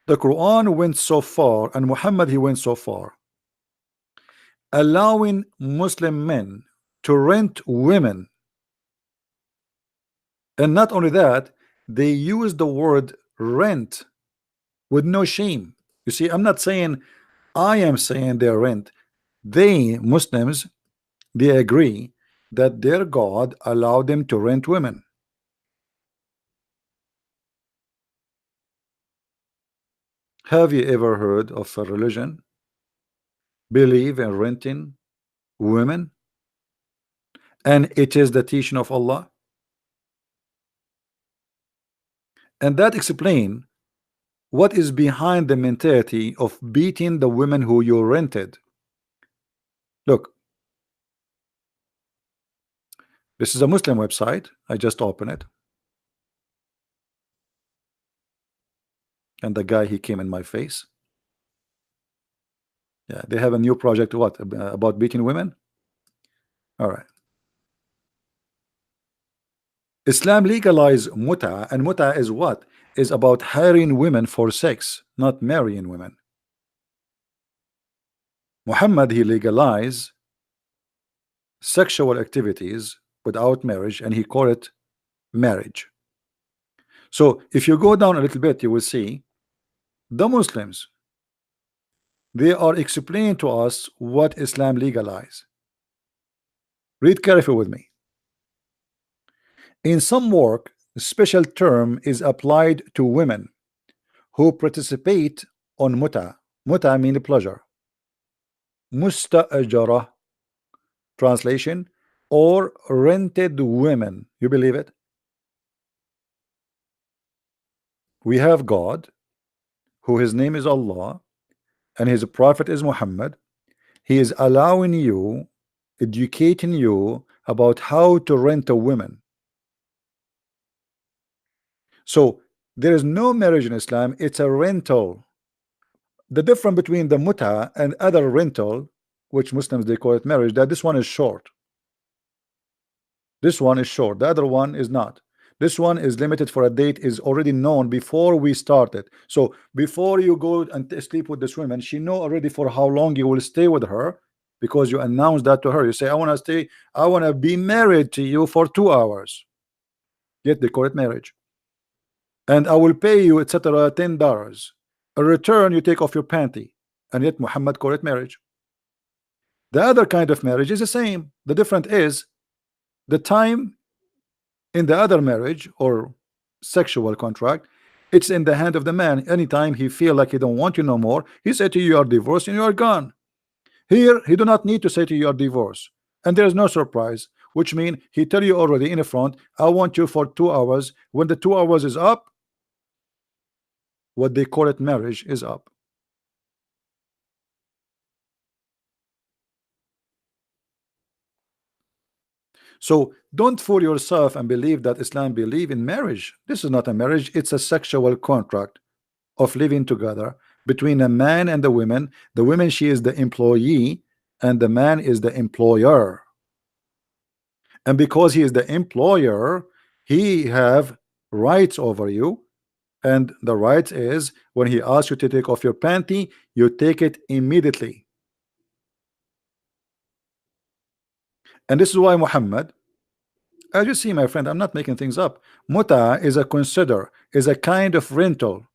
the Quran went so far, and Muhammad he went so far, allowing Muslim men to rent women. And not only that, they use the word rent with no shame. You see, I'm not saying, I am saying they're rent. They, Muslims, they agree that their God allowed them to rent women. Have you ever heard of a religion believe in renting women? And it is the teaching of Allah. And that explain what is behind the mentality of beating the women who you rented. Look, this is a Muslim website. I just open it. And the guy, he came in my face. Yeah, they have a new project, what, about beating women? All right. Islam legalized muta, and muta is what? Is about hiring women for sex, not marrying women. Muhammad, he legalized sexual activities without marriage, and he called it marriage. So if you go down a little bit, you will see the Muslims, they are explaining to us what Islam legalized. Read carefully with me. In some work, a special term is applied to women who participate on muta. Muta means pleasure. Musta'ajara, translation, or rented women. You believe it? We have God, who his name is Allah, and his prophet is Muhammad. He is allowing you, educating you about how to rent a woman. So there is no marriage in Islam, it's a rental. The difference between the muta and other rental, which Muslims they call it marriage, that this one is short. This one is short, the other one is not. This one is limited for a date, is already known before we started. So before you go and sleep with this woman, she know already for how long you will stay with her, because you announce that to her. You say, I want to stay, I want to be married to you for 2 hours. Yet they call it marriage. And I will pay you, etc., $10. A return, you take off your panty. And yet Muhammad called it marriage. The other kind of marriage is the same. The difference is the time in the other marriage or sexual contract, it's in the hand of the man. Anytime he feel like he don't want you no more, he said to you, you are divorced and you are gone. Here he do not need to say to you, you are divorced, and there is no surprise, which mean he tell you already in the front, I want you for 2 hours. When the 2 hours is up, what they call it marriage is up. So don't fool yourself and believe that Islam believe in marriage. This is not a marriage, it's a sexual contract of living together between a man and the woman. The woman, she is the employee, and the man is the employer. And because he is the employer, he have rights over you. And the right is, when he asks you to take off your panty, you take it immediately. And this is why Muhammad, as you see, my friend, I'm not making things up. Muta is a kind of rental,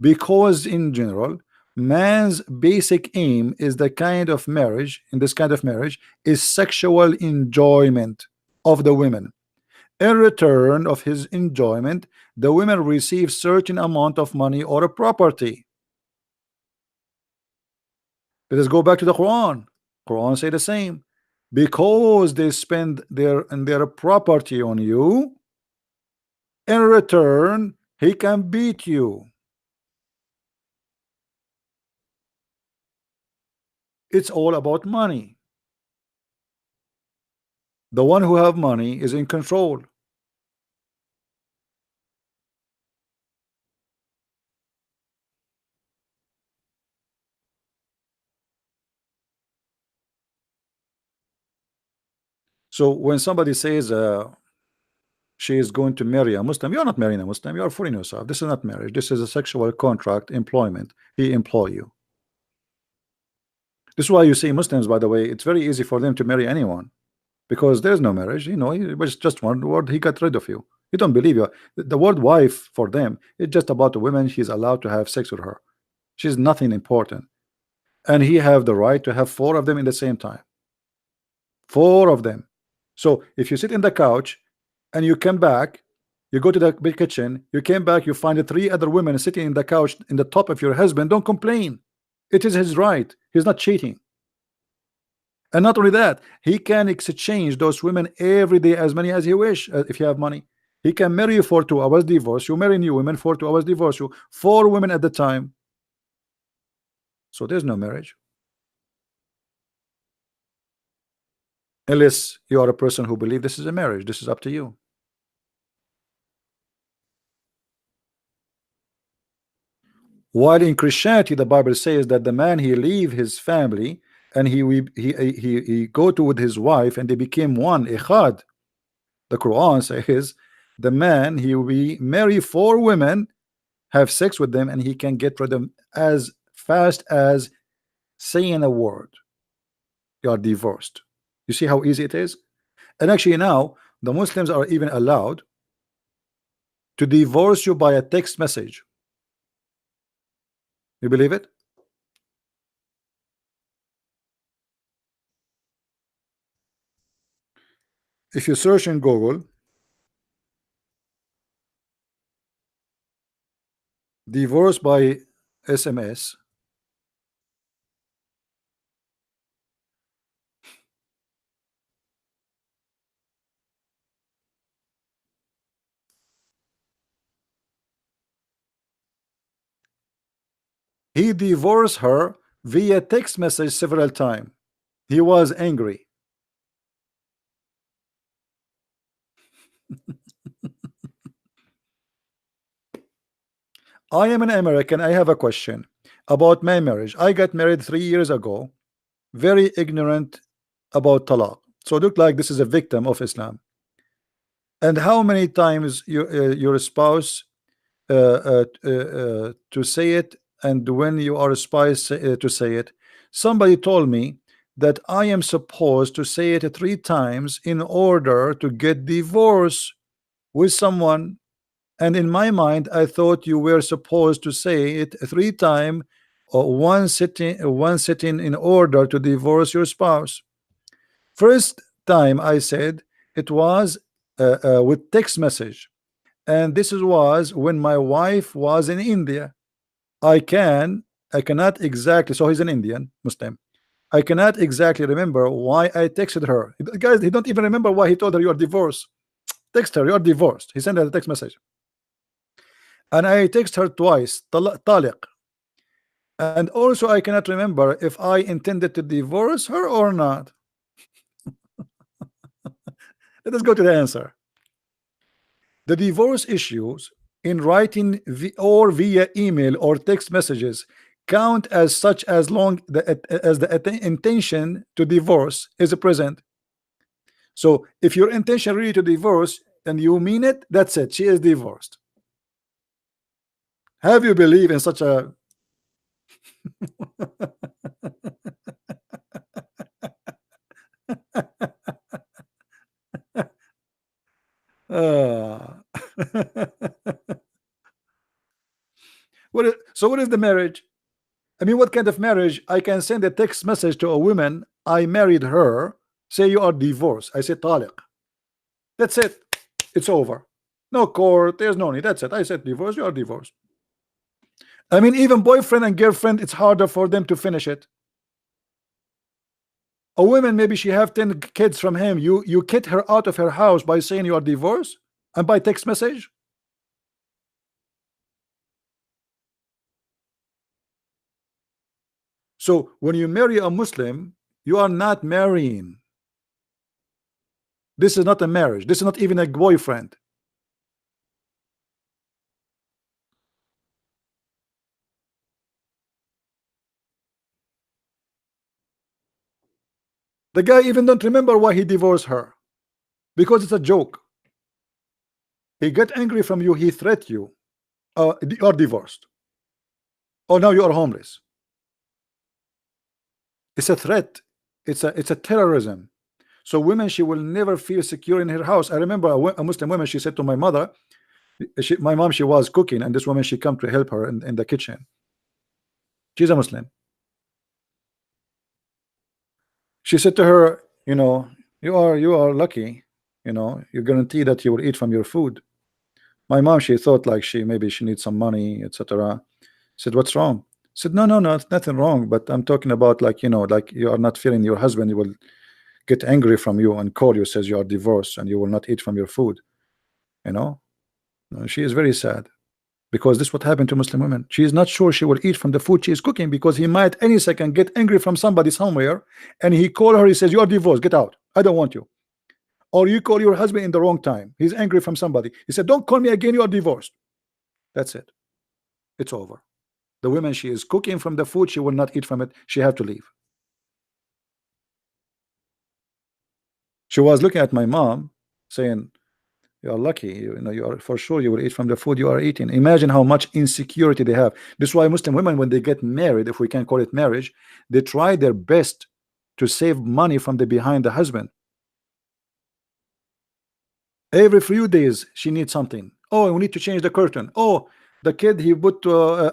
because in general, man's basic aim is the kind of marriage. In this kind of marriage, is sexual enjoyment of the women. In return of his enjoyment, the women receive certain amount of money or a property. Let us go back to the Quran. Quran say the same. Because they spend their property on you, in return he can beat you. It's all about money. The one who have money is in control. So when somebody says she is going to marry a Muslim, you're not marrying a Muslim, you are fooling yourself. This is not marriage, this is a sexual contract, employment. He employ you. This is why you see Muslims, by the way, it's very easy for them to marry anyone, because there's no marriage. You know, it was just one word, he got rid of you. You don't believe you. The word wife for them, it's just about the woman. He's allowed to have sex with her. She's nothing important. And he have the right to have 4 of them in the same time. 4 of them. So if you sit in the couch and you come back, you go to the big kitchen, you came back, you find the 3 other women sitting in the couch in the top of your husband, don't complain. It is his right. He's not cheating. And not only that, he can exchange those women every day, as many as he wish. If you have money, he can marry you for 2 hours, divorce you, marry new women for 2 hours, divorce you, 4 women at the time. So there's no marriage, unless you are a person who believes this is a marriage. This is up to you. While in Christianity, the Bible says that the man, he leave his family and he go to with his wife and they became one, echad. The Quran says the man, he will marry 4 women, have sex with them, and he can get rid of them as fast as saying a word. You are divorced. You see how easy it is? And actually now the Muslims are even allowed to divorce you by a text message. You believe it? If you search in Google divorce by SMS, he divorced her via text message several times. He was angry. I am an American. I have a question about my marriage. I got married 3 years ago, very ignorant about talaq. So it look like this is a victim of Islam. And how many times your spouse to say it, and when you are a spouse to say it? Somebody told me that I am supposed to say it 3 times in order to get divorced with someone. And in my mind, I thought you were supposed to say it 3 times or one sitting in order to divorce your spouse. First time I said it was with text message, and this was when my wife was in India. I cannot exactly, so he's an Indian Muslim. I cannot exactly remember why I texted her. Guys, he don't even remember why he told her you are divorced. Text her, you are divorced. He sent her a text message. And I text her twice, taliq. And also I cannot remember if I intended to divorce her or not. Let us go to the answer. The divorce issues in writing or via email or text messages count as such as long as the intention to divorce is present. So if your intention really to divorce and you mean it, that's it, she is divorced. Have you believe in such a what is the marriage? I mean, what kind of marriage? I can send a text message to a woman, I married her, say you are divorced. I say taliq. That's it. It's over. No court, there's no need. That's it. I said divorce, you are divorced. I mean, even boyfriend and girlfriend, it's harder for them to finish it. A woman, maybe she have 10 kids from him. You kick her out of her house by saying you are divorced and by text message. So when you marry a Muslim, you are not marrying. This is not a marriage. This is not even a boyfriend. The guy even don't remember why he divorced her, because it's a joke. He get angry from you, he threat you. You are divorced. Oh, now you are homeless. It's a threat. It's a terrorism. So women, she will never feel secure in her house. I remember a Muslim woman, she said to my mother, my mom, she was cooking, and this woman, she come to help her in the kitchen. She's a Muslim. She said to her, you know, you are lucky, you know, you guarantee that you will eat from your food. My mom, she thought like maybe she needs some money, etc. Said, what's wrong? Said, no, it's nothing wrong, but I'm talking about, like, you know, like you are not feeling your husband, you will get angry from you and call you, says you are divorced and you will not eat from your food. You know, she is very sad, because this what happened to Muslim women. She is not sure she will eat from the food she is cooking, because he might any second get angry from somebody somewhere, and he call her, he says, you are divorced, get out, I don't want you. Or you call your husband in the wrong time, he's angry from somebody, he said, don't call me again, you are divorced. That's it, it's over. The woman, she is cooking from the food, she will not eat from it, she have to leave. She was looking at my mom saying, you are lucky, you know, you are for sure you will eat from the food you are eating. Imagine how much insecurity they have. This is why Muslim women, when they get married, if we can call it marriage, they try their best to save money from the behind the husband. Every few days she needs something. Oh, we need to change the curtain. Oh, the kid, he put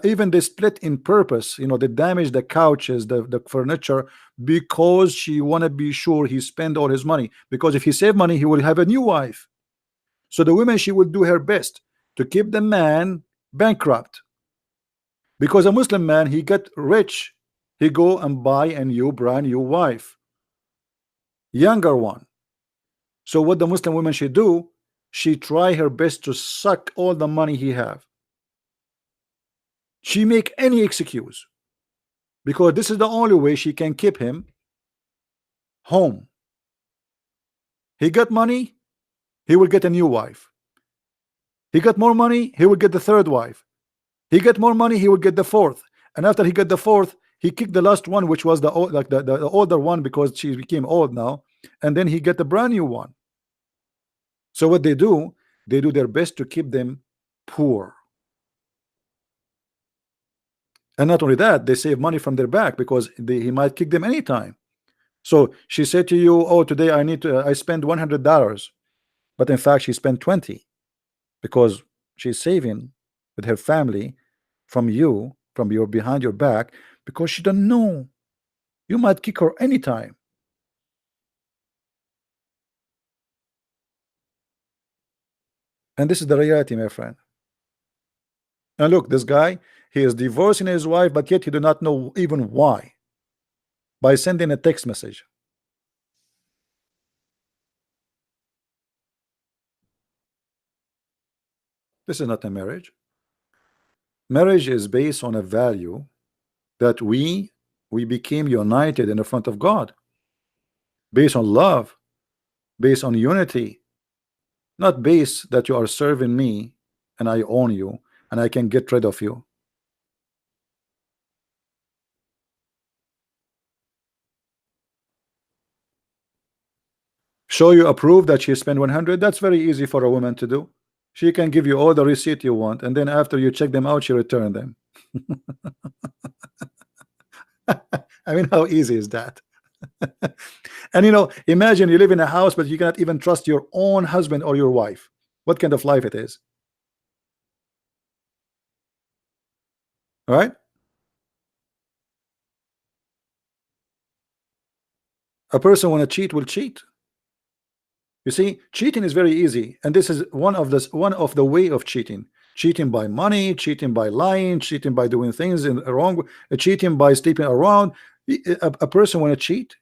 even they split in purpose, you know, they damage the couches, the furniture, because she want to be sure he spend all his money, because if he save money he will have a new wife. So the woman, she will do her best to keep the man bankrupt, because a Muslim man, he get rich, he go and buy a brand new wife, younger one. So what the Muslim woman should do, she try her best to suck all the money he have. She make any excuse, because this is the only way she can keep him home. He got money, he will get a new wife. He got more money, he will get the third wife. He get more money, he will get the fourth. And after he get the fourth, he kicked the last one, which was the older one, because she became old now. And then he get the brand new one. So what they do their best to keep them poor. And not only that, they save money from their back because he might kick them anytime. So she said to you, oh, today I spend $100, but in fact she spent 20 because she's saving with her family from you, from your behind your back, because she don't know you might kick her anytime. And this is the reality, my friend. And look, this guy, he is divorcing his wife, but yet he do not know even why, by sending a text message. This is not a marriage. Marriage is based on a value that we became united in the front of God, based on love, based on unity, not based that you are serving me and I own you and I can get rid of you. Show you approve that she spent 100. That's very easy for a woman to do. She can give you all the receipt you want, and then after you check them out, she return them. I mean, how easy is that? And you know, imagine you live in a house, but you cannot even trust your own husband or your wife. What kind of life it is? All right? A person want to cheat will cheat. You see, cheating is very easy, and this is one of the way of cheating. Cheating by money, cheating by lying, cheating by doing things in wrong, cheating by sleeping around. A person want to cheat,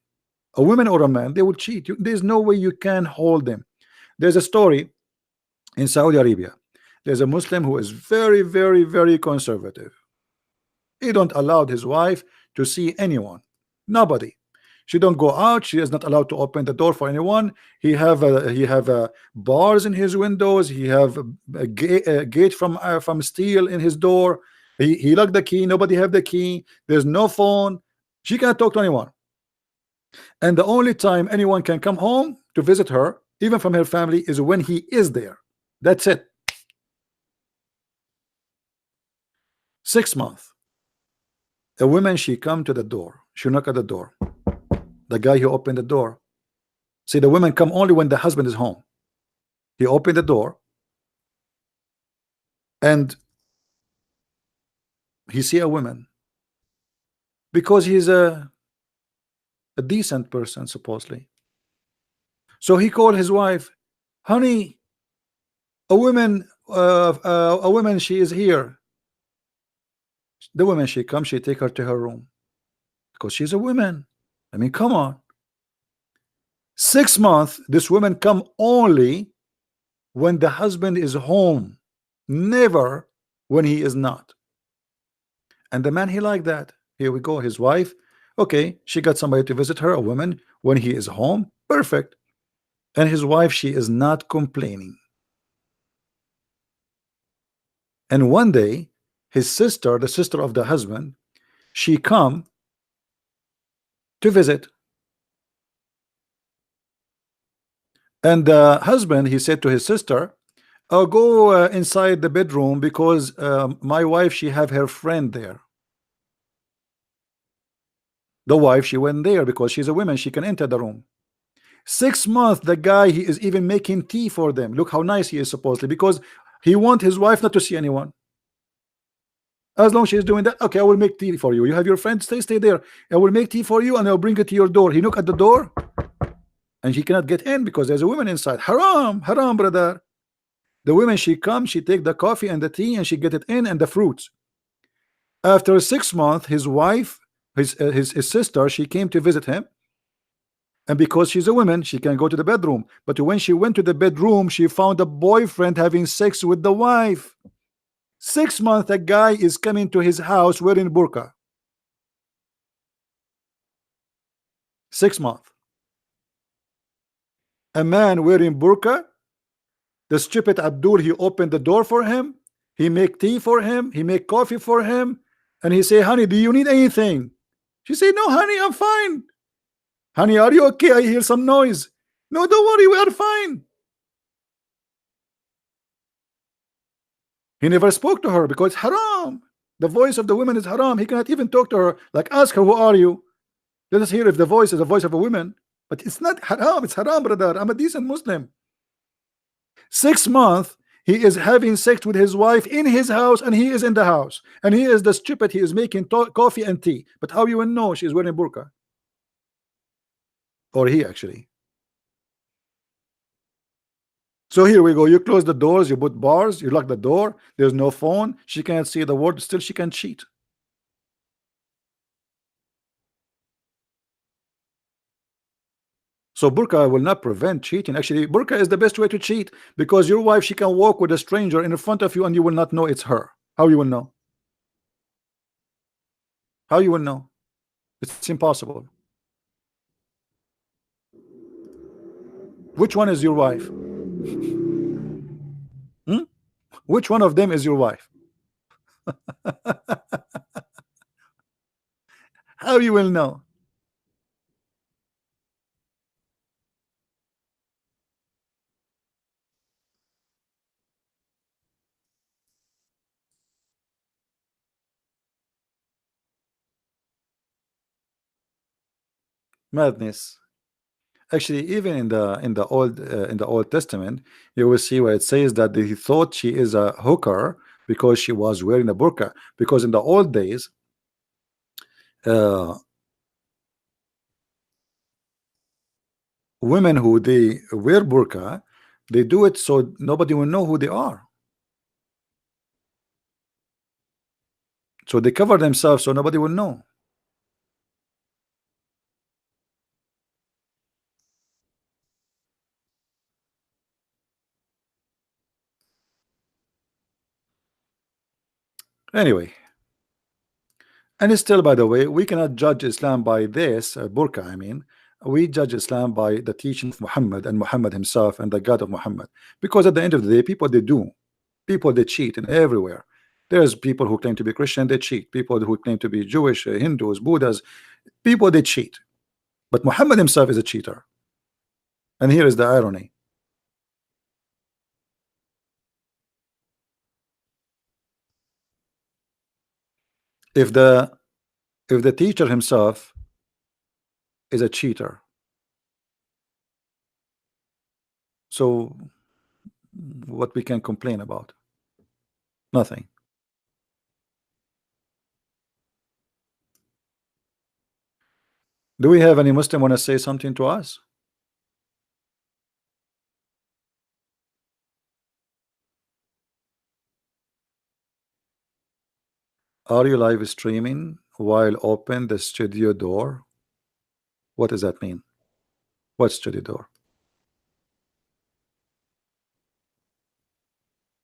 a woman or a man, they will cheat. There's no way you can hold them. There's a story in Saudi Arabia. There's a Muslim who is very, very, very conservative. He don't allow his wife to see anyone, nobody. She don't go out. She is not allowed to open the door for anyone. He have bars in his windows. He have a gate from steel in his door. He locked the key. Nobody have the key. There's no phone. She can't talk to anyone. And the only time anyone can come home to visit her, even from her family, is when he is there. That's it. 6 months. A woman, she come to the door. She knock at the door. The guy who opened the door. See, the women come only when the husband is home. He opened the door, and he see a woman because he's a decent person, supposedly. So he called his wife, honey, a woman, she is here. The woman, she comes, she take her to her room because she's a woman. I mean, come on. 6 months, this woman come only when the husband is home, never when he is not. And the man, he like that. Here we go, his wife, okay, she got somebody to visit her, a woman, when he is home, perfect. And his wife, she is not complaining. And one day, his sister, the sister of the husband, she come to visit. And the husband, he said to his sister, oh, go inside the bedroom because my wife, she have her friend there. The wife, she went there because she's a woman, she can enter the room. 6 months, the guy, he is even making tea for them. Look how nice he is, supposedly, because he want his wife not to see anyone. As long as she's doing that, okay, I will make tea for you. You have your friend, stay there. I will make tea for you and I'll bring it to your door. He knock at the door and she cannot get in because there's a woman inside. Haram, haram, brother. The woman, she comes, she take the coffee and the tea and she get it in and the fruits. After 6 months, his wife, his sister, she came to visit him. And because she's a woman, she can go to the bedroom. But when she went to the bedroom, she found a boyfriend having sex with the wife. 6 months, a guy is coming to his house wearing burqa. 6 months. A man wearing burqa, the stupid Abdul, he opened the door for him. He make tea for him. He make coffee for him. And he say, honey, do you need anything? She said, no, honey, I'm fine. Honey, are you okay? I hear some noise. No, don't worry, we are fine. He never spoke to her because haram. The voice of the women is haram. He cannot even talk to her, like ask her, who are you? Let us hear if the voice is the voice of a woman. But it's not haram, it's haram, brother. I'm a decent Muslim. 6 months he is having sex with his wife in his house, and he is in the house, and he is the stupid. He is making coffee and tea. But how you will know she's wearing burqa? Or he actually. So here we go. You close the doors, you put bars, you lock the door, there's no phone, she can't see the word, still she can cheat. So burqa will not prevent cheating. Actually, burqa is the best way to cheat, because your wife, she can walk with a stranger in front of you and you will not know it's her. How you will know? How you will know? It's impossible. Which one is your wife? Hmm? Which one of them is your wife? How you will know? Madness. Actually, even in the Old Testament, you will see where it says that he thought she is a hooker because she was wearing a burqa. Because in the old days, uh, women who they wear burqa, they do it so nobody will know who they are. So they cover themselves so nobody will know. Anyway, and still, by the way, we cannot judge Islam by this burqa. I mean, we judge Islam by the teaching of Muhammad and Muhammad himself and the God of Muhammad. Because at the end of the day, people they do, people they cheat in everywhere. There's people who claim to be Christian, they cheat. People who claim to be Jewish, Hindus, Buddhas, people they cheat. But Muhammad himself is a cheater. And here is the irony. If the teacher himself is a cheater, so what we can complain about? Nothing. Do we have any Muslim want to say something to us? Are you live streaming while open the studio door? What does that mean? What studio door?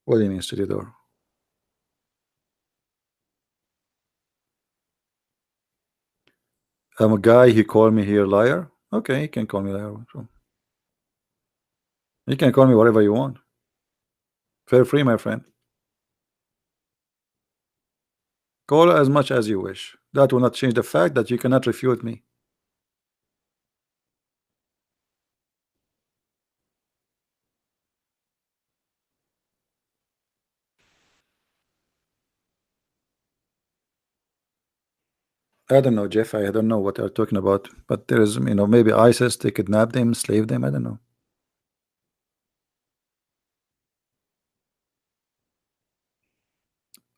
What do you mean studio door? I'm a guy, he called me here liar. Okay, you can call me liar. You can call me whatever you want. Feel free, my friend. Call as much as you wish. That will not change the fact that you cannot refute me. I don't know, Jeff. I don't know what they're talking about. But there is, maybe ISIS, they kidnap them, slave them. I don't know.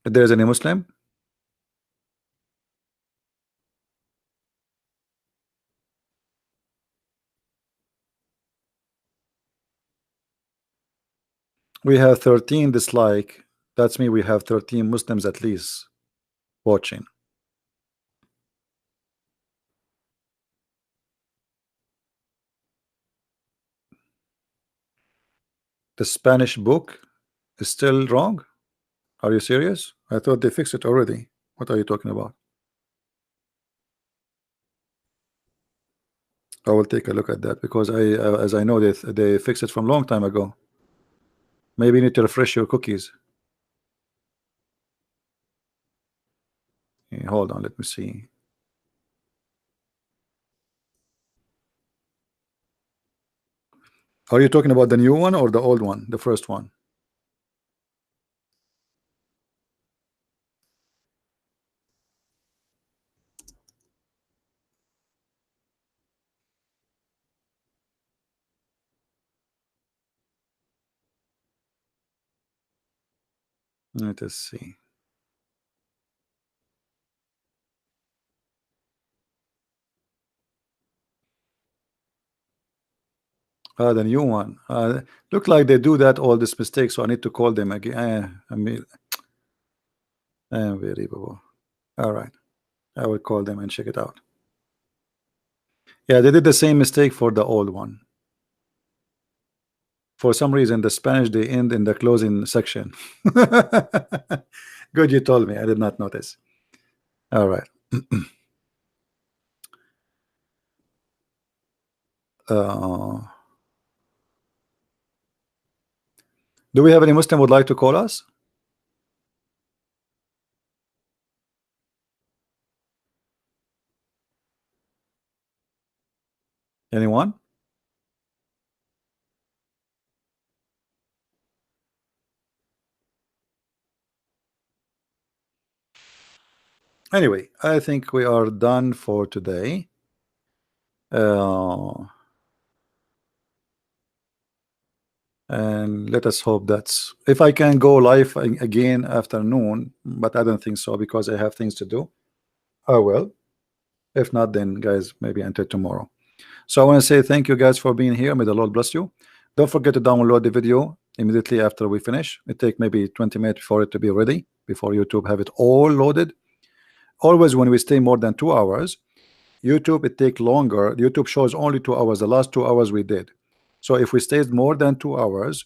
If there's any Muslim, we have 13 dislike. That's me. We have 13 Muslims at least watching. The Spanish book is still wrong. Are you serious? I thought they fixed it already. What are you talking about? I will take a look at that because as I know, they fixed it from long time ago. Maybe you need to refresh your cookies. Hold on, let me see. Are you talking about the new one or the old one, the first one? Let us see. The new one. Look like they do that all this mistake, so I need to call them again. I mean, unbelievable. All right, I will call them and check it out. Yeah, they did the same mistake for the old one. For some reason, the Spanish they end in the closing section. Good, you told me. I did not notice. All right. Do we have any Muslim would like to call us? Anyone? Anyway, I think we are done for today. And let us hope that's if I can go live again afternoon, but I don't think so because I have things to do. I will. If not, then guys, maybe until tomorrow. So I want to say thank you guys for being here. May the Lord bless you. Don't forget to download the video immediately after we finish. It take maybe 20 minutes for it to be ready before YouTube have it all loaded. Always when we stay more than 2 hours, YouTube it take longer. YouTube shows only 2 hours. The last 2 hours we did. So if we stayed more than 2 hours,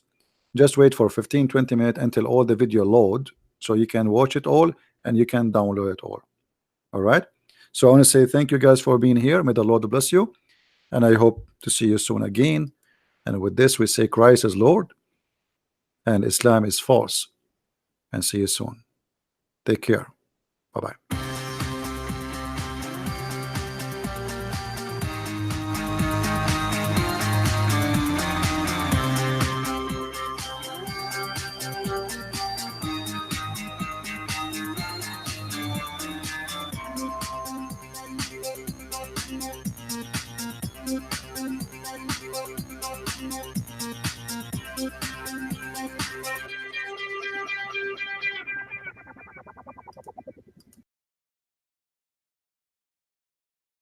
just wait for 15-20 minutes until all the video load, so you can watch it all and you can download it all. All right. So I want to say thank you guys for being here. May the Lord bless you, and I hope to see you soon again. And with this, we say Christ is Lord and Islam is false. And see you soon. Take care. Bye bye.